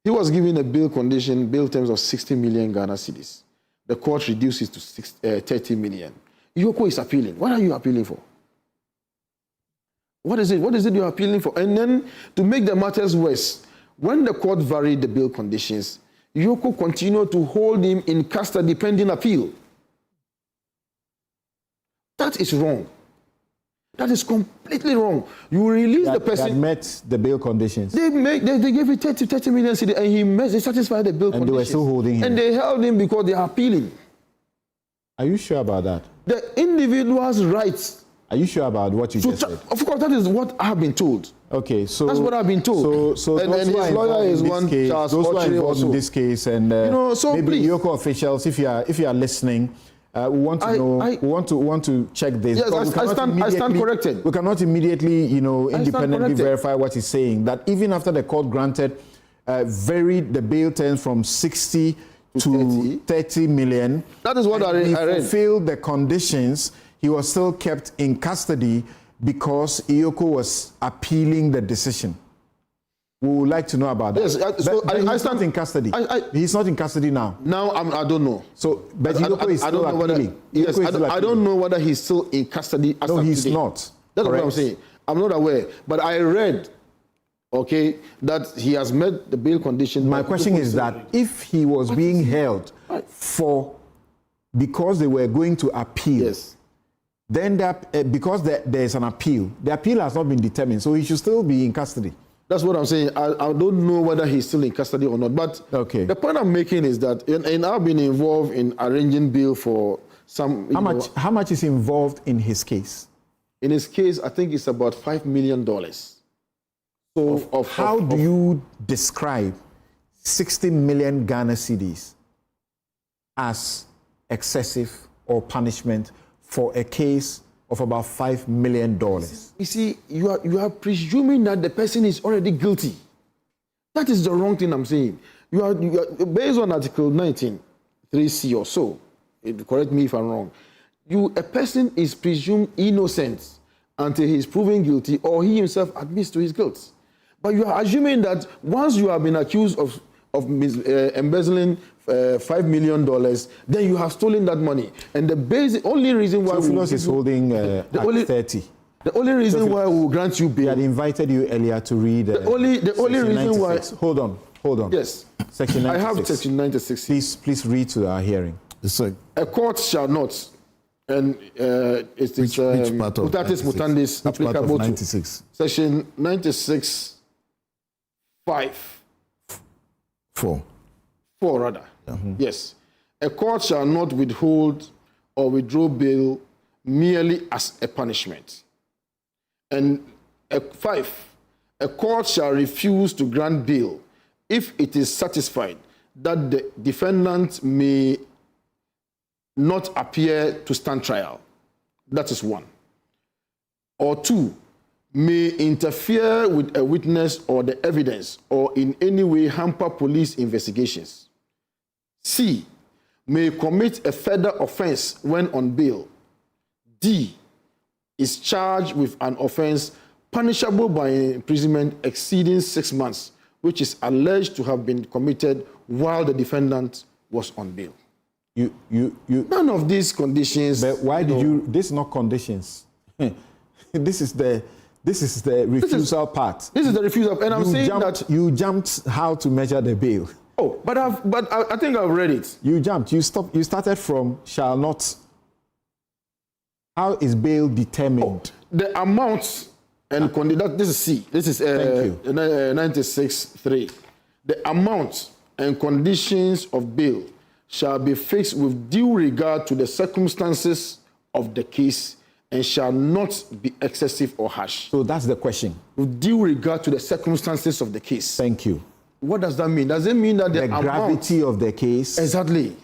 he was given a bail terms of 60 million Ghana cedis. The court reduces to 30 million. Yoko is appealing. What are you appealing for? What is it? What is it you're appealing for? And then, to make the matters worse, when the court varied the bail conditions, Yoko continued to hold him in custody pending appeal. That is wrong. That is completely wrong. You release the person. That met the bail conditions. They gave it 30 million cedis, and they satisfied the bail conditions. And they were still holding him. And they held him because they are appealing. Are you sure about that? The individual's rights. Are you sure about what you just said? Of course, that is what I have been told. Okay, so that's what I've been told. So and his lawyer is one Charles those who are involved also. in this case, and so maybe please. Yoko officials, if you are listening, we want to know. We want to check this. Yes, I stand corrected. We cannot immediately, independently verify what he's saying. That even after the court granted, varied the bail terms from 60 to 30 million. That is what I read. He fulfilled the conditions. He was still kept in custody because Eoco was appealing the decision. We would like to know about that. Yes, he's not in custody. He's not in custody now. Now I don't know. So, but Yoko is still appealing. Yes, I don't know whether he's still in custody. No, he's not. That's what I'm saying. I'm not aware, but I read, that he has met the bail conditions. My question is that if he was being held because they were going to appeal. Yes. Then because there is an appeal, the appeal has not been determined, so he should still be in custody. That's what I'm saying. I don't know whether he's still in custody or not. But the point I'm making is that, and I've been involved in arranging bail for some. How much is involved in his case? In his case, I think it's about $5 million. So, how do you describe 60 million Ghana cedis as excessive or punishment for a case of about $5 million? You see, you are presuming that the person is already guilty. That is the wrong thing I'm saying. You are based on Article 19, 3C or so. Correct me if I'm wrong. A person is presumed innocent until he is proven guilty or he himself admits to his guilt. But you are assuming that once you have been accused of embezzling $5 million, then you have stolen that money. And the only reason why is holding 30. The only reason why we will grant you bail. We had invited you earlier to read. The only reason 96. why. Hold on. Yes. Section 96. I have Section 96. Please read to our hearing. A court shall not, and it's which part of mutatis mutandis applicable to 96? Section 96. 5. 4 rather. Yes. A court shall not withhold or withdraw bail merely as a punishment. And 5. A court shall refuse to grant bail if it is satisfied that the defendant may not appear to stand trial. That is 1. Or 2. May interfere with a witness or the evidence or in any way hamper police investigations. C. May commit a further offense when on bail. D. Is charged with an offense punishable by imprisonment exceeding 6 months, which is alleged to have been committed while the defendant was on bail. None of these conditions. But why did you? This is not conditions. This is the refusal part. This is the refusal, and I'm saying that you jumped how to measure the bail. Oh, but I think I've read it. You jumped. You stopped. You started from shall not. How is bail determined? The amount and this is C. This is 96.3. The amount and conditions of bail shall be fixed with due regard to the circumstances of the case and shall not be excessive or harsh. So that's the question. With due regard to the circumstances of the case. Thank you. What does that mean? Does it mean that the gravity of the case? Exactly.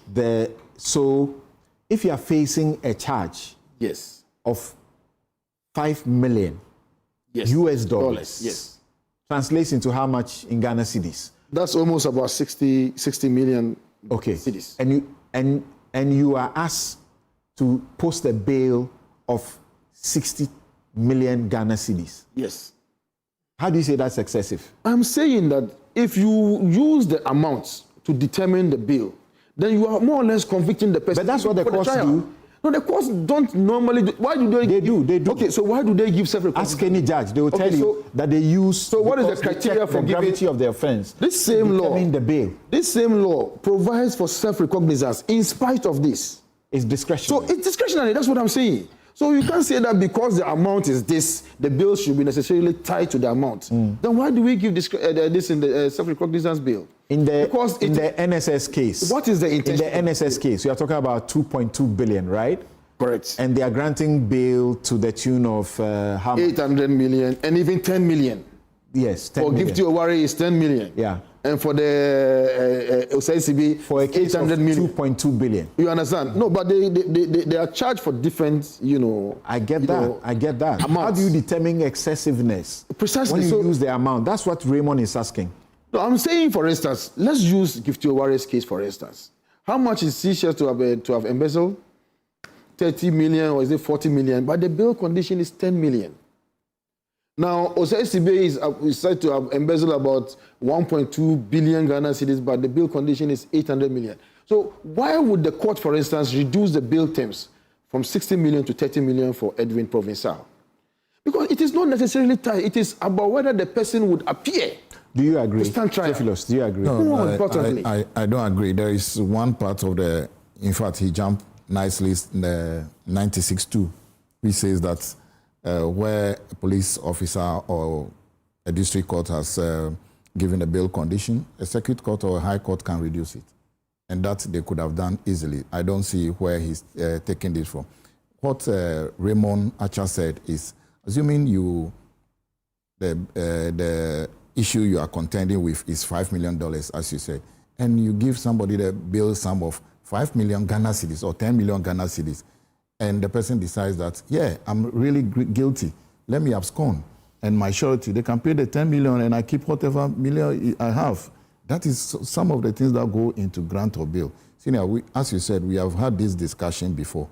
So if you are facing a charge of $5 million US dollars, yes, translates into how much in Ghana cedis? That's almost about 60 million Okay. cedis. And you are asked to post a bail of 60 million Ghana cedis. Yes. How do you say that's excessive? I'm saying that if you use the amounts to determine the bail, then you are more or less convicting the person. But that's what the courts do. No, the courts don't normally do. Why do they? They do. Okay, so why do they give self-recognition? Ask any judge. They will tell you that they use. So what is the criteria for the gravity of the offense? This same law. The bail. This same law provides for self-recognizance in spite of this. It's discretionary. So it's discretionary. That's what I'm saying. So you can't say that because the amount is this, the bill should be necessarily tied to the amount. Then why do we give this in the self-recognizance bill? In the NSS case. What is the intention? In the NSS case, you are talking about 2.2 billion, right? Correct. And they are granting bail to the tune of how much? 800 million and even 10 million. Yes, 10 for million. Gifty Owari is 10 million. Yeah. And for the OCICB, for a case 800 of million. 2.2 billion. You understand? No, but they are charged for different, I get that. I get that. Amounts. How do you determine excessiveness? Precisely. When you use the amount. That's what Raymond is asking. No, I'm saying, for instance, let's use Gifty Owari's case, for instance. How much is he to have embezzled? 30 million or is it 40 million? But the bail condition is 10 million. Now, OCICB is said to have embezzled about 1.2 billion Ghana cedis, but the bail condition is 800 million. So why would the court, for instance, reduce the bail terms from 60 million to 30 million for Edwin Provincial? Because it is not necessarily tied. It is about whether the person would appear. Do you agree? To stand trial. Theophilus, do you agree? No, importantly. I don't agree. There is one part of in fact, he jumped nicely in the 96.2, which says that where a police officer or a district court has given a bail condition, a circuit court or a high court can reduce it. And that they could have done easily. I don't see where he's taking this from. What Raymond Acha said is, assuming the issue you are contending with is $5 million, as you said, and you give somebody the bail sum of 5 million Ghana cedis or 10 million Ghana cedis, and the person decides that, yeah, I'm really guilty, let me abscond, and my surety, they can pay the 10 million and I keep whatever million I have. That is some of the things that go into grant or bail. Senior, as you said, we have had this discussion before.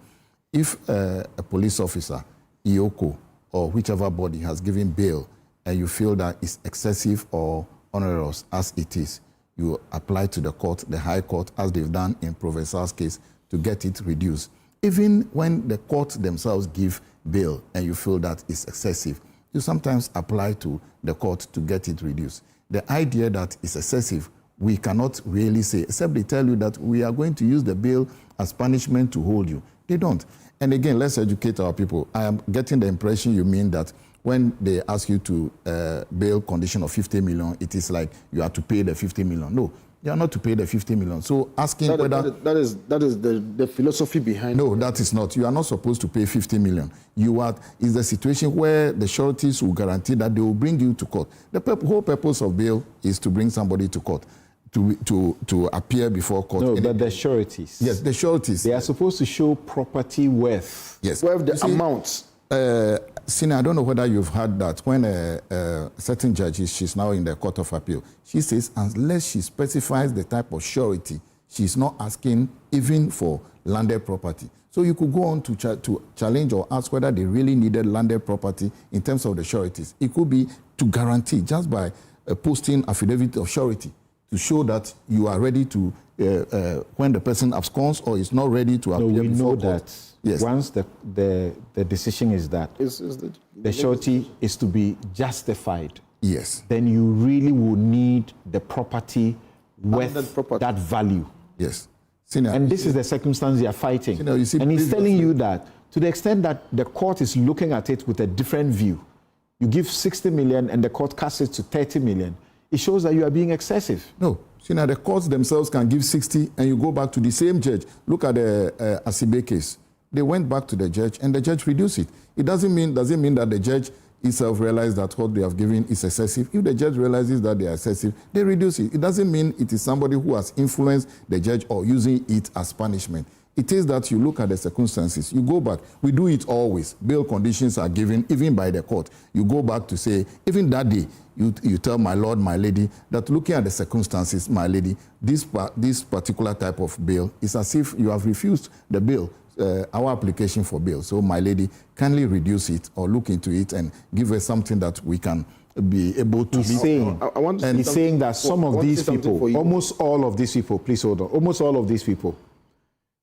If a police officer, Eoco, or whichever body has given bail, and you feel that it's excessive or onerous as it is, you apply to the court, the high court, as they've done in Provençal's case, to get it reduced. Even when the courts themselves give bail and you feel that it's excessive, you sometimes apply to the court to get it reduced. The idea that it's excessive, we cannot really say, except they tell you that we are going to use the bail as punishment to hold you. They don't. And again, let's educate our people. I am getting the impression you mean that when they ask you to bail condition of 50 million, it is like you have to pay the 50 million. No, you are not to pay the 50 million. So asking that is the philosophy behind. No, that is not. You are not supposed to pay 50 million. Is the situation where the sureties will guarantee that they will bring you to court. The whole purpose of bail is to bring somebody to court, to appear before court. No, but the sureties. Yes, the sureties. They are supposed to show property worth. Yes. Worth the amounts. Sina, I don't know whether you've heard that when a certain judge, she's now in the Court of Appeal, she says unless she specifies the type of surety, she's not asking even for landed property. So you could go on to challenge or ask whether they really needed landed property in terms of the sureties. It could be to guarantee just by posting affidavit of surety to show that you are ready to, when the person absconds or is not ready to appear before court. We know that. Yes. Once the decision is that the surety is to be justified, yes, then you really will need the property worth that value. Yes. Senior, and this is the circumstance they are fighting. Senior, and he's telling you that to the extent that the court is looking at it with a different view, you give 60 million and the court casts it to 30 million, it shows that you are being excessive. No. Senior, the courts themselves can give 60 and you go back to the same judge. Look at the Asibe case. They went back to the judge and the judge reduced it. It doesn't mean that the judge himself realized that what they have given is excessive. If the judge realizes that they are excessive, they reduce it. It doesn't mean it is somebody who has influenced the judge or using it as punishment. It is that you look at the circumstances, you go back. We do it always. Bail conditions are given even by the court. You go back to say, even that day, you tell my lord, my lady, that looking at the circumstances, my lady, this particular type of bail is as if you have refused the bail, our application for bail. So my lady, kindly reduce it or look into it and give us something that we can be able to. He's saying that some of these people, almost all of these people, please hold on, almost all of these people,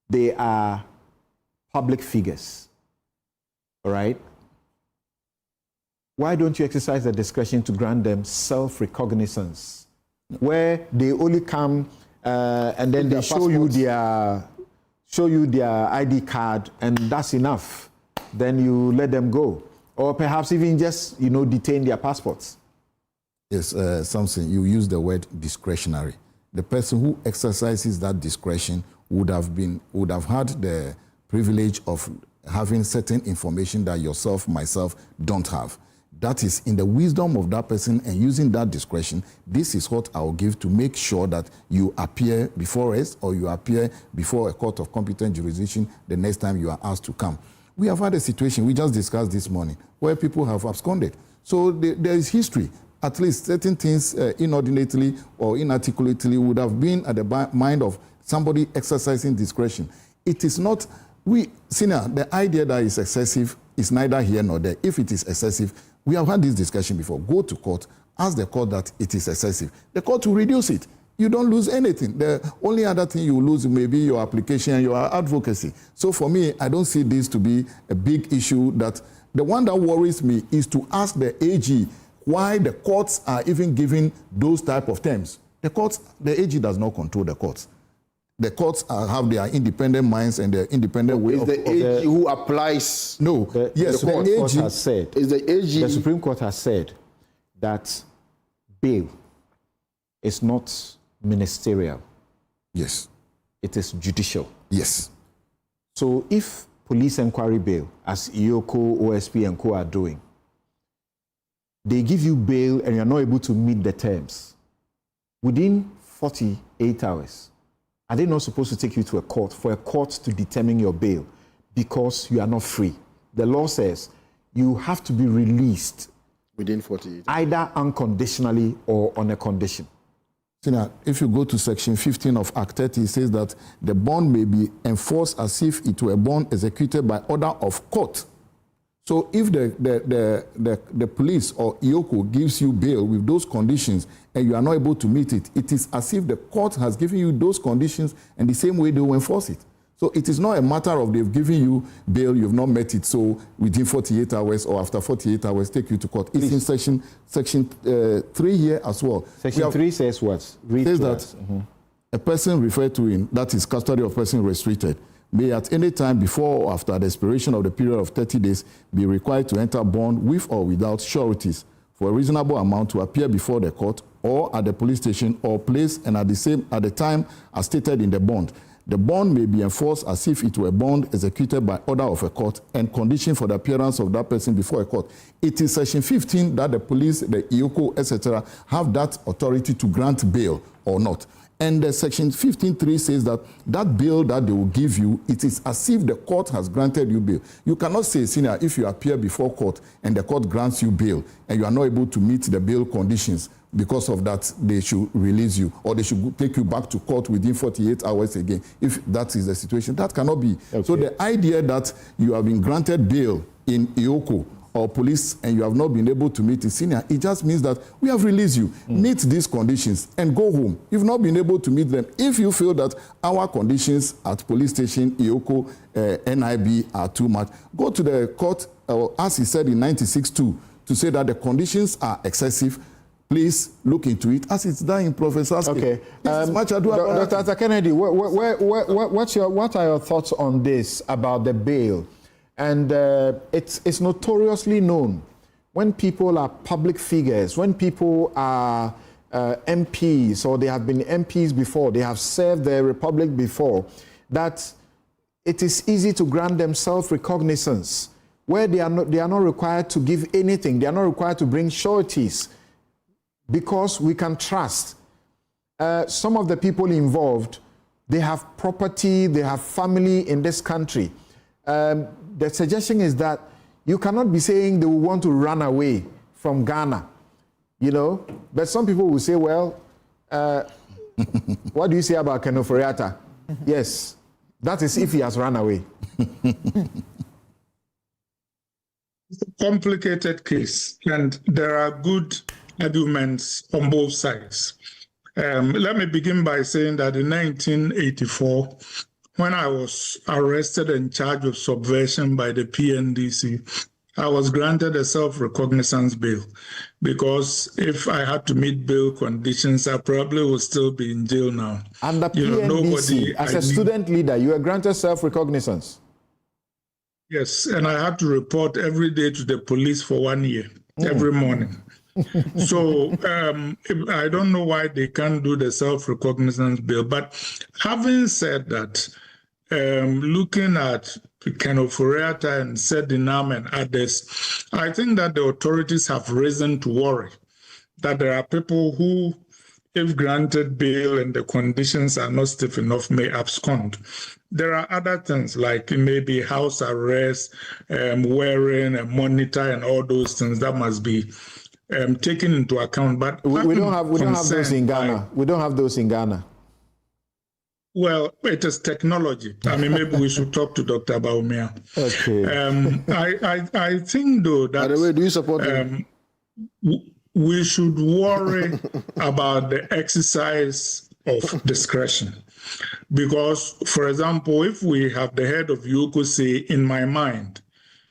they are public figures, all right? Why don't you exercise the discretion to grant them self-recognizance, where they only come and then they show you their ID card and that's enough? Then you let them go, or perhaps even just detain their passports. Yes, Samson, you use the word discretionary. The person who exercises that discretion would have had the privilege of having certain information that yourself, myself, don't have. That is in the wisdom of that person and using that discretion. This is what I will give to make sure that you appear before us or you appear before a court of competent jurisdiction the next time you are asked to come. We have had a situation we just discussed this morning where people have absconded. So there is history. At least certain things inordinately or inarticulately would have been at the mind of somebody exercising discretion. It is not, the idea that is excessive is neither here nor there. If it is excessive, we have had this discussion before. Go to court, ask the court that it is excessive. The court will reduce it. You don't lose anything. The only other thing you lose may be your application and your advocacy. So for me, I don't see this to be a big issue. That the one that worries me is to ask the AG why the courts are even giving those type of terms. The AG does not control the courts. The courts have their independent minds and their independent way of... Is the AG who applies... No. Yes, the AG court has said... Is the AG... The Supreme Court has said that bail is not ministerial. Yes. It is judicial. Yes. So if police inquiry bail, as Yoko, OSP and Co are doing, they give you bail and you're not able to meet the terms, within 48 hours, are they not supposed to take you to a court for a court to determine your bail because you are not free? The law says you have to be released within 48 hours. Either unconditionally or on a condition. Now, if you go to section 15 of Act 30, it says that the bond may be enforced as if it were a bond executed by order of court. So if the police or Yoko gives you bail with those conditions and you are not able to meet it, it is as if the court has given you those conditions and the same way they will enforce it. So it is not a matter of they've given you bail, you've not met it, so within 48 hours or after 48 hours, take you to court. It's in section 3 here as well. Section 3 says what? Says that a person referred to in, that is custody of person restricted, may at any time before or after the expiration of the period of 30 days be required to enter bond with or without sureties for a reasonable amount to appear before the court or at the police station or place and at the time as stated in the bond. The bond may be enforced as if it were a bond executed by order of a court and conditioned for the appearance of that person before a court. It is section 15 that the police, the Eoco, etc., have that authority to grant bail or not. And the section 15.3 says that bail that they will give you, it is as if the court has granted you bail. You cannot say, senior, if you appear before court and the court grants you bail and you are not able to meet the bail conditions, because of that, they should release you or they should take you back to court within 48 hours again. If that is the situation, that cannot be. Okay. So the idea that you have been granted bail in Yoko or police and you have not been able to meet a senior, it just means that we have released you. Meet these conditions and go home. You've not been able to meet them. If you feel that our conditions at police station, Yoko, NIB are too much, go to the court, as he said in 96.2, to say that the conditions are excessive. Please look into it as it's done in Professor. Okay. Dr. Kennedy, what are your thoughts on this about the bail? And it's notoriously known when people are public figures, when people are MPs or they have been MPs before, they have served the republic before, that it is easy to grant them self-recognizance where they are not required to give anything. They are not required to bring sureties, because we can trust. Some of the people involved they have property, they have family in this country. The suggestion is that you cannot be saying they will want to run away from Ghana, you know. But some people will say, well, what do you say about Ken Ofori-Atta? Yes, that is if he has run away. It's a complicated case, and there are good arguments on both sides. Let me begin by saying that in 1984, when I was arrested and charged with subversion by the PNDC, I was granted a self-recognizance bail, because if I had to meet bail conditions, I probably would still be in jail now. And the PNDC, as a student leader, you were granted self-recognizance? Yes, and I had to report every day to the police for 1 year, every morning. So I don't know why they can't do the self-recognizance bill. But having said that, looking at Ken Ofori-Atta and Sedinam and others, I think that the authorities have reason to worry that there are people who, if granted bail and the conditions are not stiff enough, may abscond. There are other things like maybe house arrest, wearing a monitor, and all those things that must be taken into account. But we don't have those in Ghana. We don't have those in Ghana. Well, it is technology. I mean, maybe we should talk to Dr. Baumia. Okay. I think, though, that... By the way, do you support we should worry about the exercise of discretion. Because, for example, if we have the head of Yoko say, in my mind,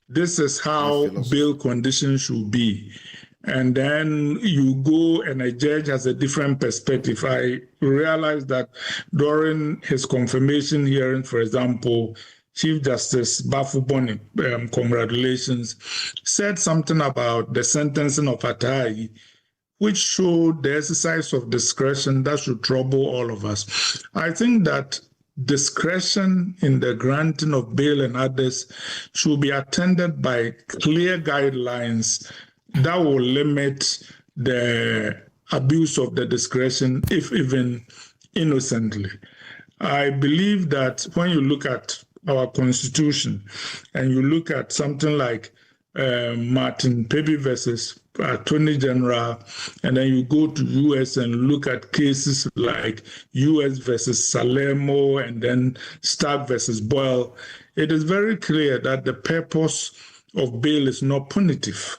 this is how bail conditions should be, and then you go and a judge has a different perspective. I realized that during his confirmation hearing, for example, Chief Justice Bafuboni, congratulations, said something about the sentencing of Atai, which showed the exercise of discretion that should trouble all of us. I think that discretion in the granting of bail and others should be attended by clear guidelines that will limit the abuse of the discretion, if even innocently. I believe that when you look at our Constitution and you look at something like Martin Peby versus Attorney General, and then you go to US and look at cases like US versus Salermo and then Stark versus Boyle, it is very clear that the purpose of bail is not punitive.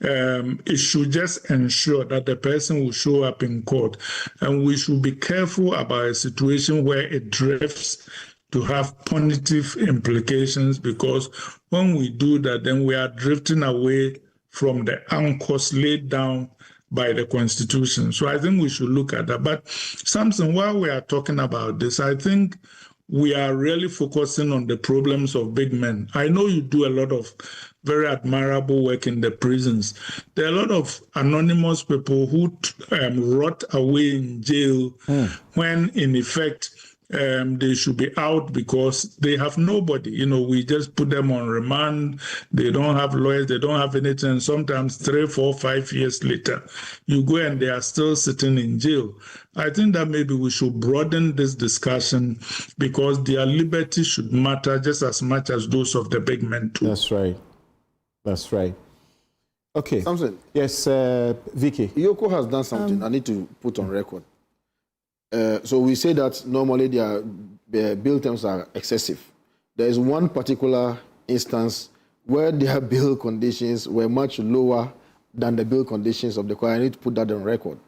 It should just ensure that the person will show up in court. And we should be careful about a situation where it drifts to have punitive implications, because when we do that, then we are drifting away from the anchors laid down by the Constitution. So I think we should look at that. But Samson, while we are talking about this, I think we are really focusing on the problems of big men. I know you do a lot of very admirable work in the prisons. There are a lot of anonymous people who rot away in jail when, in effect, they should be out because they have nobody. You know, we just put them on remand. They don't have lawyers. They don't have anything. And sometimes 3, 4, 5 years later, you go and they are still sitting in jail. I think that maybe we should broaden this discussion, because their liberty should matter just as much as those of the big men too. That's right. That's right. Okay. Samson. Yes, Vicky. Yoko has done something I need to put on record. So we say that normally their bail terms are excessive. There is one particular instance where their bail conditions were much lower than the bail conditions of the court. I need to put that on record.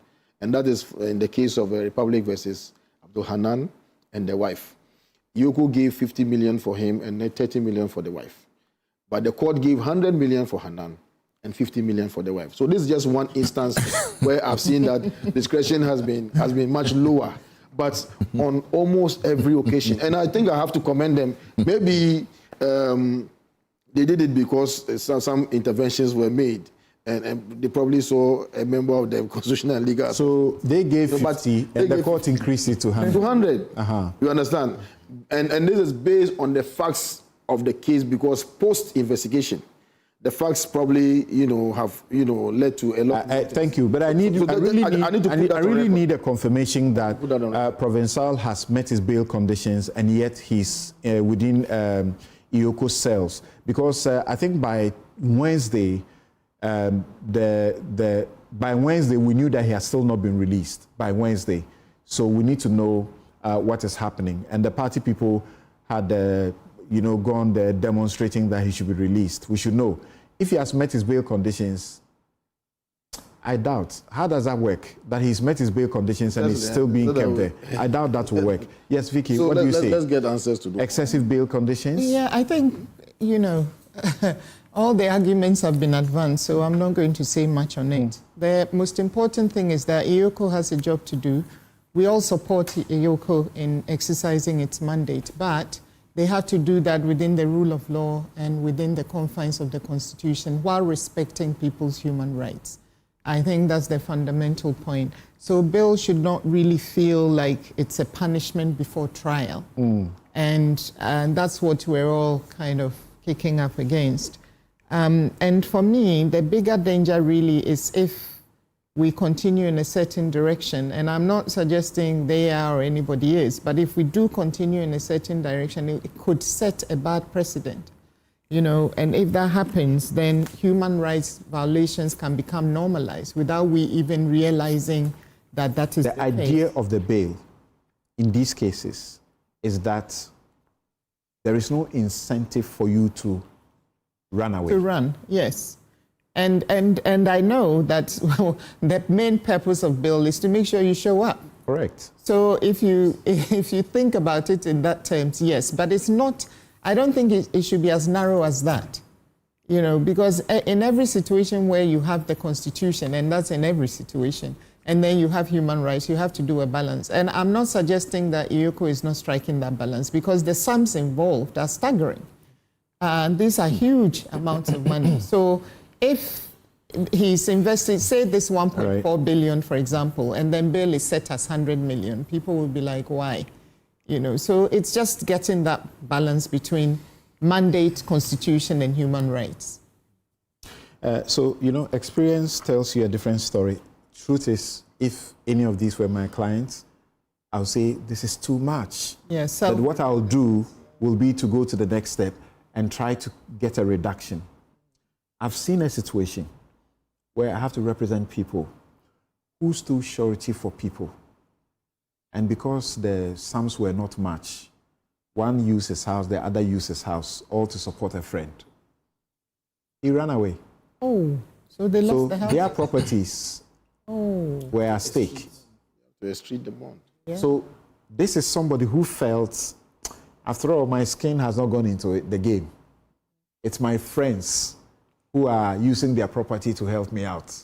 And that is in the case of Republic versus Abdul Hanan and the wife. Yoko gave 50 million for him and 30 million for the wife. But the court gave 100 million for Hanan and 50 million for the wife. So this is just one instance where I've seen that discretion has been much lower, but on almost every occasion. And I think I have to commend them. Maybe they did it because some interventions were made, and they probably saw a member of the Constitutional and Legal. So they gave 50, and the court increased it to 100. To 100. You understand? And this is based on the facts of the case, because post-investigation, the facts probably, have, led to a lot. Thank you, but I really need a confirmation that Provençal has met his bail conditions and yet he's within Eoco cells, because I think by Wednesday, by Wednesday we knew that he has still not been released by Wednesday, so we need to know what is happening. And the party people had, gone there demonstrating that he should be released. We should know. If he has met his bail conditions, I doubt. How does that work? That he's met his bail conditions and he's still being kept there. I doubt that will work. Yes, Vicky, so what do you say? Let's get answers to that. Excessive bail conditions? Yeah, I think, all the arguments have been advanced, so I'm not going to say much on it. The most important thing is that Yoko has a job to do. We all support Yoko in exercising its mandate, but they have to do that within the rule of law and within the confines of the Constitution while respecting people's human rights. I think that's the fundamental point. So bail should not really feel like it's a punishment before trial. And that's what we're all kind of kicking up against. And for me, the bigger danger really is if we continue in a certain direction, and I'm not suggesting they are or anybody is, but if we do continue in a certain direction, it could set a bad precedent, and if that happens, then human rights violations can become normalized without we even realizing that that is the idea of the bail in these cases is that there is no incentive for you to run away. To run, yes. And I know that the main purpose of bail is to make sure you show up. Correct. So if you think about it in that terms, yes, but it's not. I don't think it should be as narrow as that, because in every situation where you have the Constitution, and that's in every situation, and then you have human rights, you have to do a balance. And I'm not suggesting that Yoko is not striking that balance, because the sums involved are staggering, and these are huge amounts of money. So if he's invested, say this 1.4 billion, for example, and then bail is set as 100 million, people will be like, why? So it's just getting that balance between mandate, Constitution, and human rights. So, experience tells you a different story. Truth is, if any of these were my clients, I'll say, this is too much. Yeah, so but what I'll do will be to go to the next step and try to get a reduction. I've seen a situation where I have to represent people who stood surety for people. And because the sums were not much, one used his house, the other used his house, all to support a friend. He ran away. Oh, so they lost the house? Their properties were at stake. To street the bond. Yeah. So this is somebody who felt, after all, my skin has not gone into the game. It's my friends who are using their property to help me out.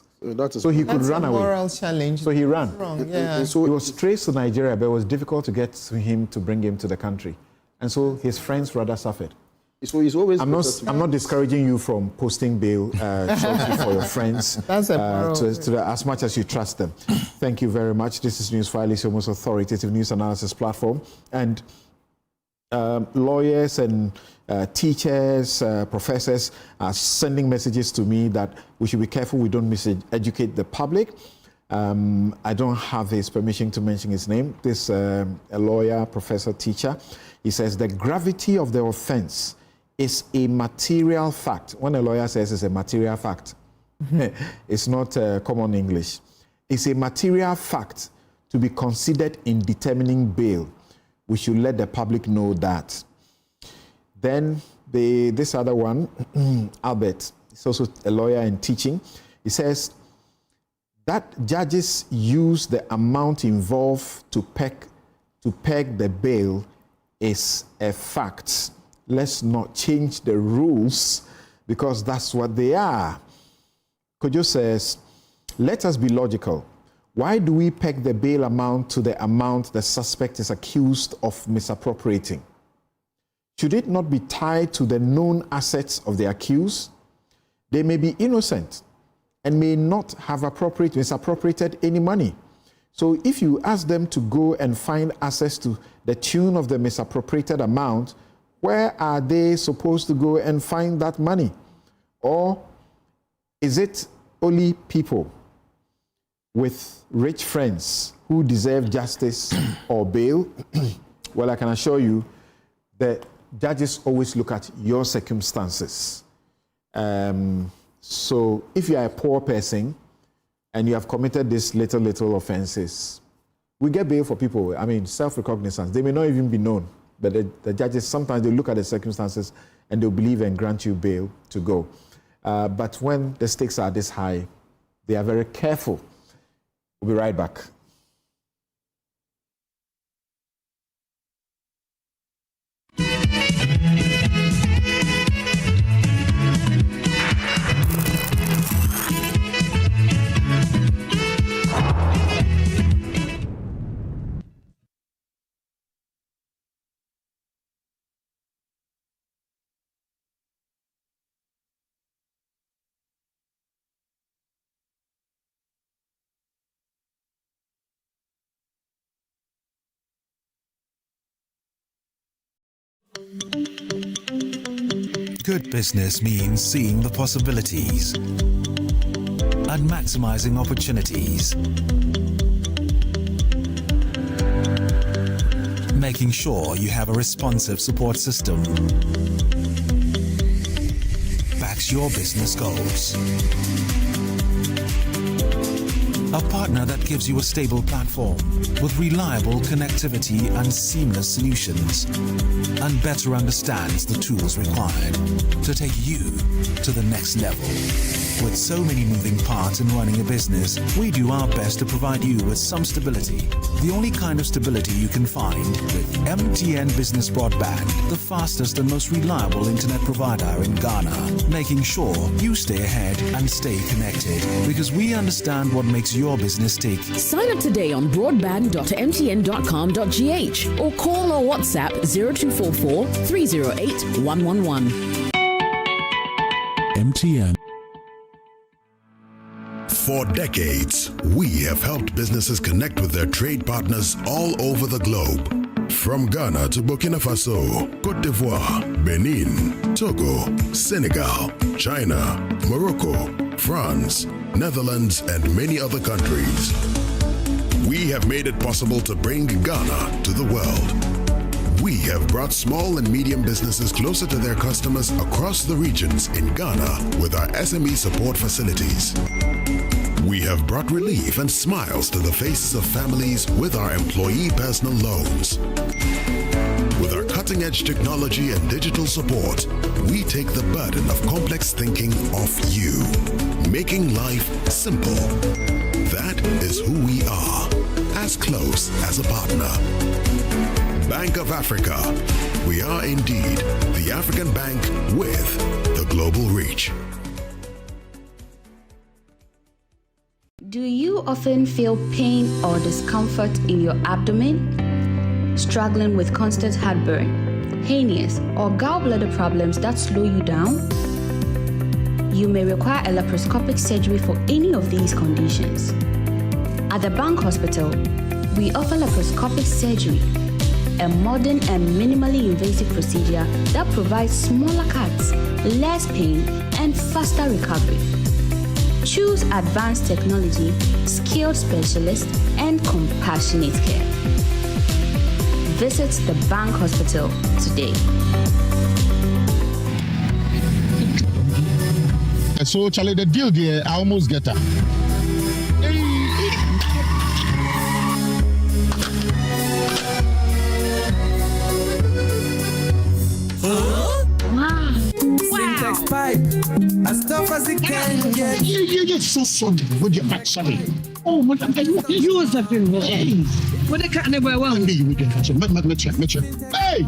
So he could run away. That's a moral challenge. So he ran. Wrong, yeah. So he was traced to Nigeria, but it was difficult to get to him to bring him to the country. And so his friends rather suffered. So it's always I'm not discouraging you from posting bail shortly for your friends. That's as much as you trust them. Thank you very much. This is Newsfile, it's your most authoritative news analysis platform. And lawyers and teachers, professors are sending messages to me that we should be careful we don't miseducate the public. I don't have his permission to mention his name. This a lawyer, professor, teacher. He says the gravity of the offense is a material fact. When a lawyer says it's a material fact, it's not common English. It's a material fact to be considered in determining bail. We should let the public know that. Then this other one, Albert, is also a lawyer in teaching. He says that judges use the amount involved to peg the bail is a fact. Let's not change the rules because that's what they are. Kojo says, let us be logical. Why do we peg the bail amount to the amount the suspect is accused of misappropriating? Should it not be tied to the known assets of the accused? They may be innocent and may not have misappropriated any money. So if you ask them to go and find access to the tune of the misappropriated amount, where are they supposed to go and find that money? Or is it only people with rich friends who deserve justice or bail? Well, I can assure you that judges always look at your circumstances. So if you are a poor person and you have committed these little offenses, we get bail for people. I mean, self-recognizance. They may not even be known, but the judges, sometimes they look at the circumstances and they'll believe and grant you bail to go. But when the stakes are this high, they are very careful. We'll be right back. Good business means seeing the possibilities and maximizing opportunities. Making sure you have a responsive support system backs your business goals. A partner that gives you a stable platform with reliable connectivity and seamless solutions, and better understands the tools required to take you to the next level. With so many moving parts in running a business, we do our best to provide you with some stability. The only kind of stability you can find with MTN Business Broadband, the fastest and most reliable internet provider in Ghana, making sure you stay ahead and stay connected, because we understand what makes your business tick. Sign up today on broadband.mtn.com.gh or call or WhatsApp 0244 308 111. MTN. For decades, we have helped businesses connect with their trade partners all over the globe. From Ghana to Burkina Faso, Côte d'Ivoire, Benin, Togo, Senegal, China, Morocco, France, Netherlands, and many other countries. We have made it possible to bring Ghana to the world. We have brought small and medium businesses closer to their customers across the regions in Ghana with our SME support facilities. We have brought relief and smiles to the faces of families with our employee personal loans. With our cutting-edge technology and digital support, we take the burden of complex thinking off you, making life simple. That is who we are, as close as a partner. Bank of Africa. We are indeed the African bank with the global reach. Do you often feel pain or discomfort in your abdomen? Struggling with constant heartburn, hernias, or gallbladder problems that slow you down? You may require a laparoscopic surgery for any of these conditions. At the Bank Hospital, we offer laparoscopic surgery, a modern and minimally invasive procedure that provides smaller cuts, less pain, and faster recovery. Choose advanced technology, skilled specialists, and compassionate care. Visit the Bank Hospital today. So, Charlie, the deal there, I almost get her. Sintex pipe, as tough as it can get. You're so sorry with your back, sorry. Oh, what are you was a thing? What the cat never won. Hey!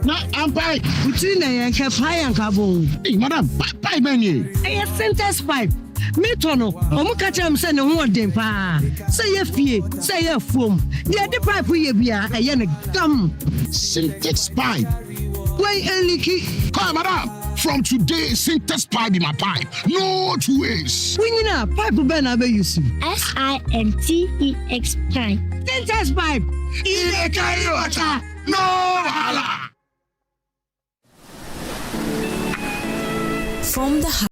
Now I'm pipe. Between the fire and carbon. Hey, madam, pipe menu. Hey, Sintex pipe. Me tono, omo catch am say no dem pa. Say ye fie, say ye foam. The pipe we bia e ye ne gam. Sintex pipe. Why leaky? Come, madam. From today, Sintex pipe in my pipe. No 2 ways. When you know, pipe ben abe use. SINTEX pipe. Sintex pipe. Ile carry water. No hala. From from the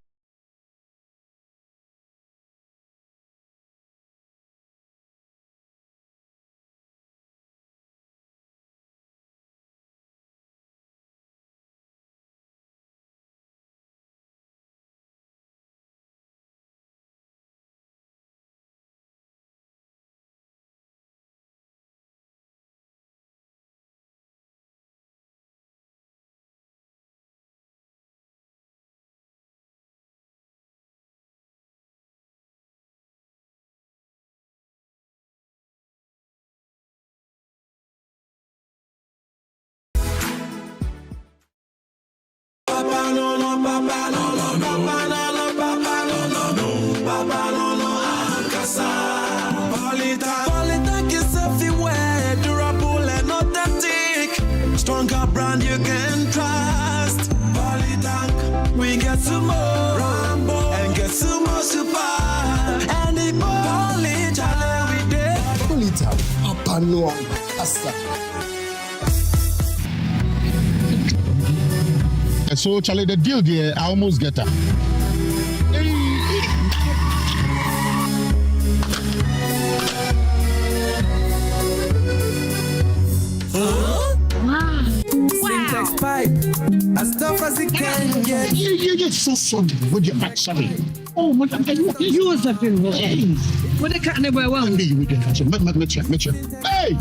Stronger brand you can trust. Polytank, we get some more Rambo and get some more super. And the Poly challenge we did. Polytank, Apano, Asa. So, Charlie, the deal there, I almost get her. Sintex pipe, as tough as it can get. You get so sorry with your back, sorry. Oh, what you was that thing? What the cat never want me with your Hey!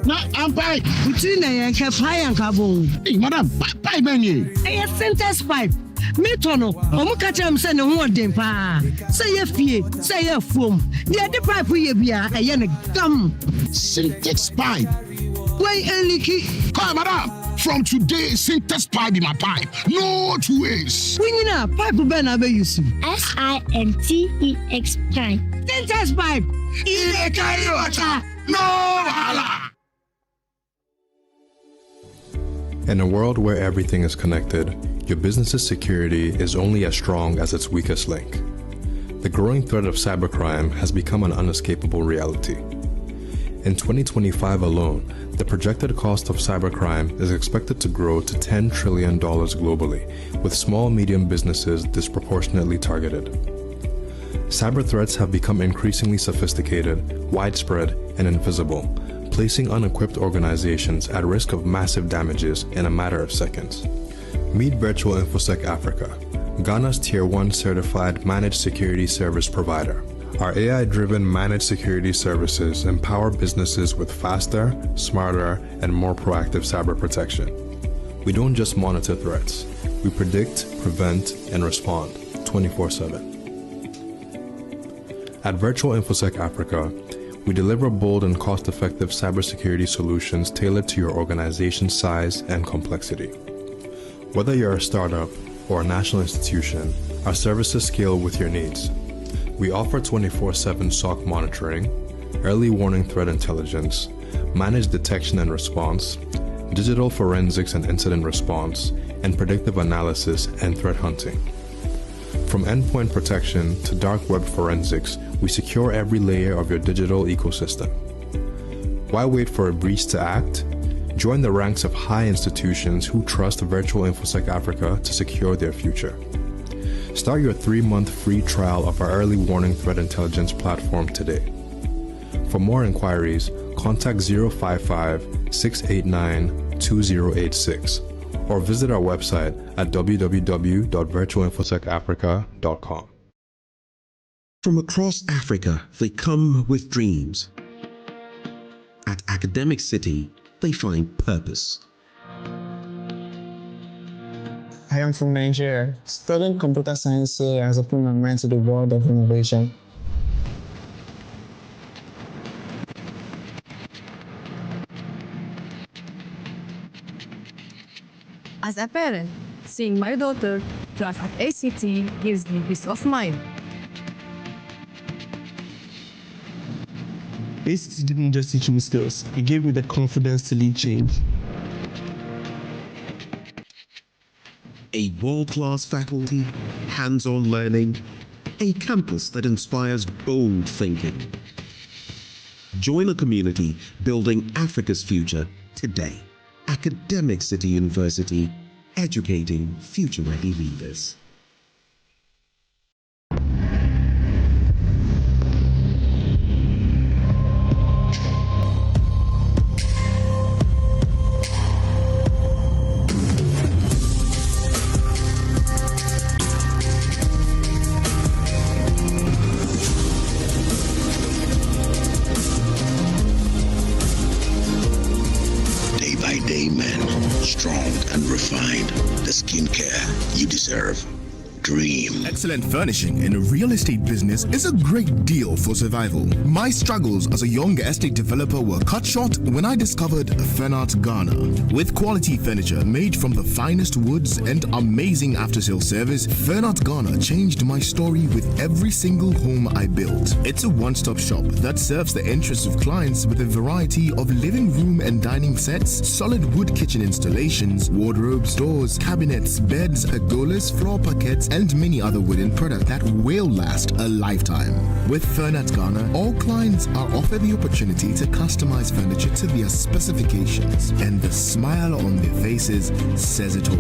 Na ampai. Between the fire and carbon. Hey, madam, pipe menu. Hey, Sintex pipe. Me tono, omo ka tell me say no ho den pa. Say ye fie, say ye foam. The pipe we bia eye ne gam. Sintex pipe. Why leaky? Come, madam. From today, Sintex pipe in my pipe. No two ways. When you know, pipe be na be use. Sintex pipe. Sintex pipe. Ile carry water. No hala. In a world where everything is connected, your business's security is only as strong as its weakest link. The growing threat of cybercrime has become an unescapable reality. In 2025 alone, the projected cost of cybercrime is expected to grow to $10 trillion globally, with small and medium businesses disproportionately targeted. Cyber threats have become increasingly sophisticated, widespread, and invisible, placing unequipped organizations at risk of massive damages in a matter of seconds. Meet Virtual InfoSec Africa, Ghana's Tier 1 certified managed security service provider. Our AI-driven managed security services empower businesses with faster, smarter, and more proactive cyber protection. We don't just monitor threats, we predict, prevent, and respond 24/7. At Virtual InfoSec Africa, we deliver bold and cost-effective cybersecurity solutions tailored to your organization's size and complexity. Whether you're a startup or a national institution, our services scale with your needs. We offer 24/7 SOC monitoring, early warning threat intelligence, managed detection and response, digital forensics and incident response, and predictive analysis and threat hunting. From endpoint protection to dark web forensics, we secure every layer of your digital ecosystem. Why wait for a breach to act? Join the ranks of high institutions who trust Virtual InfoSec Africa to secure their future. Start your 3-month free trial of our early warning threat intelligence platform today. For more inquiries, contact 055-689-2086 or visit our website at www.virtualinfosecafrica.com. From across Africa, they come with dreams. At Academic City, they find purpose. I am from Nigeria, studying computer science as opening my mind to the world of innovation. As a parent, seeing my daughter thrive at ACT gives me peace of mind. ACT didn't just teach me skills, it gave me the confidence to lead change. A world-class faculty, hands-on learning, a campus that inspires bold thinking. Join a community building Africa's future today. Academic City University, educating future-ready leaders. elegant and refined. The skincare you deserve. Dream. Excellent furnishing in a real estate business is a great deal for survival. My struggles as a young estate developer were cut short when I discovered Fernart Ghana. With quality furniture made from the finest woods and amazing after-sale service, Fernart Ghana changed my story with every single home I built. It's a one-stop shop that serves the interests of clients with a variety of living room and dining sets, solid wood kitchen installations, wardrobes, doors, cabinets, beds, pergolas, floor parquets, and many other wooden products that will last a lifetime. With Fernat Ghana, all clients are offered the opportunity to customize furniture to their specifications, and the smile on their faces says it all.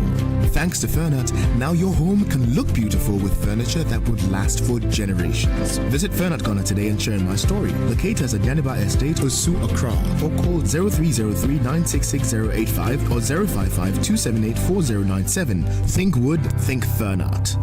Thanks to Fernat, now your home can look beautiful with furniture that would last for generations. Visit Fernat Ghana today and share my story. Locate us at Yaniba Estate, Osu, Accra, or call 0303 966085 or 055 278 4097. Think wood, think Fernat.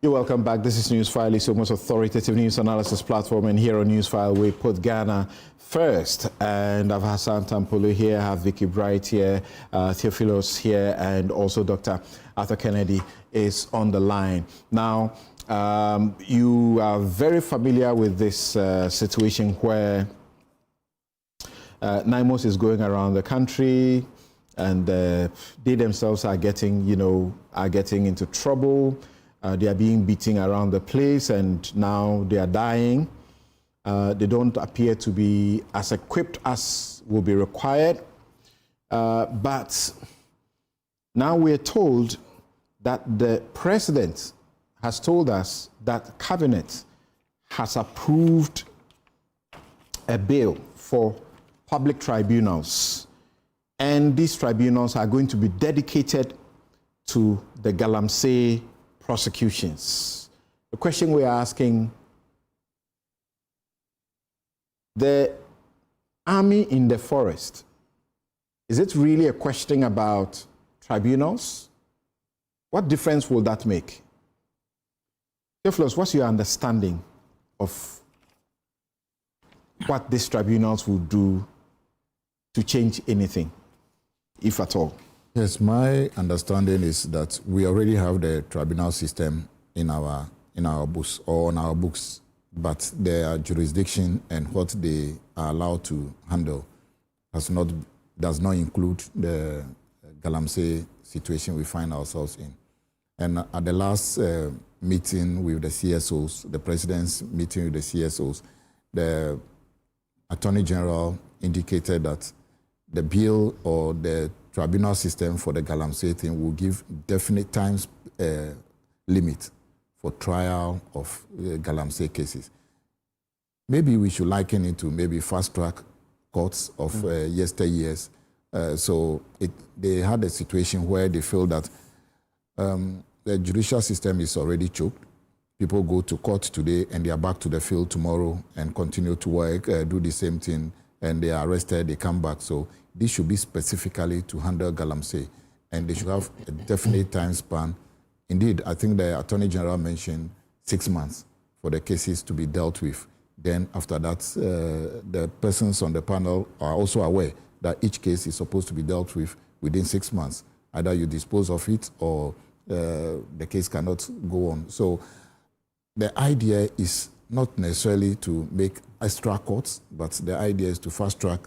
You're welcome back. This is Newsfile, it's your most authoritative news analysis platform, and here on Newsfile we put Ghana first. And I've Hassan Tampolo here, I have Vicky Bright here, Theophilos here, and also Dr. Arthur Kennedy is on the line. Now, you are very familiar with this situation where NIMOS is going around the country, and they themselves are getting, into trouble. They are being beaten around the place, and now they are dying. They don't appear to be as equipped as will be required. But now we're told that the president has told us that cabinet has approved a bill for public tribunals. And these tribunals are going to be dedicated to the Galamsey prosecutions. The question we are asking, the army in the forest, is it really a question about tribunals? What difference will that make? Theophilos, what's your understanding of what these tribunals will do to change anything, if at all? Yes, my understanding is that we already have the tribunal system in our books or on our books, but their jurisdiction and what they are allowed to handle does not include the Galamsey situation we find ourselves in. And at the last meeting with the CSOs, the president's meeting with the CSOs, the Attorney General indicated that the bill or the tribunal system for the Galamsey thing will give definite time limit for trial of Galamsey cases. Maybe we should liken it to maybe fast-track courts of yesteryears. So they had a situation where they feel that the judicial system is already choked. People go to court today and they are back to the field tomorrow and continue to work, do the same thing, and they are arrested, they come back. So this should be specifically to handle Galamsey, and they should have a definite time span. Indeed, I think the Attorney General mentioned 6 months for the cases to be dealt with. Then after that, the persons on the panel are also aware that each case is supposed to be dealt with within 6 months. Either you dispose of it or the case cannot go on. So the idea is not necessarily to make extra courts, but the idea is to fast-track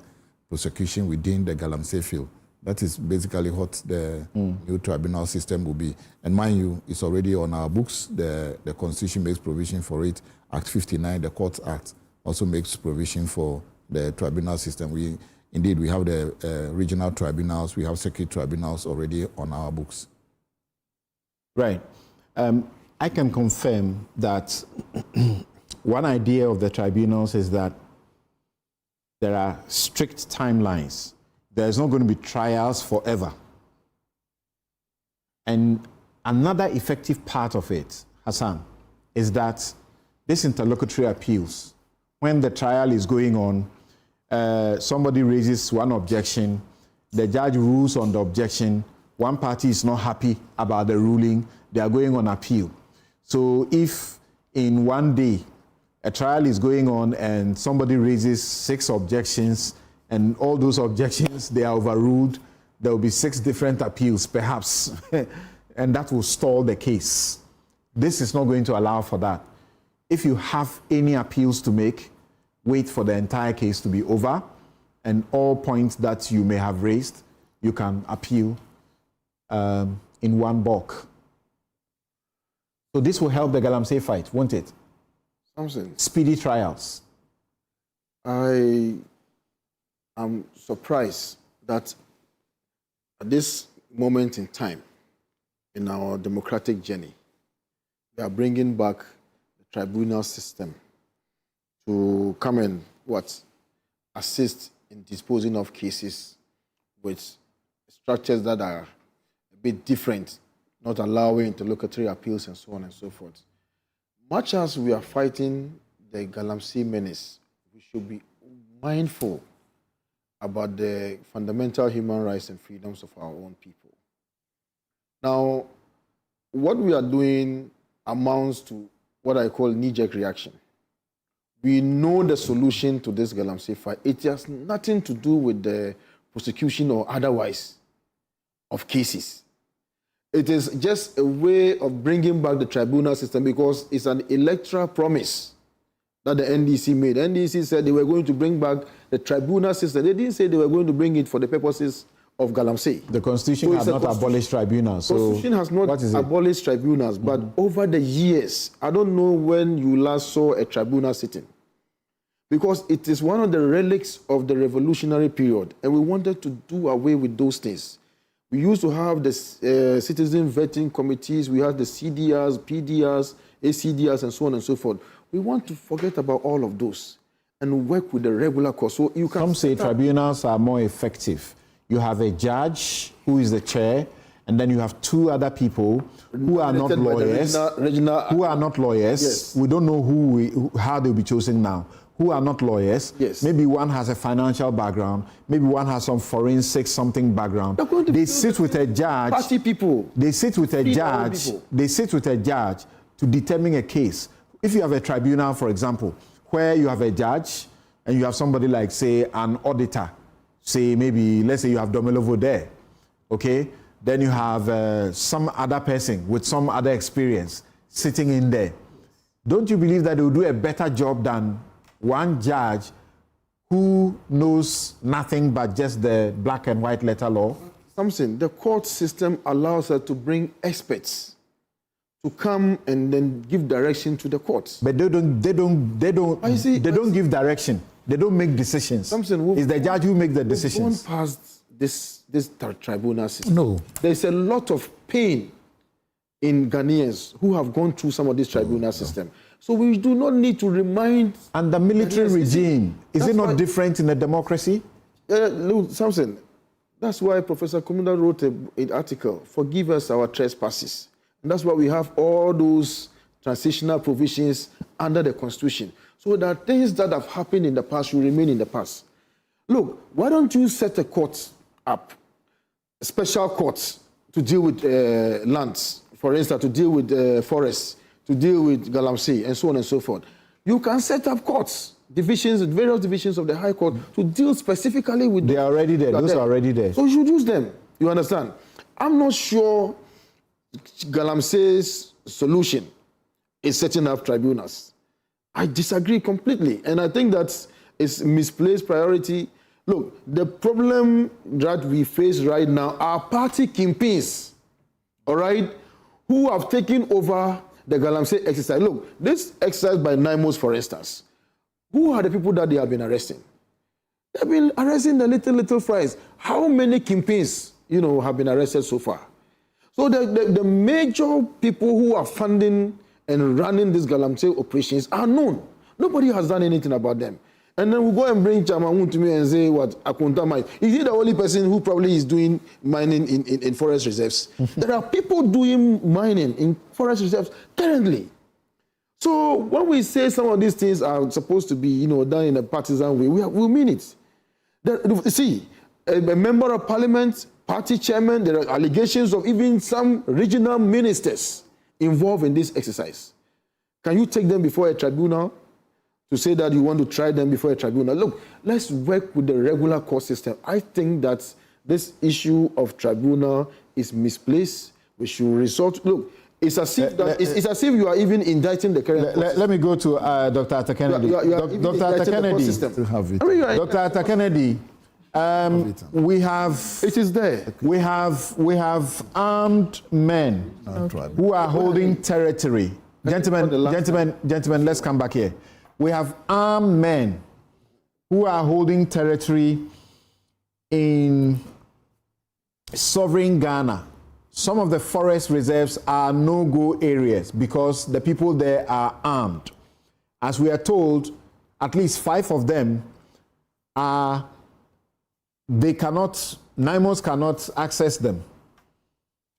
prosecution within the Galamsey field. That is basically what the new tribunal system will be. And mind you, it's already on our books. The Constitution makes provision for it. Act 59, the Courts Act, also makes provision for the tribunal system. We have the regional tribunals, we have circuit tribunals already on our books. Right. I can confirm that one idea of the tribunals is that there are strict timelines. There's not going to be trials forever. And another effective part of it Hassan, is that this interlocutory appeals, when the trial is going on, somebody raises one objection, the judge rules on the objection, one party is not happy about the ruling, they are going on appeal. So if in one day a trial is going on and somebody raises 6 objections and all those objections, they are overruled, there will be 6 different appeals perhaps, and that will stall the case. This is not going to allow for that. If you have any appeals to make, wait for the entire case to be over, and all points that you may have raised, you can appeal in one bulk. So this will help the Galamsey fight, won't it? Samson. Speedy trials. I am surprised that at this moment in time in our democratic journey, we are bringing back the tribunal system to come and assist in disposing of cases with structures that are a bit different, not allowing interlocutory appeals and so on and so forth. Much as we are fighting the Galamsey menace, we should be mindful about the fundamental human rights and freedoms of our own people. Now, what we are doing amounts to what I call knee-jerk reaction. We know the solution to this Galamsey fight. It has nothing to do with the prosecution or otherwise of cases. It is just a way of bringing back the tribunal system because it's an electoral promise that the NDC made. The NDC said they were going to bring back the tribunal system. They didn't say they were going to bring it for the purposes of Galamsey. The Constitution has not abolished tribunals. The Constitution has not abolished tribunals, but over the years, I don't know when you last saw a tribunal sitting, because it is one of the relics of the revolutionary period, and we wanted to do away with those things. We used to have the citizen vetting committees, we had the CDRs, PDRs, ACDRs, and so on and so forth. We want to forget about all of those and work with the regular course. So you can Some say tribunals are more effective. You have a judge who is the chair, and then you have 2 other people who are not lawyers. Who are not lawyers. Yes. We don't know how they'll be chosen now. Who are not lawyers. Yes. Maybe one has a financial background. Maybe one has some forensic something background. They sit with a judge. Party people. They sit with a judge. They sit with a judge to determine a case. If you have a tribunal, for example, where you have a judge and you have somebody like, say, an auditor, say maybe, let's say you have Domelovo there, okay? Then you have some other person with some other experience sitting in there. Don't you believe that they will do a better job than one judge who knows nothing but just the black and white letter law? Samson, the court system allows us to bring experts to come and then give direction to the courts. But they don't give direction. They don't make decisions. Samson, it's the judge who makes the decisions. Gone past this tribunal system. No. There's a lot of pain in Ghanaians who have gone through some of this tribunal system. So we do not need to remind... And the military regime, is it not different in a democracy? Look, Samson, that's why Professor Komunda wrote an article, Forgive Us Our Trespasses. And that's why we have all those transitional provisions under the Constitution, so that things that have happened in the past will remain in the past. Look, why don't you set a court up, special courts to deal with lands, for instance, to deal with forests, to deal with Galamsey, and so on and so forth. You can set up courts, divisions, various divisions of the High Court to deal specifically with... They are already there. Those are already there. So you should use them. You understand? I'm not sure Galamsey's solution is setting up tribunals. I disagree completely. And I think that is misplaced priority. Look, the problem that we face right now are party kingpins, all right, who have taken over the Galamsey exercise. Look, this exercise by NIMOS, for instance, who are the people that they have been arresting? They've been arresting the little fries. How many kingpins, have been arrested so far? So the major people who are funding and running these Galamsey operations are known. Nobody has done anything about them. And then we go and bring Chamamun to me and say, what, Akunta mine. Is he the only person who probably is doing mining in forest reserves? There are people doing mining in forest reserves currently. So when we say some of these things are supposed to be, done in a partisan way, we mean it. See, a member of parliament, party chairman, there are allegations of even some regional ministers involved in this exercise. Can you take them before a tribunal to say that you want to try them before a tribunal? Look, let's work with the regular court system. I think that this issue of tribunal is misplaced. We should resort. Look, it's as if it's as if you are even indicting the current. Let me go to Dr. Atta Kennedy. Dr. Atta Kennedy. Dr. Atta Kennedy. We have. It is there. We have armed men who are holding territory. Gentlemen, let's come back here. We have armed men who are holding territory in sovereign Ghana. Some of the forest reserves are no-go areas because the people there are armed. As we are told, at least 5 of them are, NIMOS cannot access them.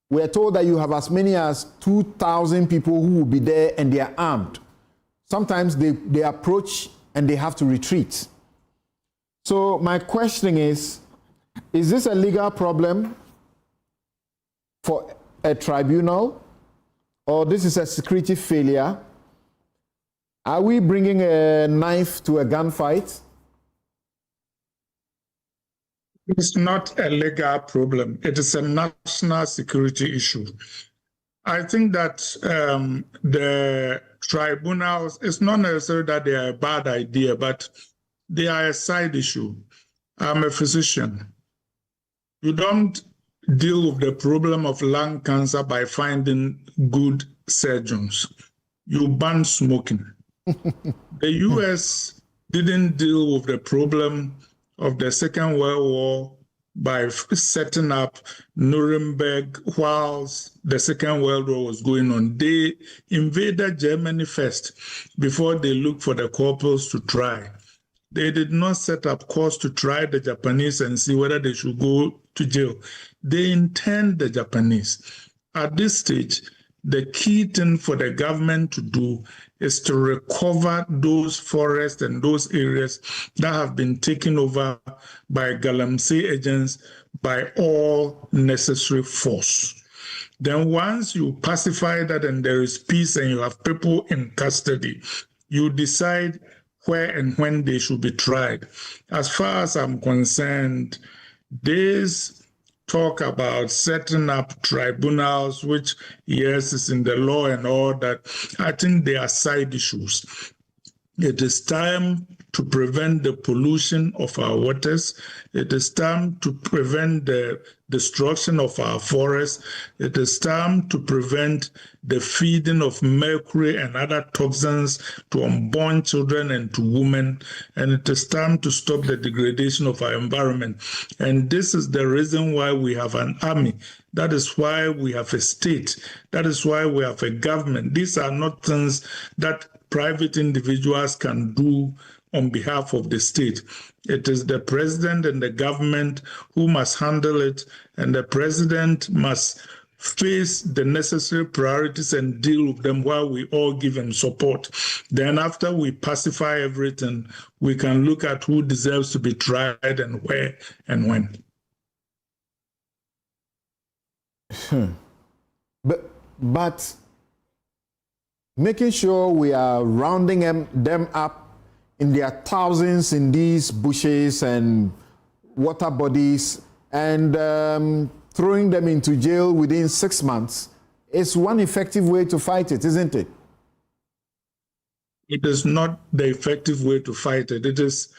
We are told that you have as many as 2,000 people who will be there and they are armed. Sometimes they approach and they have to retreat. So my question is this a legal problem for a tribunal, or this is a security failure? Are we bringing a knife to a gunfight? It's not a legal problem. It is a national security issue. I think that the tribunals, it's not necessarily that they are a bad idea, but they are a side issue. I'm a physician. You don't deal with the problem of lung cancer by finding good surgeons. You ban smoking. The US didn't deal with the problem of the Second World War by setting up Nuremberg whilst the Second World War was going on. They invaded Germany first before they looked for the corporals to try. They did not set up courts to try the Japanese and see whether they should go to jail. They interned the Japanese. At this stage, the key thing for the government to do is to recover those forests and those areas that have been taken over by Galamsey agents by all necessary force. Then once you pacify that and there is peace and you have people in custody, you decide where and when they should be tried. As far as I'm concerned, this talk about setting up tribunals, which, yes, is in the law and all that, I think they are side issues. It is time to prevent the pollution of our waters. It is time to prevent the destruction of our forests. It is time to prevent the feeding of mercury and other toxins to unborn children and to women. And it is time to stop the degradation of our environment. And this is the reason why we have an army. That is why we have a state. That is why we have a government. These are not things that private individuals can do on behalf of the state. It is the president and the government who must handle it, and the president must face the necessary priorities and deal with them while we all give him support. Then after we pacify everything, we can look at who deserves to be tried and where and when. But making sure we are rounding them up in their thousands in these bushes and water bodies and throwing them into jail within 6 months is one effective way to fight it, isn't it? It is not the effective way to fight it. It is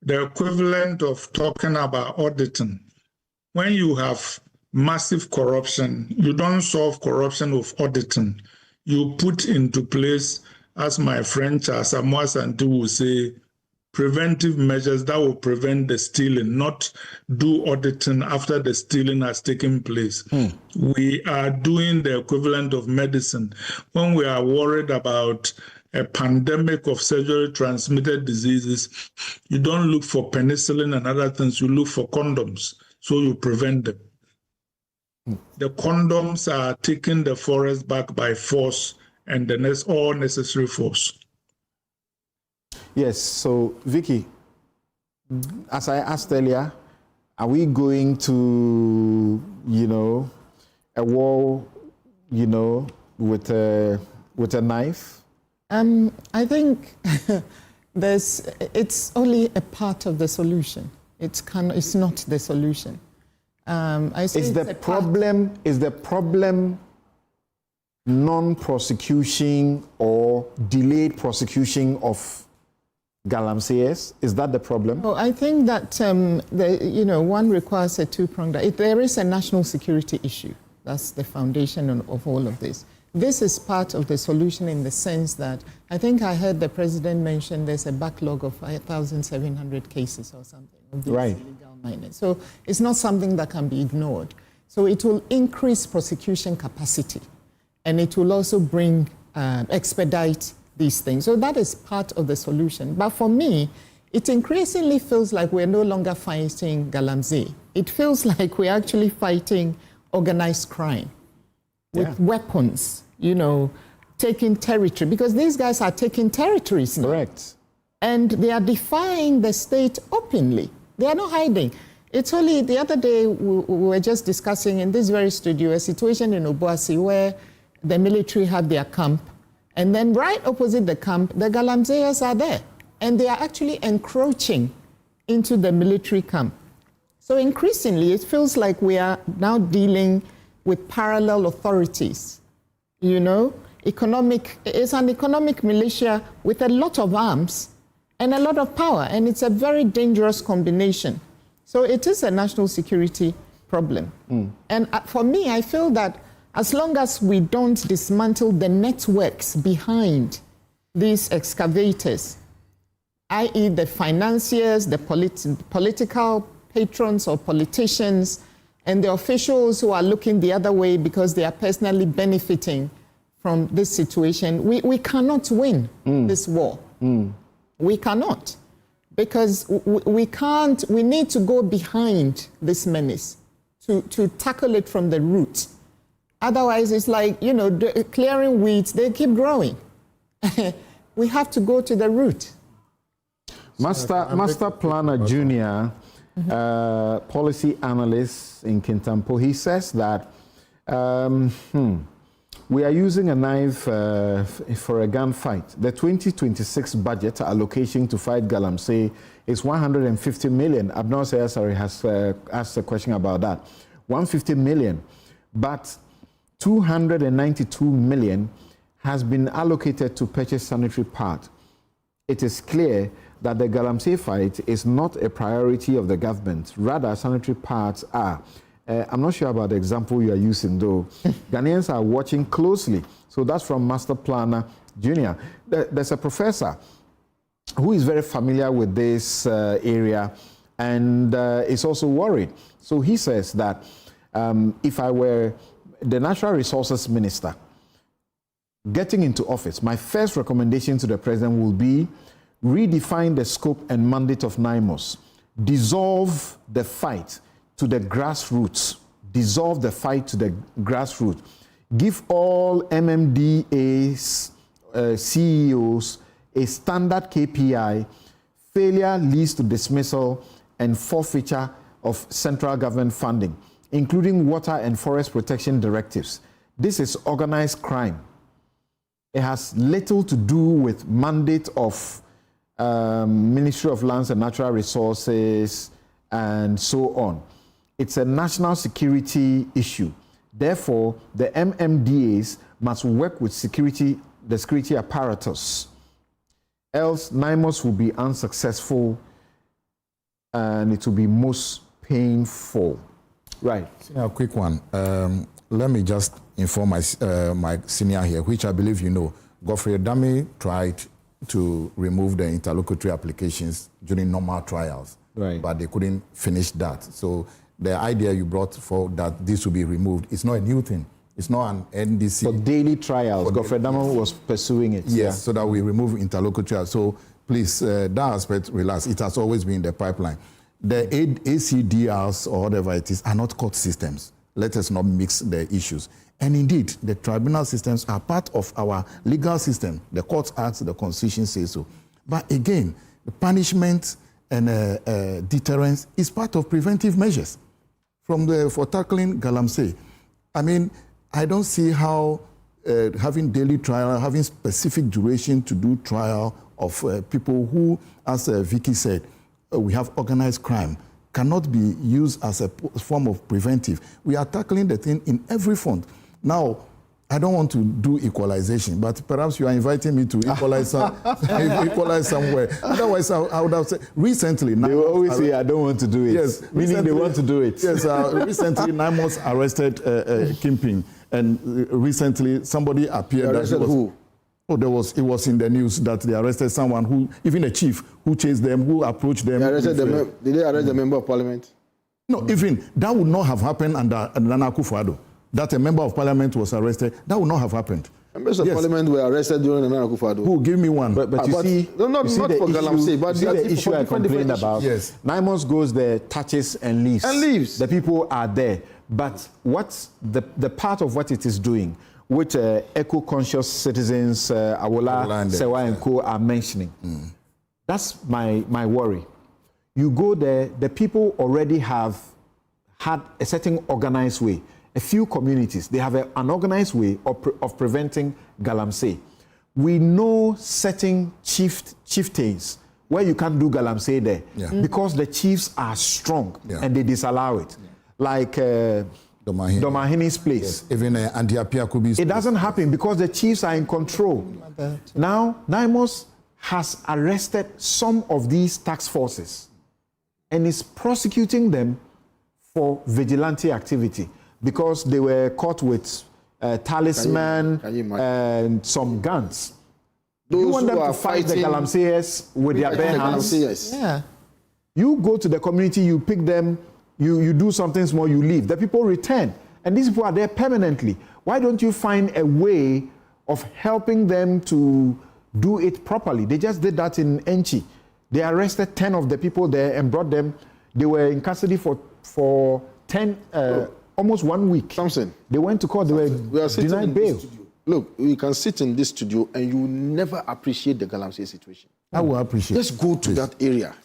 the equivalent of talking about auditing. When you have massive corruption, you don't solve corruption with auditing. You put into place, as my friend Samoa Santi will say, preventive measures that will prevent the stealing, not do auditing after the stealing has taken place. We are doing the equivalent of medicine. When we are worried about a pandemic of sexually transmitted diseases, you don't look for penicillin and other things, you look for condoms, so you prevent them. The condoms are taking the forest back by force and all necessary force. Yes, so Vicky, as I asked earlier, are we going to, a war, with a knife? I think it's only a part of the solution. It's not the solution. Is the problem non-prosecution or delayed prosecution of Galamseyers? Is that the problem? Oh, I think that one requires a two-pronged. There is a national security issue. That's the foundation of all of this. This is part of the solution in the sense that I think I heard the president mention there's a backlog of 5,700 cases or something of these illegal miners. So it's not something that can be ignored. So it will increase prosecution capacity, and it will also expedite these things. So that is part of the solution. But for me, it increasingly feels like we're no longer fighting Galamsey. It feels like we're actually fighting organized crime with weapons, taking territory, because these guys are taking territories now. Correct. And they are defying the state openly. They are not hiding. It's only the other day we were just discussing in this very studio a situation in Obuasi where the military have their camp, and then right opposite the camp, the Galamseyers are there, and they are actually encroaching into the military camp. So increasingly, it feels like we are now dealing with parallel authorities. It's an economic militia with a lot of arms and a lot of power, and it's a very dangerous combination. So it is a national security problem. And for me, I feel that as long as we don't dismantle the networks behind these excavators, i.e. the financiers, the political patrons or politicians, and the officials who are looking the other way because they are personally benefiting from this situation, we cannot win this war. We cannot. Because we need to go behind this menace to tackle it from the root. Otherwise, it's like, clearing weeds, they keep growing. We have to go to the root. Master Planner Junior, policy analyst in Kintampo, he says that we are using a knife for a gunfight. The 2026 budget allocation to fight Galamsey is 150 million. Abner Sayasari has asked a question about that. 150 million. But 292 million has been allocated to purchase sanitary pads. It is clear that the Galamsey fight is not a priority of the government. Rather, sanitary pads are. I'm not sure about the example you are using, though. Ghanaians are watching closely. So that's from Master Planner Junior. There's a professor who is very familiar with this area and is also worried. So he says that if I were the Natural Resources Minister getting into office, my first recommendation to the president will be redefine the scope and mandate of NIMOS, dissolve the fight to the grassroots, dissolve the fight to the grassroots, give all MMDAs, CEOs a standard KPI, failure leads to dismissal and forfeiture of central government funding, including water and forest protection directives. This is organized crime. It has little to do with mandate of Ministry of Lands and Natural Resources and so on. It's a national security issue. Therefore, the MMDAs must work with the security apparatus. Else, NIMOS will be unsuccessful and it will be most painful. Right. A quick one. Let me just inform my senior here, which I believe you know. Godfrey Dami tried to remove the interlocutory applications during normal trials, but they couldn't finish that. So the idea you brought for that this will be removed, it's not a new thing. It's not an NDC. For daily trials, Godfrey Damo was pursuing it. Yes, so that we remove interlocutory. So please, that aspect, relax. It has always been in the pipeline. The ACDRs or whatever it is are not court systems. Let us not mix the issues. And indeed, the tribunal systems are part of our legal system. The Courts Act, the Constitution says so. But again, the punishment and deterrence is part of preventive measures for tackling Galamsey. I mean, I don't see how having daily trial, having specific duration to do trial of people who, as Vicky said, we have organized crime, cannot be used as a form of preventive. We are tackling the thing in every front. Now, I don't want to do equalization, but perhaps you are inviting me to equalize, equalize somewhere. Otherwise, I would have said, recently... They will always say, I don't want to do it. Yes. Meaning they want to do it. Yes, recently, 9 months arrested Kimping, and recently somebody appeared... Arrested who? Oh, it was in the news that they arrested someone who, even a chief, who chased them, who approached them. Did they arrest the member of parliament? No, even that would not have happened under Nana Akufo-Addo. That a member of parliament was arrested, that would not have happened. Members of parliament were arrested during Nana Akufo-Addo. Who? Give me one. But you see, not for Galamsey, but the issue I complained about. Yes. 9 months goes there, touches and leaves. And leaves. The people are there. But what's the part of what it is doing, which eco-conscious citizens, Awola, Sewa and Co. are mentioning. That's my worry. You go there, the people already have had a certain organized way. A few communities, they have an organized way of preventing Galamsey. We know certain chieftains where you can't do Galamsey there because the chiefs are strong and they disallow it. Like Domahini's place. Yes. Even Andiapia Kubi's It doesn't happen because the chiefs are in control. Now, Naimos has arrested some of these task forces and is prosecuting them for vigilante activity because they were caught with talisman and some guns. Those you want them to fight the Galamseyers with their bare hands? Yeah. You go to the community, you pick them, you do something small, you leave. The people return. And these people are there permanently. Why don't you find a way of helping them to do it properly? They just did that in Enchi. They arrested 10 of the people there and brought them. They were in custody for 10, almost 1 week. Samson. They went to court, they were denied bail. Look, we can sit in this studio and you never appreciate the Galamsey situation. I will appreciate. Just go to that area,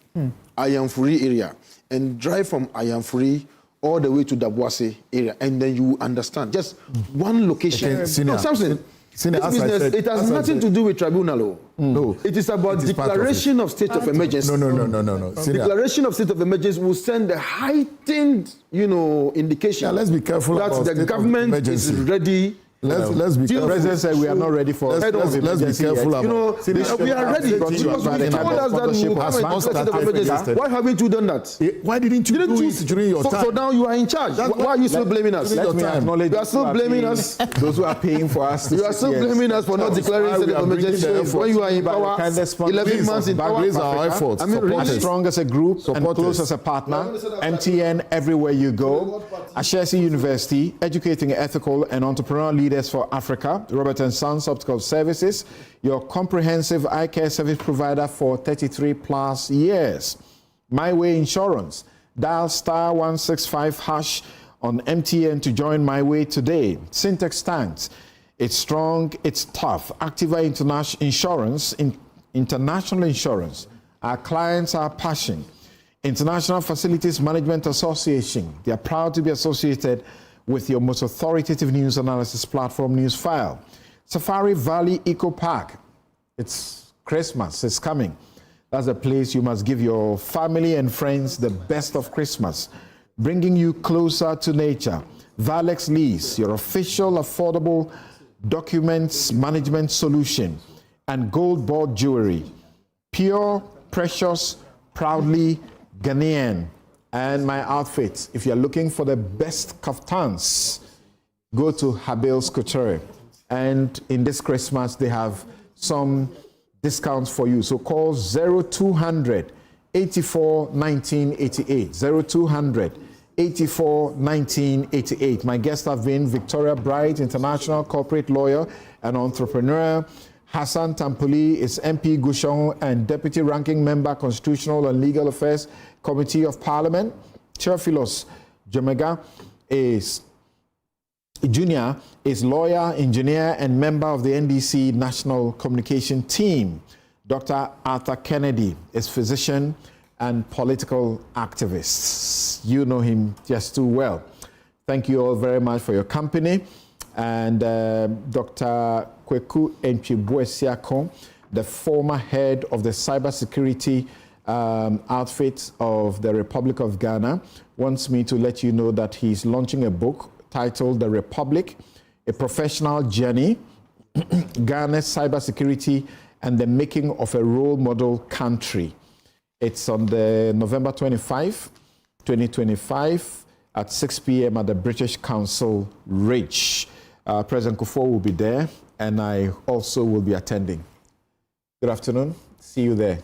Ayamfuri area, and drive from Ayamfuri all the way to the Dabuase area, and then you understand. Just one location. No, Samson, this business, it has nothing to do with tribunal. No. It is about declaration of state of emergency. No. Declaration of state of emergency will send a heightened, indication. Yeah, let's be careful that the government is ready. Let's be careful. The president said we are not ready for. Let's be careful about. We are ready. Because you told us that we will come and state of emergency. Why haven't you done that? Why didn't you do it during your time? So now you are in charge. Why are you still blaming us? Let me acknowledge you are still blaming us. Those who are paying for us. You are still blaming us for not declaring state of emergency when you are in power. 11 months in power. Raise our efforts. As strong as a group and close as a partner. MTN everywhere you go. Ashesi University, educating ethical and entrepreneurial leaders for Africa. Robert & Sons Optical Services, your comprehensive eye care service provider for 33 plus years. My Way Insurance. Dial *165# on MTN to join My Way today. Sintex stands. It's strong, it's tough. Activa International Insurance. Our clients are passion. International Facilities Management Association. They are proud to be associated with your most authoritative news analysis platform, Newsfile. Safari Valley Eco Park. It's Christmas, it's coming. That's a place you must give your family and friends the best of Christmas, bringing you closer to nature. Valex Lease, your official affordable documents management solution, and Gold Board Jewelry. Pure, precious, proudly Ghanaian. And my outfit, if you're looking for the best kaftans, go to Habil's Couture. And in this Christmas, they have some discounts for you. So call 0200 84 1988. 0200 84-1988. My guests have been Victoria Bright, international corporate lawyer and entrepreneur. Hassan Tampuli is MP Gushon and Deputy Ranking Member, Constitutional and Legal Affairs Committee of Parliament. Theophilus Jomega Junior is lawyer, engineer, and member of the NDC National Communication Team. Dr. Arthur Kennedy is physician and political activist. You know him just too well. Thank you all very much for your company. And Dr. Kweku Enchibuesiakon, the former head of the cybersecurity outfit of the Republic of Ghana, wants me to let you know that he's launching a book titled The Republic, A Professional Journey, Ghana's Cybersecurity and the Making of a Role Model Country. It's on the November 25, 2025 at 6 p.m. at the British Council Ridge. President Kufuor will be there, and I also will be attending. Good afternoon. See you there.